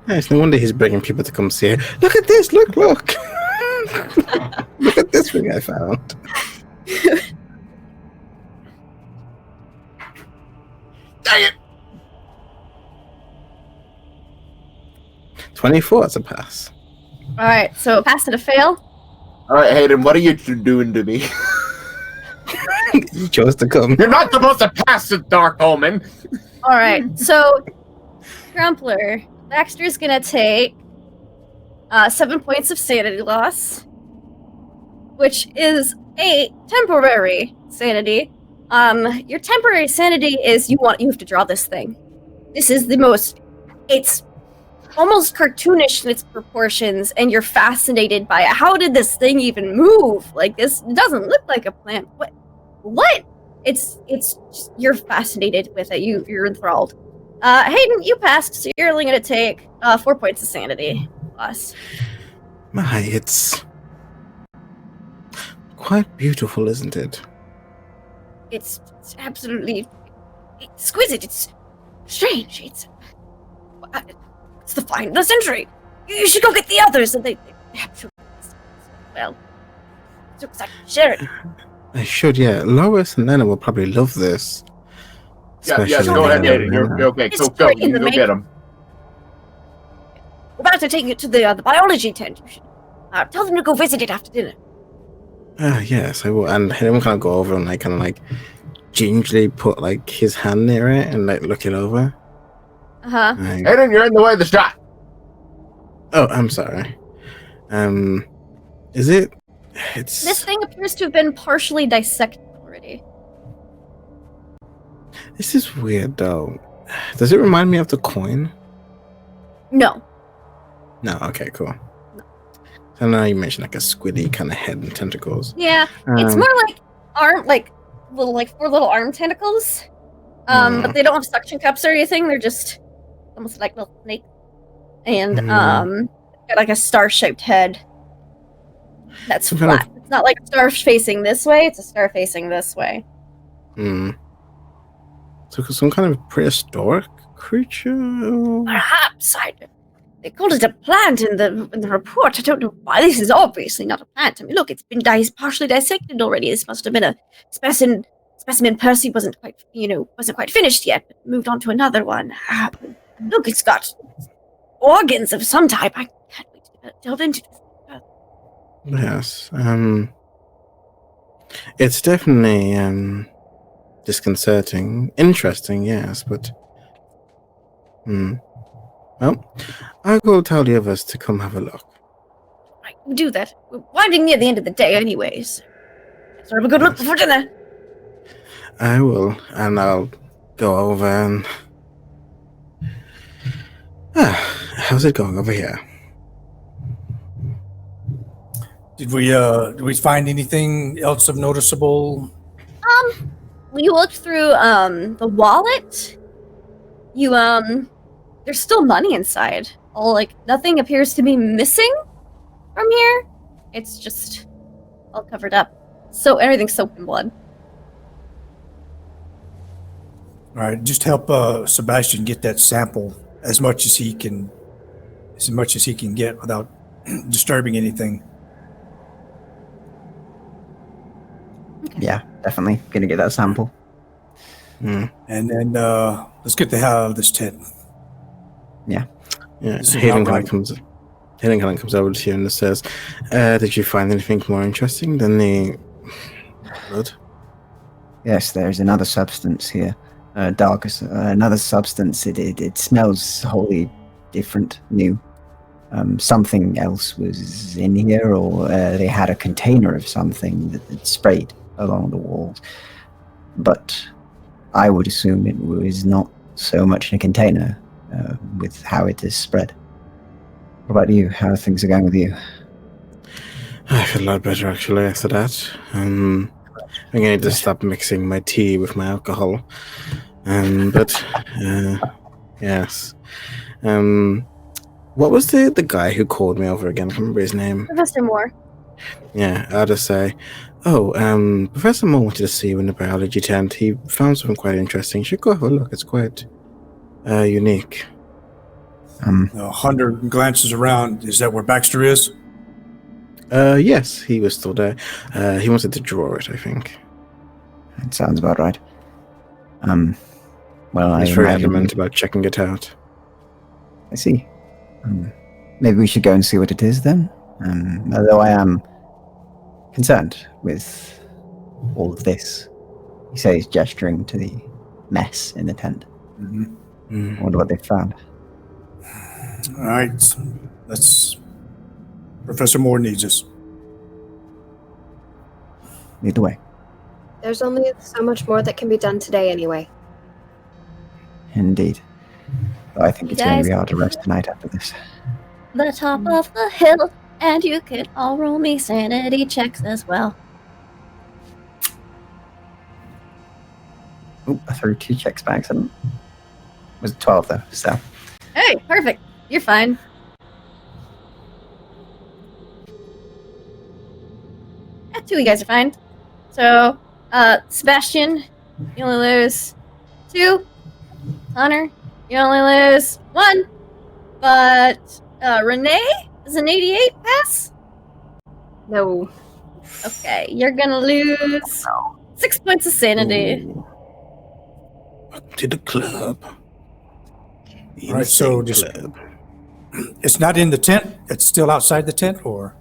Nice. No wonder he's bringing people to come see it. Look at this. Look. Look at this thing I found. Dang it! 24. That's a pass. All right, so pass and a fail. All right, Hayden, what are you doing to me? You chose to come. You're not supposed to pass the Dark Omen. All right, so Crumpler, Baxter's gonna take 7 points of sanity loss, which is a temporary sanity. Your temporary sanity is you have to draw this thing. This is it's almost cartoonish in its proportions, and you're fascinated by it. How did this thing even move? Like, this doesn't look like a plant. What? It's just, you're fascinated with it. You're enthralled. Hayden, you passed, so you're only gonna take 4 points of sanity loss. My, it's quite beautiful, isn't it? It's absolutely exquisite. It's strange. It's the find of the century. You should go get the others, and they have to. Well, so excited to share it. I should, yeah. Lois and Nana will probably love this. Yeah, Especially go ahead, Nana. Hayden. You're okay. It's Go. great You in can the go get them. We're about to take it to the biology tent. You should tell them to go visit it after dinner. Yes, I will. And Hayden will kind of go over and kind of gingerly put his hand near it and look it over. Uh-huh. Hayden, you're in the way of the shot. Oh, I'm sorry. Is it? It's. This thing appears to have been partially dissected already. This is weird, though. Does it remind me of the coin? No. No. Okay. Cool. So now you mentioned a squiddy kind of head and tentacles. Yeah, it's more like arm, little 4 little arm tentacles. But they don't have suction cups or anything. They're just almost like little snakes. And got a star-shaped head. That's flat. It's not like a star facing this way. It's a star facing this way. So some kind of prehistoric creature. Perhaps they called it a plant in the report. I don't know why. This is obviously not a plant. I mean, look, it's been partially dissected already. This must have been a specimen. Specimen Percy wasn't quite finished yet, but moved on to another one. Look, it's got organs of some type. I can't wait to delve into this. Yes. It's definitely disconcerting. Interesting, yes, but well, I'll go tell the others to come have a look. Right, we'll do that. We're winding near the end of the day anyways. Let's have a good look before dinner. I will, and I'll go over and how's it going over here? Did we find anything else of noticeable? You looked through the wallet. You there's still money inside. Nothing appears to be missing from here. It's just all covered up. So everything's soaked in blood. All right, just help Sebastian get that sample as much as he can get without disturbing anything. Yeah, definitely gonna get that sample. And then let's get the hell out of this tent. Yeah, This is Hayden not kind right. of comes over to you and says, "Did you find anything more interesting than the blood?" Yes, there's another substance here. Another substance. It smells wholly different, new. Something else was in here, or they had a container of something that had sprayed along the walls. But I would assume it was not so much in a container with how it is spread. What about you? How things are going with you? I feel a lot better actually after that. I'm going to need to stop mixing my tea with my alcohol. Yes. What was the guy who called me over again? I can't remember his name. Professor Moore. Yeah, I'll just say, Professor Moore wanted to see you in the biology tent. He found something quite interesting. You should go have a look. It's quite unique. Hunter glances around. Is that where Baxter is? Yes, he was still there. He wanted to draw it, I think. That sounds about right. Well, I He's very imagine... adamant about checking it out. I see. Maybe we should go and see what it is then. Although I am concerned with all of this. He says, gesturing to the mess in the tent. Mm-hmm. I wonder what they found. All right, Professor Moore needs us. Lead the way. There's only so much more that can be done today anyway. Indeed. Though I think You it's going to be guys- hard to rest tonight after this. The top of the hill, and you can all roll me sanity checks as well. Oh, I threw 2 checks by accident. It was 12 though, so. Hey, perfect. You're fine. Yeah, 2 of you guys are fine. So, Sebastian, you only lose 2. Hunter, you only lose 1. But, Renee is an 88 pass? No. Okay, you're gonna lose 6 points of sanity. Ooh. Welcome to the club. The All right, so insane just- club. It's not in the tent? It's still outside the tent, or?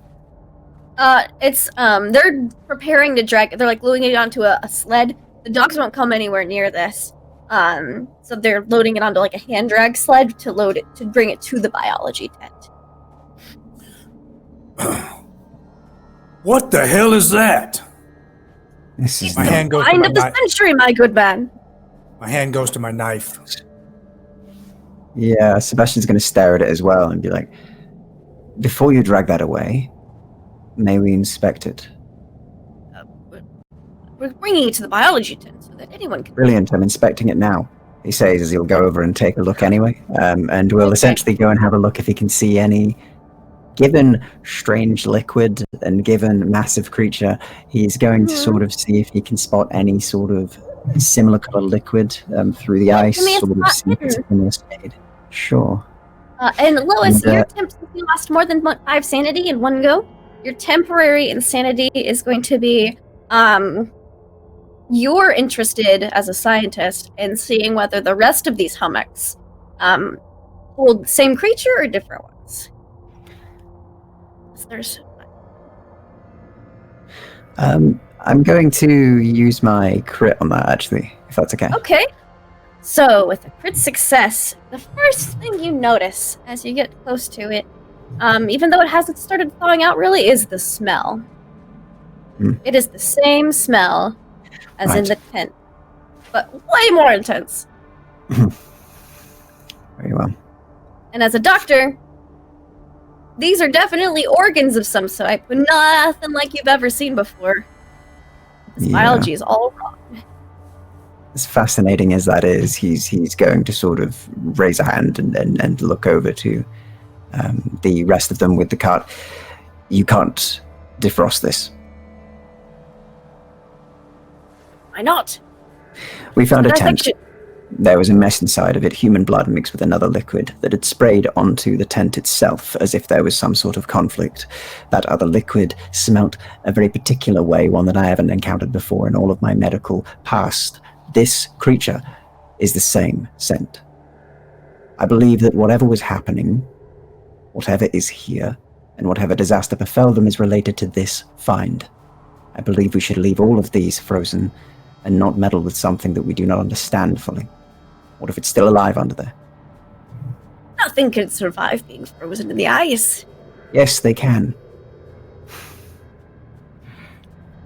They're preparing to drag, they're like loading it onto a sled. The dogs won't come anywhere near this. So they're loading it onto like a hand drag sled to load it, to bring it to the biology tent. What the hell is that? This is My not- hand goes to Find my of the knife. century, my good man. My hand goes to my knife. Yeah, Sebastian's going to stare at it as well and be like, before you drag that away, may we inspect it? We're bringing it to the biology tent so that anyone can. Brilliant, I'm inspecting it now. He says as he'll go over and take a look anyway. And we'll Okay. essentially go and have a look if he can see any. Given strange liquid and given massive creature, he's going to sort of see if he can spot any sort of similar color liquid through the ice, Give me a sort of spot see if it's hidden. similar shade. Sure. And Lois, And, your temp, if you lost more than 5 sanity in one go, your temporary insanity is going to be, you're interested as a scientist in seeing whether the rest of these hummocks hold the same creature or different ones. There's I'm going to use my crit on that actually, if that's okay. okay. So with a crit success, the first thing you notice as you get close to it, even though it hasn't started thawing out really, is the smell. It is the same smell as in Right. the tent, but way more intense. Very well. And as a doctor, these are definitely organs of some sort, but nothing like you've ever seen before. This biology is all wrong. As fascinating as that is, he's going to sort of raise a hand and look over to the rest of them with the cart. You can't defrost this. Why not? We found a tent. Dissection. There was a mess inside of it, human blood mixed with another liquid that had sprayed onto the tent itself as if there was some sort of conflict. That other liquid smelt a very particular way, one that I haven't encountered before in all of my medical past. This creature is the same scent. I believe that whatever was happening, whatever is here, and whatever disaster befell them is related to this find. I believe we should leave all of these frozen and not meddle with something that we do not understand fully. What if it's still alive under there? Nothing can survive being frozen in the ice. Yes, they can.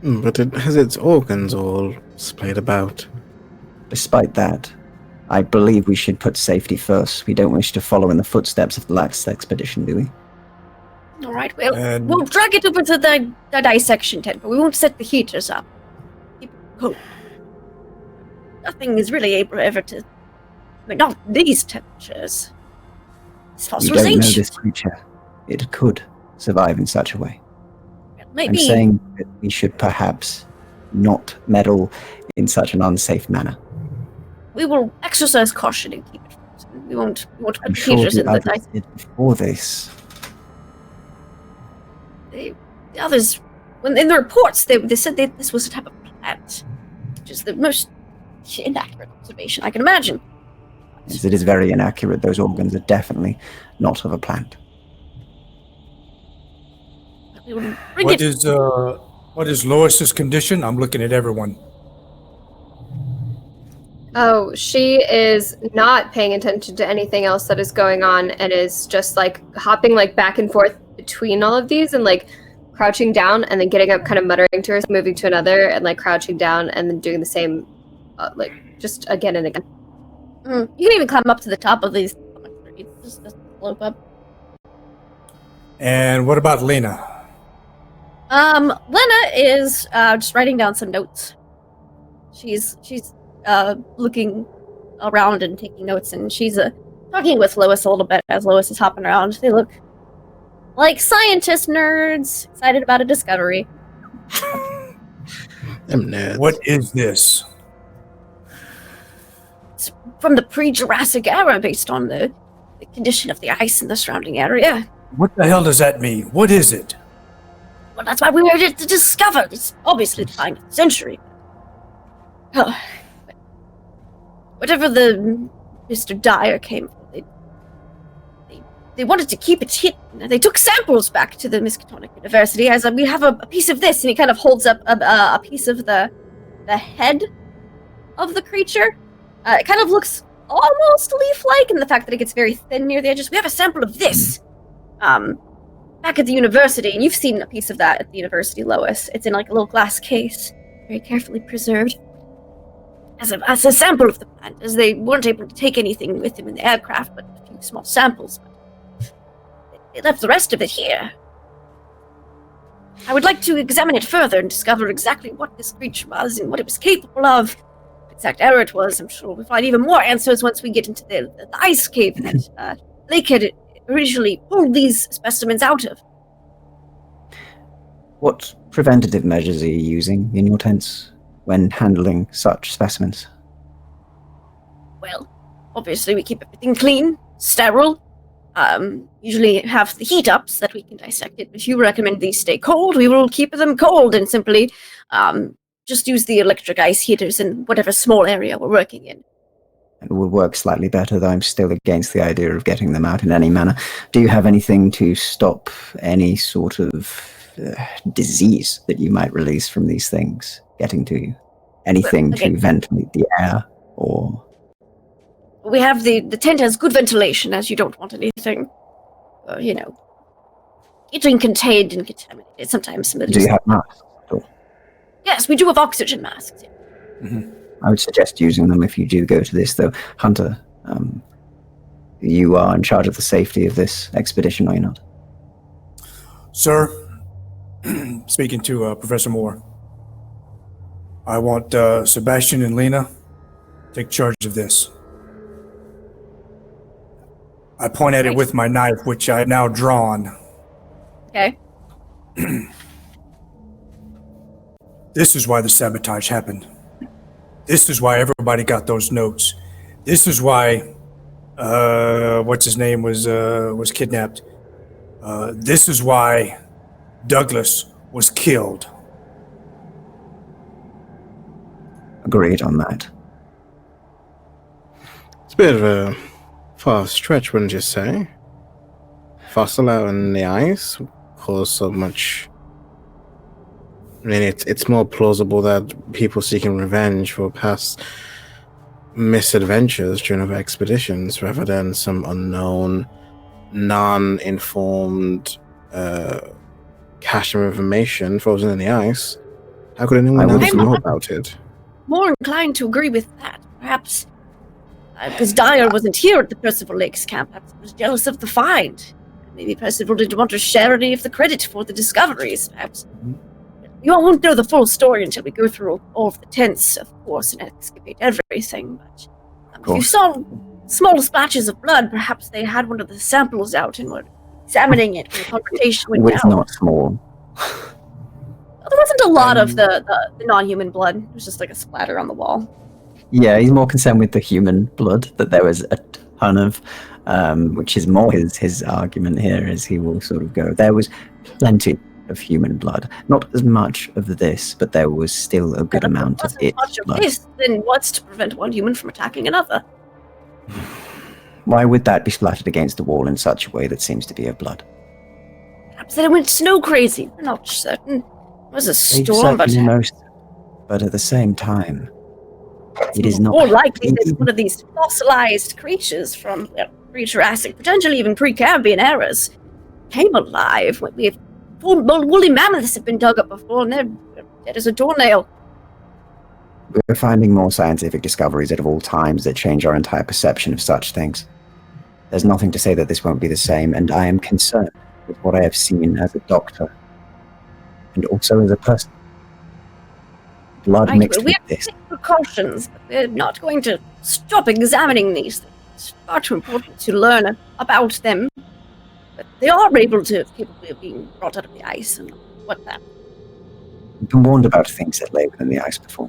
But it has its organs all splayed about. Despite that, I believe we should put safety first. We don't wish to follow in the footsteps of the last expedition, do we? All right, we'll drag it over to the dissection tent, but we won't set the heaters up. Keep it cold. Nothing is really able ever to... I mean, not these temperatures. This We fossil is don't know ancient. this creature. It could survive in such a way. Maybe... I'm saying that we should perhaps not meddle in such an unsafe manner. We will exercise caution and keep it frozen. We won't put I'm the sure heaters the in the others dice. did before this. The others, when in the reports, they said that this was a type of plant, which is the most inaccurate observation I can imagine. Yes, it is very inaccurate. Those organs are definitely not of a plant. We will bring What it. is Lois's condition? I'm looking at everyone. Oh, she is not paying attention to anything else that is going on and is just like hopping like back and forth between all of these and like crouching down and then getting up, kind of muttering to herself, moving to another and like crouching down and then doing the same, like just again and again. You can even climb up to the top of these. Just slope up. And what about Lena? Lena is just writing down some notes. She's looking around and taking notes, and she's talking with Lois a little bit as Lois is hopping around. They look like scientist nerds, excited about a discovery. Them nerds. What is this? It's from the pre-Jurassic era, based on the condition of the ice in the surrounding area. What the hell does that mean? What is it? Well, that's why we were to discover. It's obviously the 9th century. Oh, whatever the Mr. Dyer came for, they wanted to keep it hidden. They took samples back to the Miskatonic University as we have a piece of this, and he kind of holds up a piece of the head of the creature. It kind of looks almost leaf-like in the fact that it gets very thin near the edges. We have a sample of this back at the university, and you've seen a piece of that at the university, Lois. It's in like a little glass case, very carefully preserved. As a sample of the plant, as they weren't able to take anything with them in the aircraft, but a few small samples. They left the rest of it here. I would like to examine it further and discover exactly what this creature was and what it was capable of. What exact error it was. I'm sure we'll find even more answers once we get into the ice cave that Lake had originally pulled these specimens out of. What preventative measures are you using in your tents when handling such specimens? Well, obviously we keep everything clean, sterile. Usually have the heat ups that we can dissect it. If you recommend these stay cold, we will keep them cold and simply just use the electric ice heaters in whatever small area we're working in. It will work slightly better, though I'm still against the idea of getting them out in any manner. Do you have anything to stop any sort of disease that you might release from these things getting to you? Anything to ventilate the air, or... We have the tent has good ventilation, as you don't want anything, getting contained and contaminated. Sometimes do you have masks at all? Yes, we do have oxygen masks. Mm-hmm. I would suggest using them if you do go to this, though. Hunter, you are in charge of the safety of this expedition, are you not? Sir, speaking to Professor Moore, I want Sebastian and Lena take charge of this. I point at it with my knife, which I have now drawn. Okay. This is why the sabotage happened. This is why everybody got those notes. This is why, what's his name was kidnapped. This is why Douglas was killed. Agreed on that. It's a bit of a far stretch, wouldn't you say? Fossil out in the ice cause so much. I mean, it's more plausible that people seeking revenge for past misadventures during other expeditions rather than some unknown, non-informed cache of information frozen in the ice. How could anyone else know about it? More inclined to agree with that. Perhaps because Dyer wasn't here at the Percival Lakes camp. Perhaps he was jealous of the find. Maybe Percival didn't want to share any of the credit for the discoveries. Perhaps. You won't know the full story until we go through all of the tents, of course, and excavate everything. But if you saw small splashes of blood, perhaps they had one of the samples out and were examining it when the confrontation went down. It's not small. There wasn't a lot of the non-human blood. It was just like a splatter on the wall. Yeah, he's more concerned with the human blood, that there was a ton of, which is more his argument here, as he will sort of go, there was plenty of human blood. Not as much of this, but there was still a good amount of its much blood. Of this, then what's to prevent one human from attacking another? Why would that be splattered against the wall in such a way that seems to be of blood? Perhaps that it went snow crazy. We're not certain. It was a storm, but but at the same time, it is not more likely that one of these fossilized creatures from pre-Jurassic, potentially even pre-Cambrian eras, came alive. We have woolly mammoths have been dug up before, and they're dead as a doornail. We're finding more scientific discoveries at all times that change our entire perception of such things. There's nothing to say that this won't be the same, and I am concerned with what I have seen as a doctor, and also as a person. Blood mixed with this. We have precautions, but we're not going to stop examining these things. It's far too important to learn about them. But they are capable of being brought out of the ice and what that. We've been warned about things that lay within the ice before,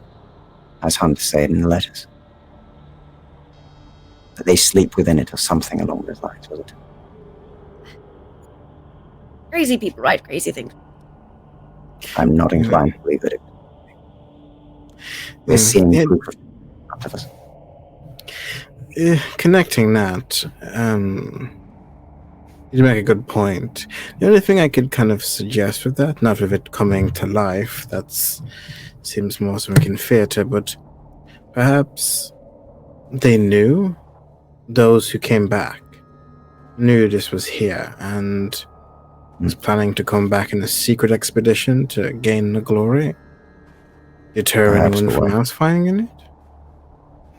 as Hunter said in the letters. That they sleep within it or something along those lines, was it? Crazy people write crazy things. I'm not inclined to believe that it. We're seeing proof of it in front of us. Connecting that, you make a good point. The only thing I could kind of suggest with that, not with it coming to life, seems more something in theater, but perhaps they knew, those who came back, knew this was here, and was planning to come back in a secret expedition to gain the glory? Deter anyone from else finding it?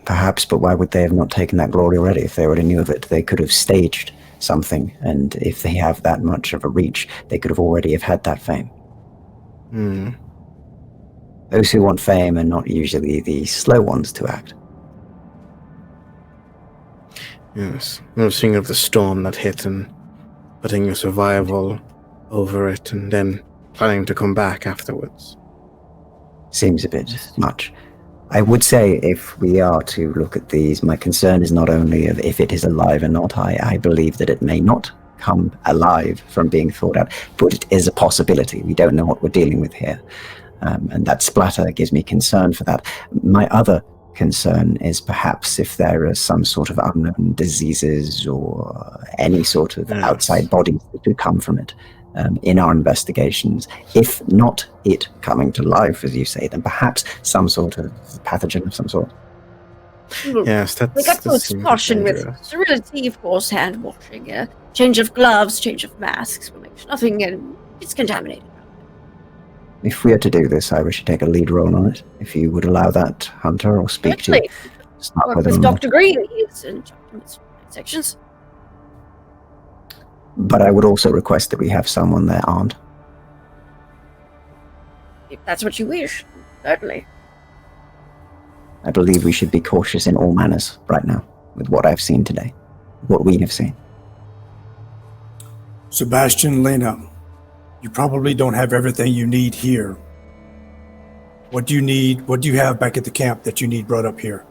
Perhaps, but why would they have not taken that glory already? If they already knew of it, they could have staged something, and if they have that much of a reach, they could have already have had that fame. Those who want fame are not usually the slow ones to act. Yes, I was thinking of the storm that hit and putting your survival over it and then planning to come back afterwards. Seems a bit much. I would say if we are to look at these, my concern is not only of if it is alive or not. I believe that it may not come alive from being thought out, but it is a possibility. We don't know what we're dealing with here. And that splatter gives me concern for that. My other concern is perhaps if there are some sort of unknown diseases or any sort of outside bodies that could come from it in our investigations. If not it coming to life, as you say, then perhaps some sort of pathogen of some sort. Yes, that's... We got to caution with sterility, of course, hand washing, change of gloves, change of masks. We'll make sure nothing is contaminated. If we are to do this, I wish to take a lead role on it. If you would allow that, Hunter, or speak to work with Dr. Green. He's in charge of his sections. But I would also request that we have someone there armed, That's what you wish. Certainly. I believe we should be cautious in all manners right now, with what I've seen today, what we have seen. Sebastian, Lena, you probably don't have everything you need here. What do you need? What do you have back at the camp that you need brought up here?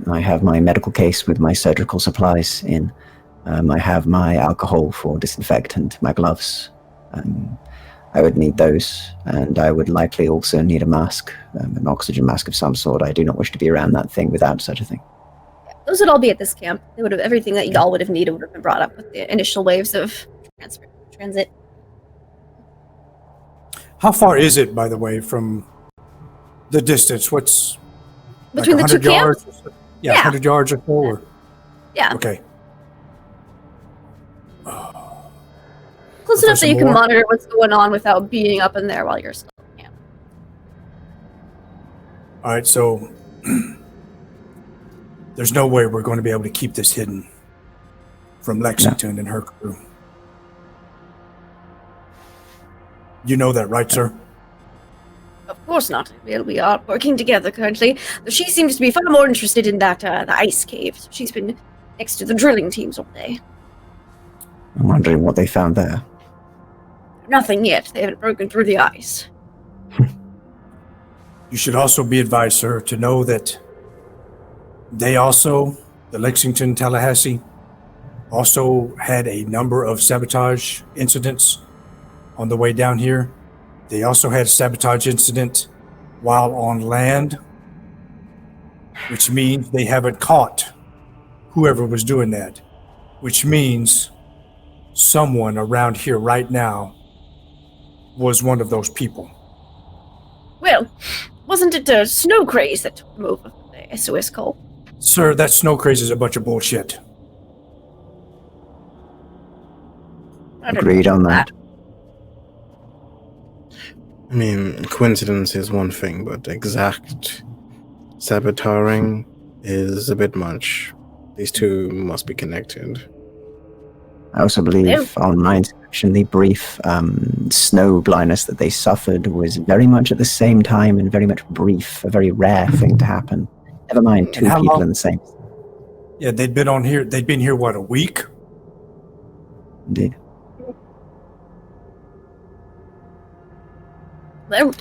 I have my medical case with my surgical supplies in. I have my alcohol for disinfectant, my gloves. I would need those, and I would likely also need a mask, an oxygen mask of some sort. I do not wish to be around that thing without such a thing. Those would all be at this camp. They would have everything that y'all would have needed would have been brought up with the initial waves of transit. How far is it, by the way, from the distance? What's Between like the two 100 yards? camps? Yeah, Yeah. 100 yards or so? Or? Yeah. Okay. Close For enough that some you can more? monitor what's going on without being up in there while you're still in camp. All right, so there's no way we're going to be able to keep this hidden from Lexington and her crew. You know that, right, sir? Of course not. We are working together currently. Though she seems to be far more interested in that the ice cave. She's been next to the drilling teams all day. I'm wondering what they found there. Nothing yet. They haven't broken through the ice. You should also be advised, sir, to know that they also, the Lexington, Tallahassee, also had a number of sabotage incidents on the way down here. They also had a sabotage incident while on land, which means they haven't caught whoever was doing that, which means someone around here right now was one of those people. Well, wasn't it a snow craze that took them over from the SOS call? Sir, that snow craze is a bunch of bullshit. I don't Agreed know on about that. I mean, coincidence is one thing, but exact sabotaging is a bit much. These two must be connected. I also believe on my inspection, the brief snow blindness that they suffered was very much at the same time and very much brief, a very rare thing to happen. Never mind two how people long- in the same. Yeah, they'd been here, what, a week? Indeed. Well,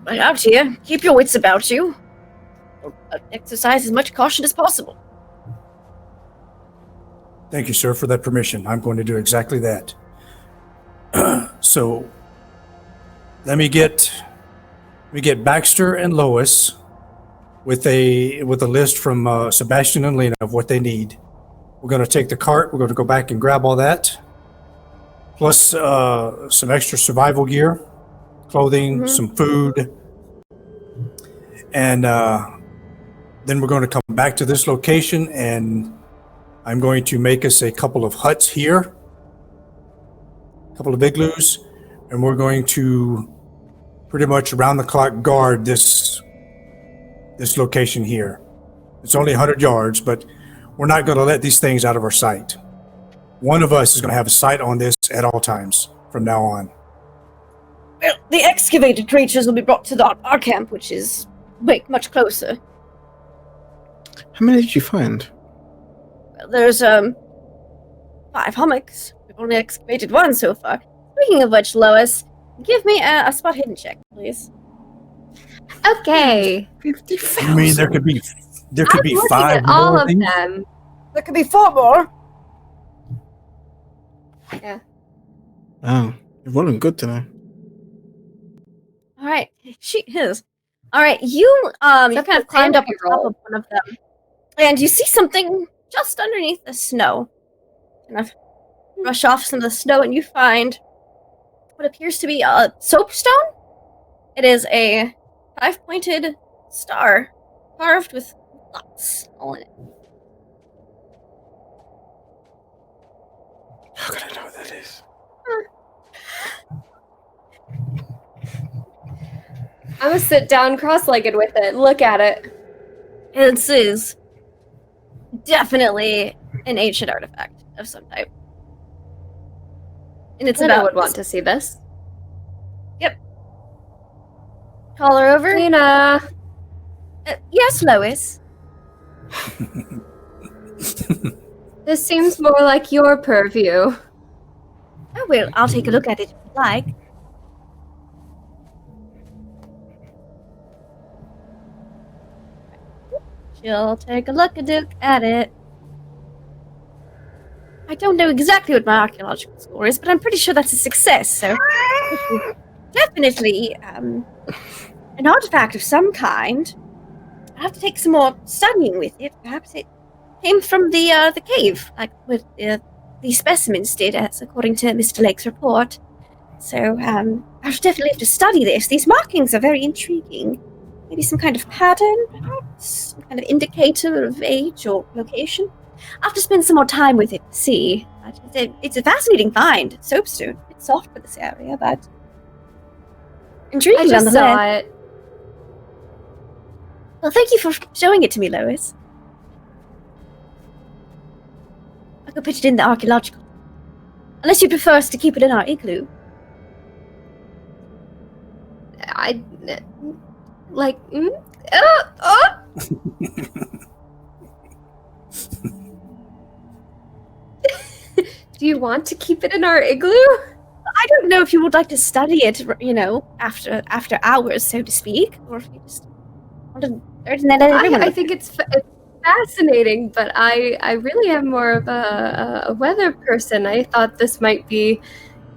out here. Keep your wits about you. Exercise as much caution as possible. Thank you, sir, for that permission. I'm going to do exactly that. So, let me get Baxter and Lois with a list from Sebastian and Lena of what they need. We're going to take the cart. We're going to go back and grab all that, plus some extra survival gear, clothing, some food, and then we're going to come back to this location, and I'm going to make us a couple of huts here, a couple of igloos, and we're going to pretty much around the clock guard this location here. It's only 100 yards, but we're not going to let these things out of our sight. One of us is going to have a sight on this at all times from now on. Well, the excavated creatures will be brought to our camp, which is much closer. How many did you find? Well, there's 5 hummocks. We've only excavated 1 so far. Speaking of which, Lois, give me a spot hidden check, please. Okay. You mean there could be I'm looking 5 at all more of things? them. There could be 4 more. Yeah. Oh, you're rolling good today. All right, she is. All right, you kind of climbed up on top of one of them, and you see something just underneath the snow. Kind of brush off some of the snow, and you find what appears to be a soapstone. It is a 5-pointed star carved with dots all in it. How can I know what that is? I'm gonna sit down cross-legged with it. Look at it. This is definitely an ancient artifact of some type. And it's Lena about would want to see this. Yep. call her over. Lena. Yes, Lois. This seems more like your purview. Oh, well, I'll take a look at it if you like. She'll take a look at it. I don't know exactly what my archaeological score is, but I'm pretty sure that's a success, so definitely an artifact of some kind. I have to take some more studying with it. Perhaps it came from the cave, like what the specimens did, as according to Mr. Lake's report. So I should definitely have to study this. These markings are very intriguing. Maybe some kind of pattern, perhaps? Some kind of indicator of age or location? I'll have to spend some more time with it to see. It's a fascinating find. Soapstone. A bit soft for this area, but intriguing I just nonetheless. saw it. Well, thank you for showing it to me, Lois. I could put it in the archaeological. Unless you prefer us to keep it in our igloo. Do you want to keep it in our igloo? I don't know if you would like to study it, after hours, so to speak, or if you just want to let everyone. I think it's fascinating, but I really am more of a weather person. I thought this might be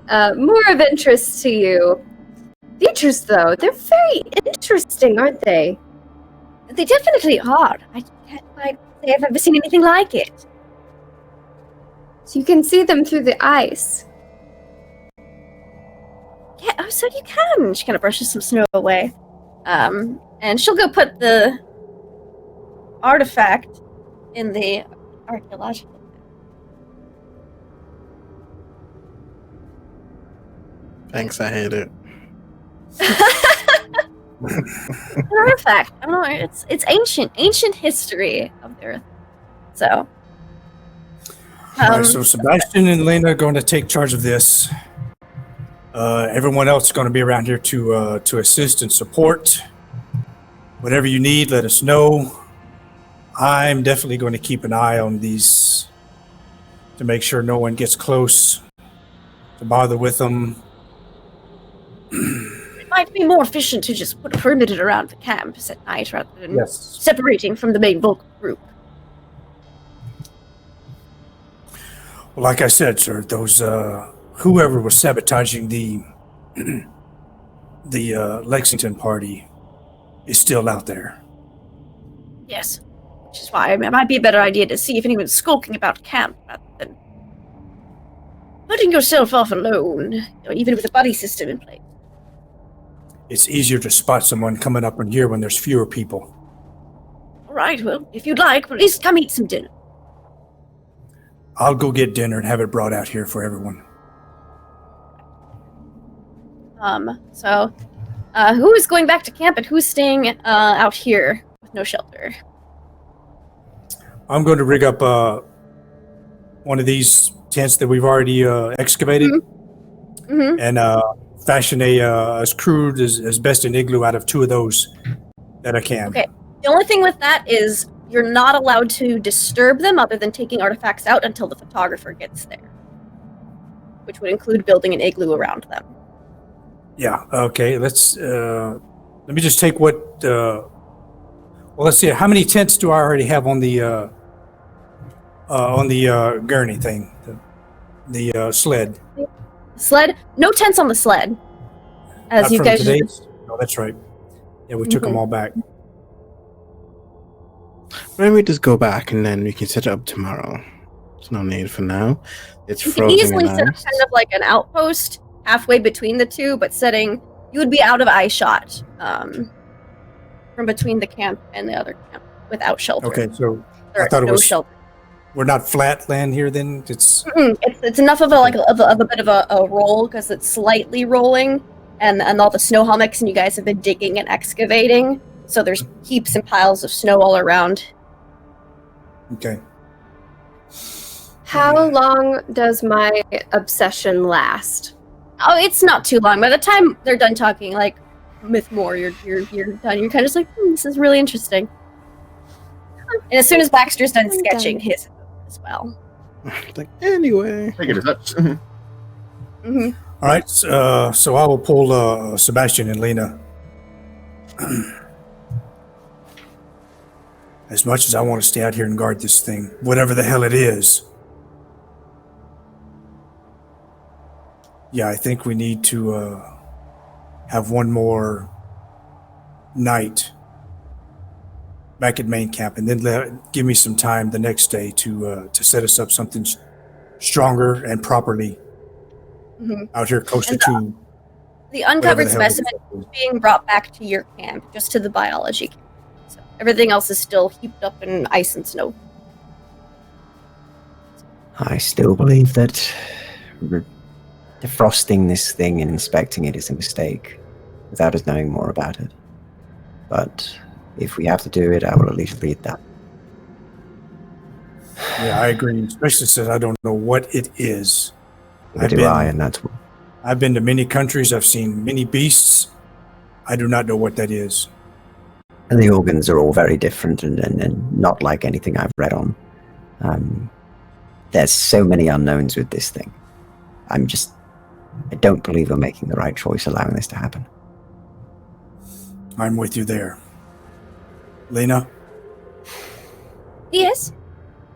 more of interest to you. Features, though, they're very interesting, aren't they? They definitely are. I can't quite say I've ever seen anything like it. So you can see them through the ice. Yeah, oh, so you can. She kind of brushes some snow away. And she'll go put the artifact in the archaeological. Thanks, I hate it. An artifact. I don't know. It's ancient history of the Earth. So. Alright, so Sebastian and Lena are going to take charge of this. Everyone else is going to be around here to assist and support. Whatever you need, let us know. I'm definitely going to keep an eye on these to make sure no one gets close to bother with them. It might be more efficient to just put a perimeter around the campus at night rather than Yes. separating from the main vocal group. Well, like I said, sir, those whoever was sabotaging the Lexington party is still out there. Yes. Which is why it might be a better idea to see if anyone's skulking about camp rather than putting yourself off alone, even with a buddy system in place. It's easier to spot someone coming up in here when there's fewer people. All right, well, if you'd like, at least come eat some dinner. I'll go get dinner and have it brought out here for everyone. So, who is going back to camp and who's staying out here with no shelter? I'm going to rig up one of these tents that we've already excavated Mm-hmm. and fashion as crude as best an igloo out of two of those that I can. Okay. The only thing with that is you're not allowed to disturb them other than taking artifacts out until the photographer gets there, which would include building an igloo around them. Yeah. Okay. Let me just take what. Well, let's see. How many tents do I already have on the gurney thing, the sled? Sled? No tents on the sled. As Not you from guys. today's? No, that's right. Yeah, we took them Mhm. all back. Why don't we just go back and then we can set it up tomorrow? There's no need for now. It's You can frozen easily in set up ice. kind of like an outpost halfway between the two, but you would be out of eye shot from between the camp and the other camp without shelter. Okay, so Or I thought it no was- shelter. we're not flat land here then? It's It's enough of a bit of a roll because it's slightly rolling, and all the snow hummocks, and you guys have been digging and excavating, so there's heaps and piles of snow all around. okay. How long does my obsession last? Oh, it's not too long. By the time they're done talking, like with more, you're done. You're kind of just like, this is really interesting. And as soon as Baxter's done I'm sketching done. his as well. Like, anyway. Take it as such. Mm-hmm. All right, so I will pull Sebastian and Lena. As much as I want to stay out here and guard this thing, whatever the hell it is, yeah, I think we need to have one more night back at main camp, and then give me some time the next day to set us up something stronger and properly out here closer to The uncovered whatever the hell specimen it is. is being brought back to your camp, just to the biology camp. So everything else is still heaped up in ice and snow. I still believe that defrosting this thing and inspecting it is a mistake without us knowing more about it. But if we have to do it, I will at least read that. Yeah, I agree, especially since I don't know what it is. Neither do I, and that's what. I've been to many countries, I've seen many beasts. I do not know what that is. And the organs are all very different and not like anything I've read on. There's so many unknowns with this thing. I don't believe we're making the right choice allowing this to happen. I'm with you there. Lena, Yes?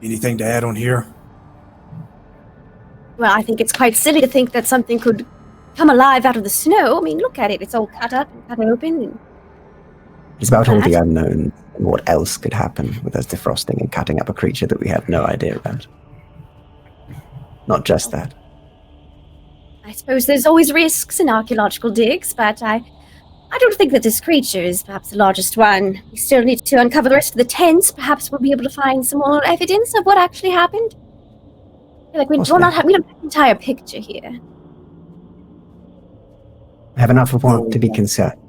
anything to add on here? Well, I think it's quite silly to think that something could come alive out of the snow. I mean, look at it. It's all cut up and cut open. And It's about all the unknown and what else could happen with us defrosting and cutting up a creature that we have no idea about. Not just that. I suppose there's always risks in archaeological digs, but I don't think that this creature is perhaps the largest one. We still need to uncover the rest of the tents. Perhaps we'll be able to find some more evidence of what actually happened. I feel like we don't have the entire picture here. I have enough of one to be concerned.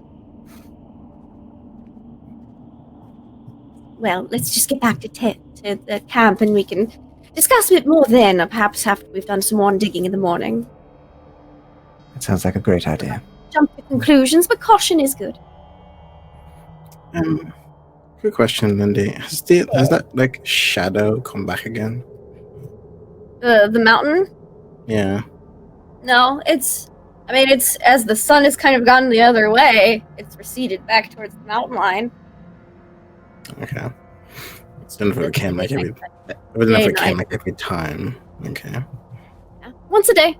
Well, let's just get back to the camp and we can discuss a bit more then, perhaps after we've done some more digging in the morning. That sounds like a great idea. Jump to conclusions, but caution is good. Good question, Lindy. Has that like shadow come back again? The mountain? Yeah. No, it's as the sun has kind of gone the other way, it's receded back towards the mountain line. Okay. It's Don't know if it came like every. I don't know if it came like every time. Okay. Yeah. Once a day.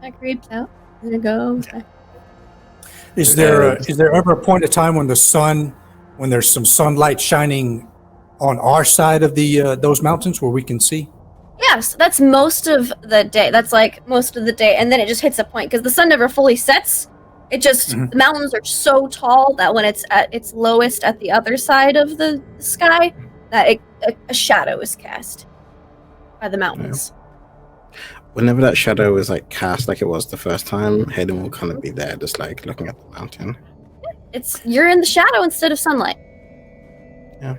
It creeps out. Then it goes. Is there ever a point of time when there's some sunlight shining on our side of the those mountains where we can see? Yes, that's most of the day. That's like most of the day, and then it just hits a point because the sun never fully sets. It just the mountains are so tall that when it's at its lowest at the other side of the sky, that a shadow is cast by the mountains. Whenever that shadow is like cast like it was the first time, Hayden will kind of be there, just like looking at the mountain. You're in the shadow instead of sunlight. Yeah.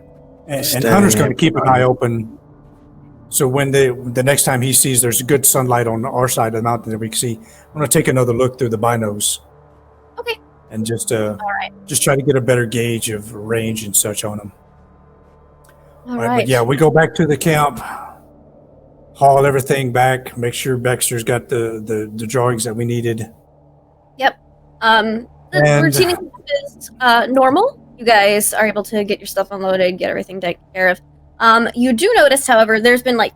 And Hunter's going to keep an eye open. So when the next time he sees there's good sunlight on our side of the mountain that we can see, I'm going to take another look through the binos. Okay. And just All right. just try to get a better gauge of range and such on them. All right. But yeah, we go back to the camp, haul everything back, make sure Baxter's got the drawings that we needed. Yep. The routine is normal. You guys are able to get your stuff unloaded, get everything taken care of. You do notice, however, there's been like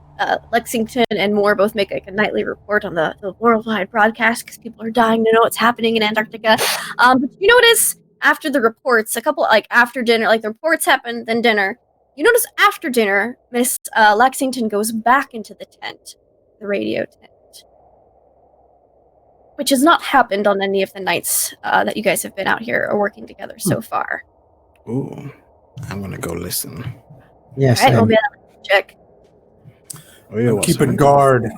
Lexington and Moore both make like a nightly report on the worldwide broadcast because people are dying to know what's happening in Antarctica. But you notice after the reports, a couple like after dinner, like the reports happen, then dinner. You notice after dinner, Miss Lexington goes back into the tent, the radio tent, which has not happened on any of the nights that you guys have been out here or working together so far. Ooh, I'm gonna go listen. Yes. All right, we'll be on a check. Oh, yeah, what's Keeping that? guard.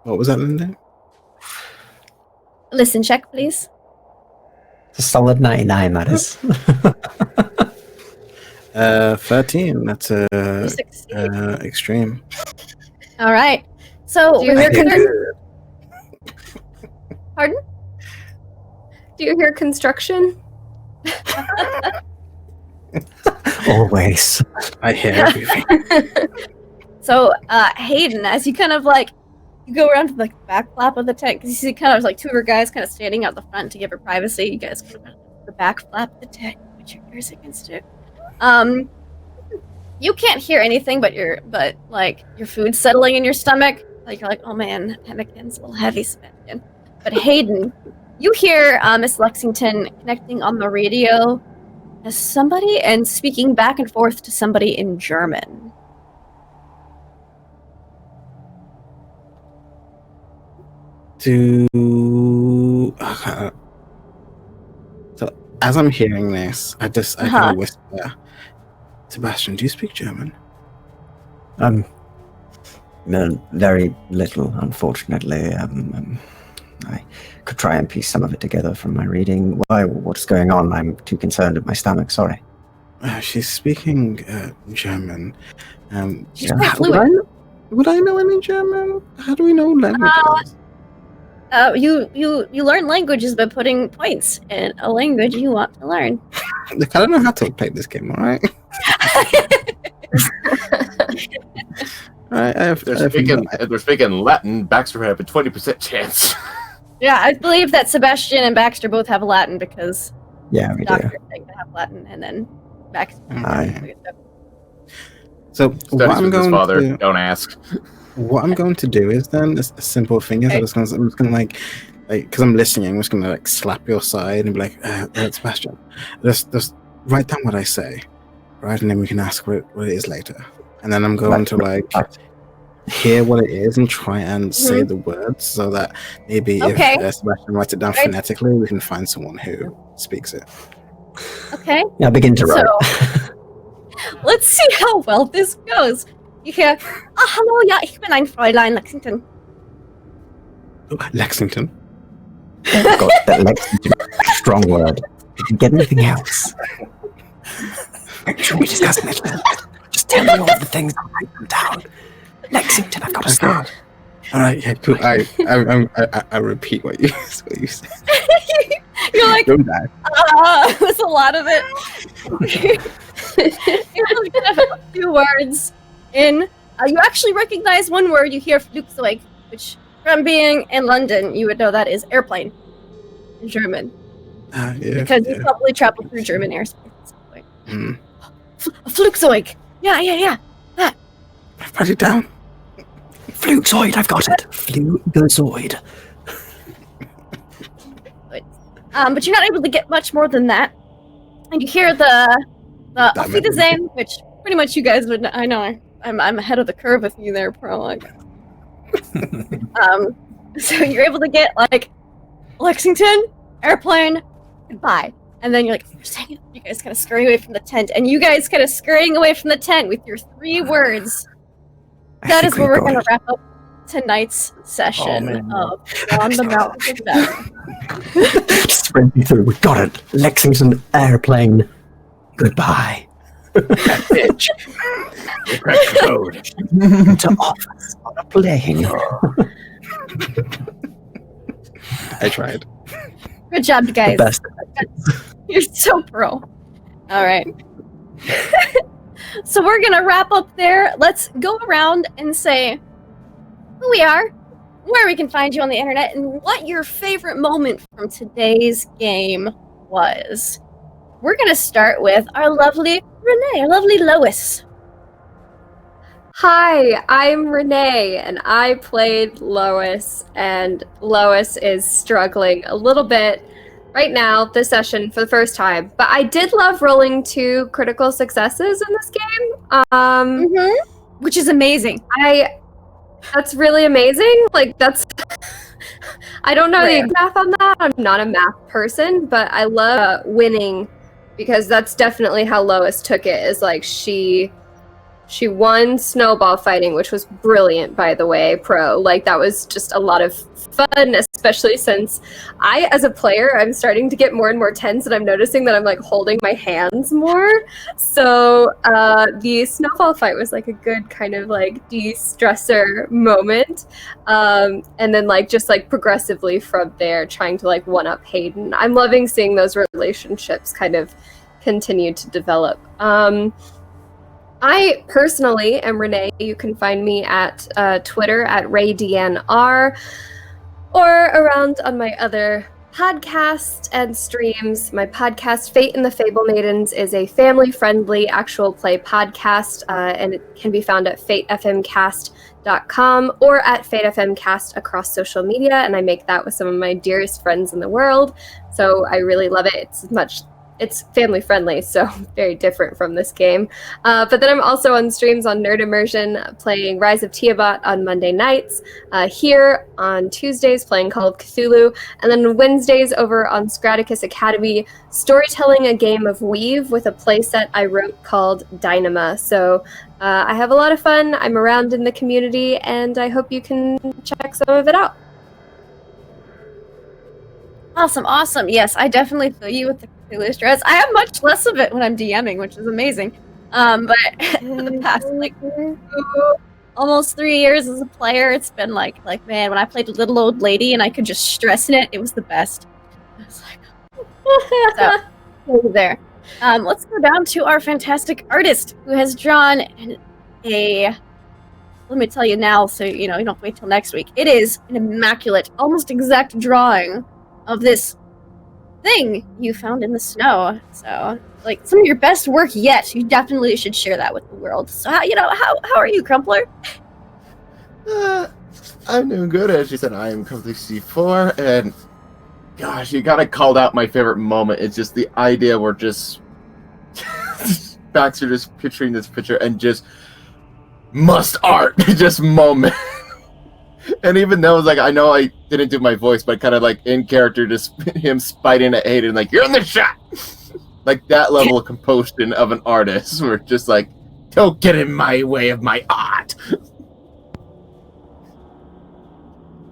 What was that, Linda? Listen check, please. It's a solid 99, that is. 13. That's You succeed. extreme. All right. So, Do you with your think- Pardon? Do you hear construction? Always. I hear everything. So, Hayden, as you kind of like, you go around to the back flap of the tent, because you see kind of like two of her guys kind of standing out the front to give her privacy. You guys go to the back flap of the tent, put your ears against it. You can't hear anything but your food's settling in your stomach. Like you're like, oh man, Pemmican's a little heavy, Sebastian. But Hayden, you hear Miss Lexington connecting on the radio as somebody and speaking back and forth to somebody in German. So as I'm hearing this, I kind of whisper, Sebastian, do you speak German? No, very little, unfortunately. I could try and piece some of it together from my reading. Why? What's going on? I'm too concerned with my stomach. Sorry. She's speaking German. She's quite fluent. Would I know any German? How do we know languages? You learn languages by putting points in a language you want to learn. Look, I don't know how to play this game, alright? If they're speaking Latin, Baxter would have a 20% chance. Yeah, I believe that Sebastian and Baxter both have Latin because we Doctor do. think they have Latin, and then Baxter. So what I'm going to don't ask. What I'm going to do is then a simple thing is I'm just gonna like because I'm listening, I'm just gonna like slap your side and be like, Sebastian, just write down what I say, right, and then we can ask what it is later. And then I'm going to like hear what it is and try and say the words so that maybe if Sebastian writes it down phonetically, we can find someone who speaks it. Okay. Yeah, begin to write. So, let's see how well this goes. You hear, hallo, ja, ich bin ein Fräulein Lexington. Lexington? God, that Lexington, strong word. Did you get anything else? Should we discuss it? Just tell me all the things and write them down. Lexington, I've got to start. All right, yeah, cool. I repeat what you said. You're like, don't die. There's a lot of it. You're looking at a few words in. You actually recognize one word. You hear Flugzeug, which, from being in London, you would know that is airplane in German. Because you probably traveled through German airspace at some point. Flugzeug. Yeah. That. Write it down. Flugzeug, I've got it. Flugzeug. But you're not able to get much more than that. And you hear the Auf Wiedersehen, which pretty much you guys would. I know I'm ahead of the curve with you there, prologue. So you're able to get like Lexington, airplane, goodbye, and then you're like, you guys kind of scurry away from the tent, and you guys kind of scurrying away from the tent with your 3 words. That is where we're going to wrap up tonight's session of On the Mountains of Battle. Sprinting through, we got it. Lexington, airplane, goodbye. Bitch. You cracked the code. To office on a plane. I tried. Good job, guys. The best. You're so pro. All right. So we're going to wrap up there. Let's go around and say who we are, where we can find you on the internet, and what your favorite moment from today's game was. We're going to start with our lovely Renee, our lovely Lois. Hi, I'm Renee, and I played Lois, and Lois is struggling a little bit right now, this session, for the first time. But I did love rolling 2 critical successes in this game. Which is amazing. That's really amazing. Like, that's... I don't know the exact math on that. I'm not a math person, but I love winning, because that's definitely how Lois took it, is like she She won snowball fighting, which was brilliant, by the way, pro. Like, that was just a lot of fun, especially since I, as a player, I'm starting to get more and more tense, and I'm noticing that I'm, like, holding my hands more. So the snowball fight was, like, a good kind of, like, de-stressor moment. And then, like, just, like, progressively from there, trying to, like, one-up Hayden. I'm loving seeing those relationships kind of continue to develop. I personally am Renee. You can find me at Twitter at RayDNR or around on my other podcast and streams. My podcast, Fate and the Fable Maidens, is a family-friendly actual play podcast, and it can be found at fatefmcast.com or at fatefmcast across social media, and I make that with some of my dearest friends in the world, so I really love it. It's family friendly, so very different from this game. But then I'm also on streams on Nerd Immersion, playing Rise of Tiamat on Monday nights, here on Tuesdays playing Call of Cthulhu, and then Wednesdays over on Scraticus Academy, storytelling a game of Weave with a playset I wrote called Dynama. So I have a lot of fun, I'm around in the community, and I hope you can check some of it out. Awesome. Yes, I definitely feel you with the Cthulhu stress. I have much less of it when I'm DMing, which is amazing. But for the past almost 3 years as a player, it's been like man, when I played Little Old Lady and I could just stress in it, it was the best. I was like, so over there. Let's go down to our fantastic artist who has drawn a. Let me tell you now, so you don't have to wait till next week. It is an immaculate, almost exact drawing of this thing you found in the snow. So, like, some of your best work yet. You definitely should share that with the world. So, how are you, Crumpler? I'm doing good. As you said, I am Crumpler C4, and gosh, you kind of called out my favorite moment. It's just the idea we're just Baxter just picturing this picture and just must art, just moment. And even though it's like, I know I didn't do my voice, but kind of like in character, just him spiting at Hayden, like, you're in the shot! Like that level of composure of an artist, where it's just like, don't get in my way of my art!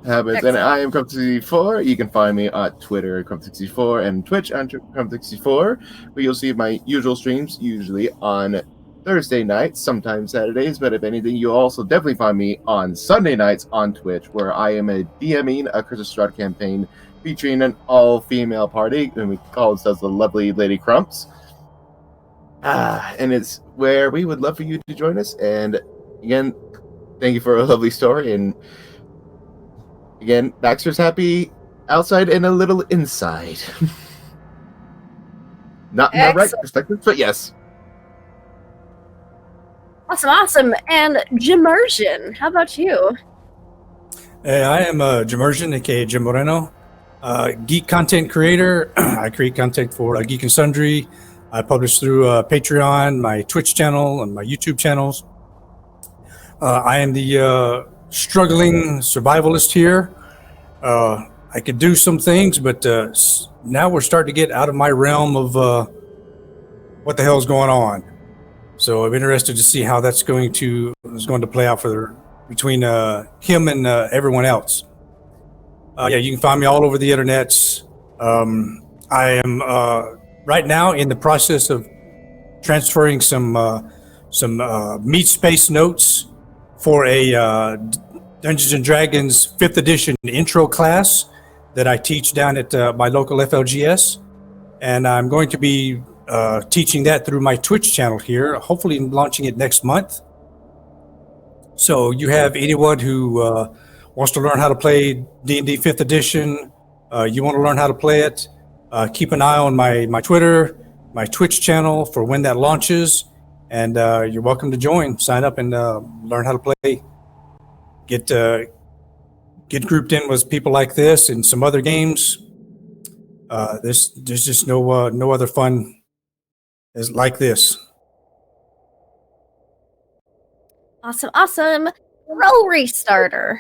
Happens. And I am Crumpler64. You can find me at Twitter, Crumpler64, and Twitch, Crumpler64, where you'll see my usual streams, usually on Thursday nights, sometimes Saturdays, but if anything, you'll also definitely find me on Sunday nights on Twitch, where I am DMing a Curse of Strahd campaign featuring an all-female party, and we call ourselves the Lovely Lady Crumps. And it's where we would love for you to join us, and again, thank you for a lovely story, and again, Baxter's happy outside and a little inside. Not in the right perspective, but yes. Awesome. And Jimmersion, how about you? Hey, I am Jimmersion, aka Jim Moreno, geek content creator. I create content for Geek and Sundry. I publish through Patreon, my Twitch channel, and my YouTube channels. I am the struggling survivalist here. I could do some things, but now we're starting to get out of my realm of what the hell's going on. So I'm interested to see how that's going to play out between him and everyone else. You can find me all over the internet. I am right now in the process of transferring some Meat Space notes for a Dungeons and Dragons 5th edition intro class that I teach down at my local FLGS, and I'm going to be teaching that through my Twitch channel here, hopefully launching it next month. So you have anyone who wants to learn how to play D&D 5th edition, you want to learn how to play it, keep an eye on my Twitter, my Twitch channel for when that launches, and you're welcome to join. Sign up and learn how to play. Get grouped in with people like this and some other games. There's just no other fun is like this. Awesome. Roll Restarter.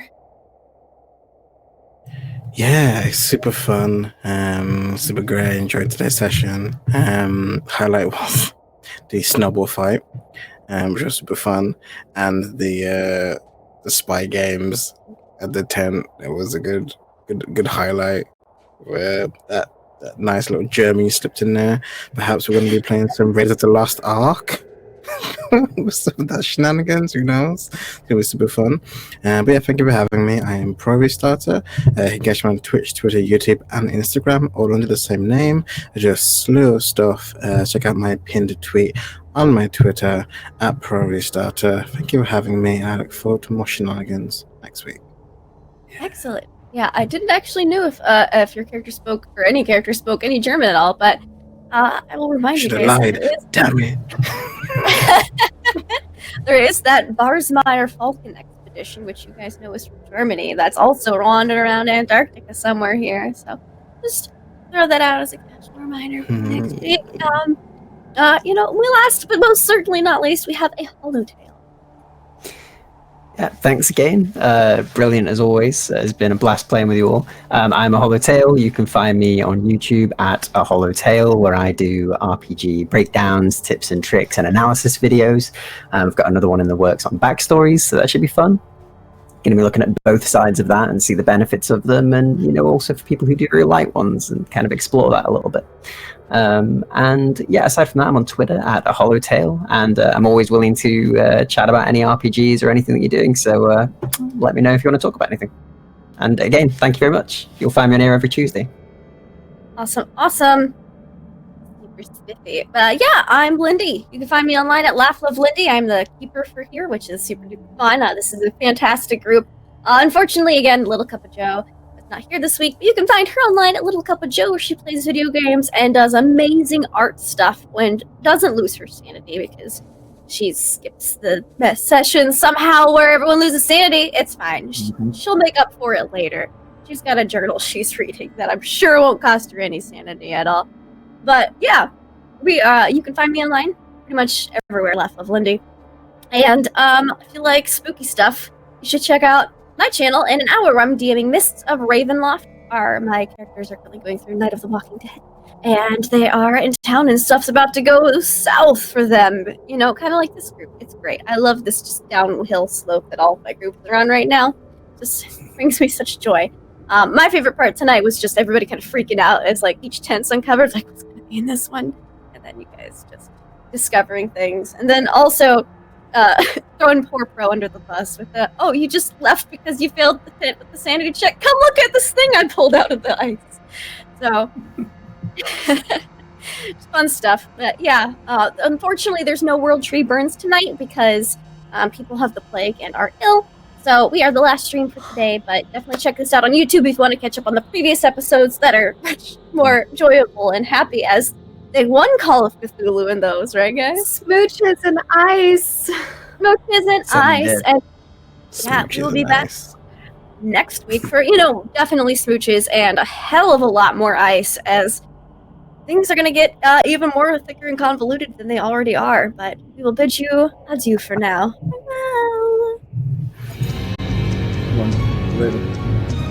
Yeah, super fun. Super great. Enjoyed today's session. Highlight was the snowball fight. which was super fun, and the spy games at the tent. It was a good highlight. Where that nice little Germany slipped in there. Perhaps we're going to be playing some Raiders of the Lost Ark. With some of that shenanigans, who knows? It was super fun. But yeah, thank you for having me. I am Pro Restarter. You can catch me on Twitch, Twitter, YouTube, and Instagram, all under the same name. I do a slew of stuff. Check out my pinned tweet on my Twitter at Pro Restarter. Thank you for having me. I look forward to more shenanigans next week. Excellent. Yeah, I didn't actually know if your character spoke, or any character spoke any German at all, but I will remind you Should have guys. lied. Damn it. There is that Barsmeyer Falcon expedition, which you guys know is from Germany. That's also wandering around Antarctica somewhere here. So just throw that out as a casual reminder for next week. Last but most certainly not least, we have a Holotale. Yeah, thanks again. Brilliant as always. It's been a blast playing with you all. I'm a Holotale. You can find me on YouTube at a Holotale, where I do RPG breakdowns, tips and tricks, and analysis videos. I've got another one in the works on backstories, so that should be fun. Going to be looking at both sides of that and see the benefits of them, and also for people who do really like ones and kind of explore that a little bit. And yeah, aside from that, I'm on Twitter at a Holotale, and I'm always willing to chat about any RPGs or anything that you're doing. So let me know if you want to talk about anything. And again, thank you very much. You'll find me on here every Tuesday. Awesome. Super spiffy. But yeah, I'm Lindy. You can find me online at Laugh Love Lindy. I'm the keeper for here, which is super duper fun. This is a fantastic group. Unfortunately, again, Little Cup of Joe is not here this week, but you can find her online at Little Cup of Joe, where she plays video games and does amazing art stuff when doesn't lose her sanity, because she skips the best session somehow where everyone loses sanity. It's fine. She'll make up for it later. She's got a journal she's reading that I'm sure won't cost her any sanity at all. But yeah, you can find me online pretty much everywhere, Laugh Love Lindy. And if you like spooky stuff, you should check out my channel in an hour where I'm DMing Mists of Ravenloft. My characters are currently going through Night of the Walking Dead, and they are in town and stuff's about to go south for them. Kind of like this group. It's great. I love this just downhill slope that all of my groups are on right now. Just brings me such joy. My favorite part tonight was just everybody kind of freaking out as like each tent's uncovered, like what's going to be in this one, and then you guys just discovering things, and then also throwing poor Pro under the bus with the you just left because you failed the tent with the sanity check. Come look at this thing I pulled out of the ice. So just fun stuff. But yeah, unfortunately, there's no World Tree Burns tonight because people have the plague and are ill. So we are the last stream for today, but definitely check this out on YouTube if you want to catch up on the previous episodes that are much more enjoyable and happy, as they won Call of Cthulhu in those, right, guys? Smooches and ice. Smooches and ice. And yeah, we will be back next week for, definitely smooches and a hell of a lot more ice, as things are going to get even more thicker and convoluted than they already are. But we will bid you adieu for now. Farewell. Later.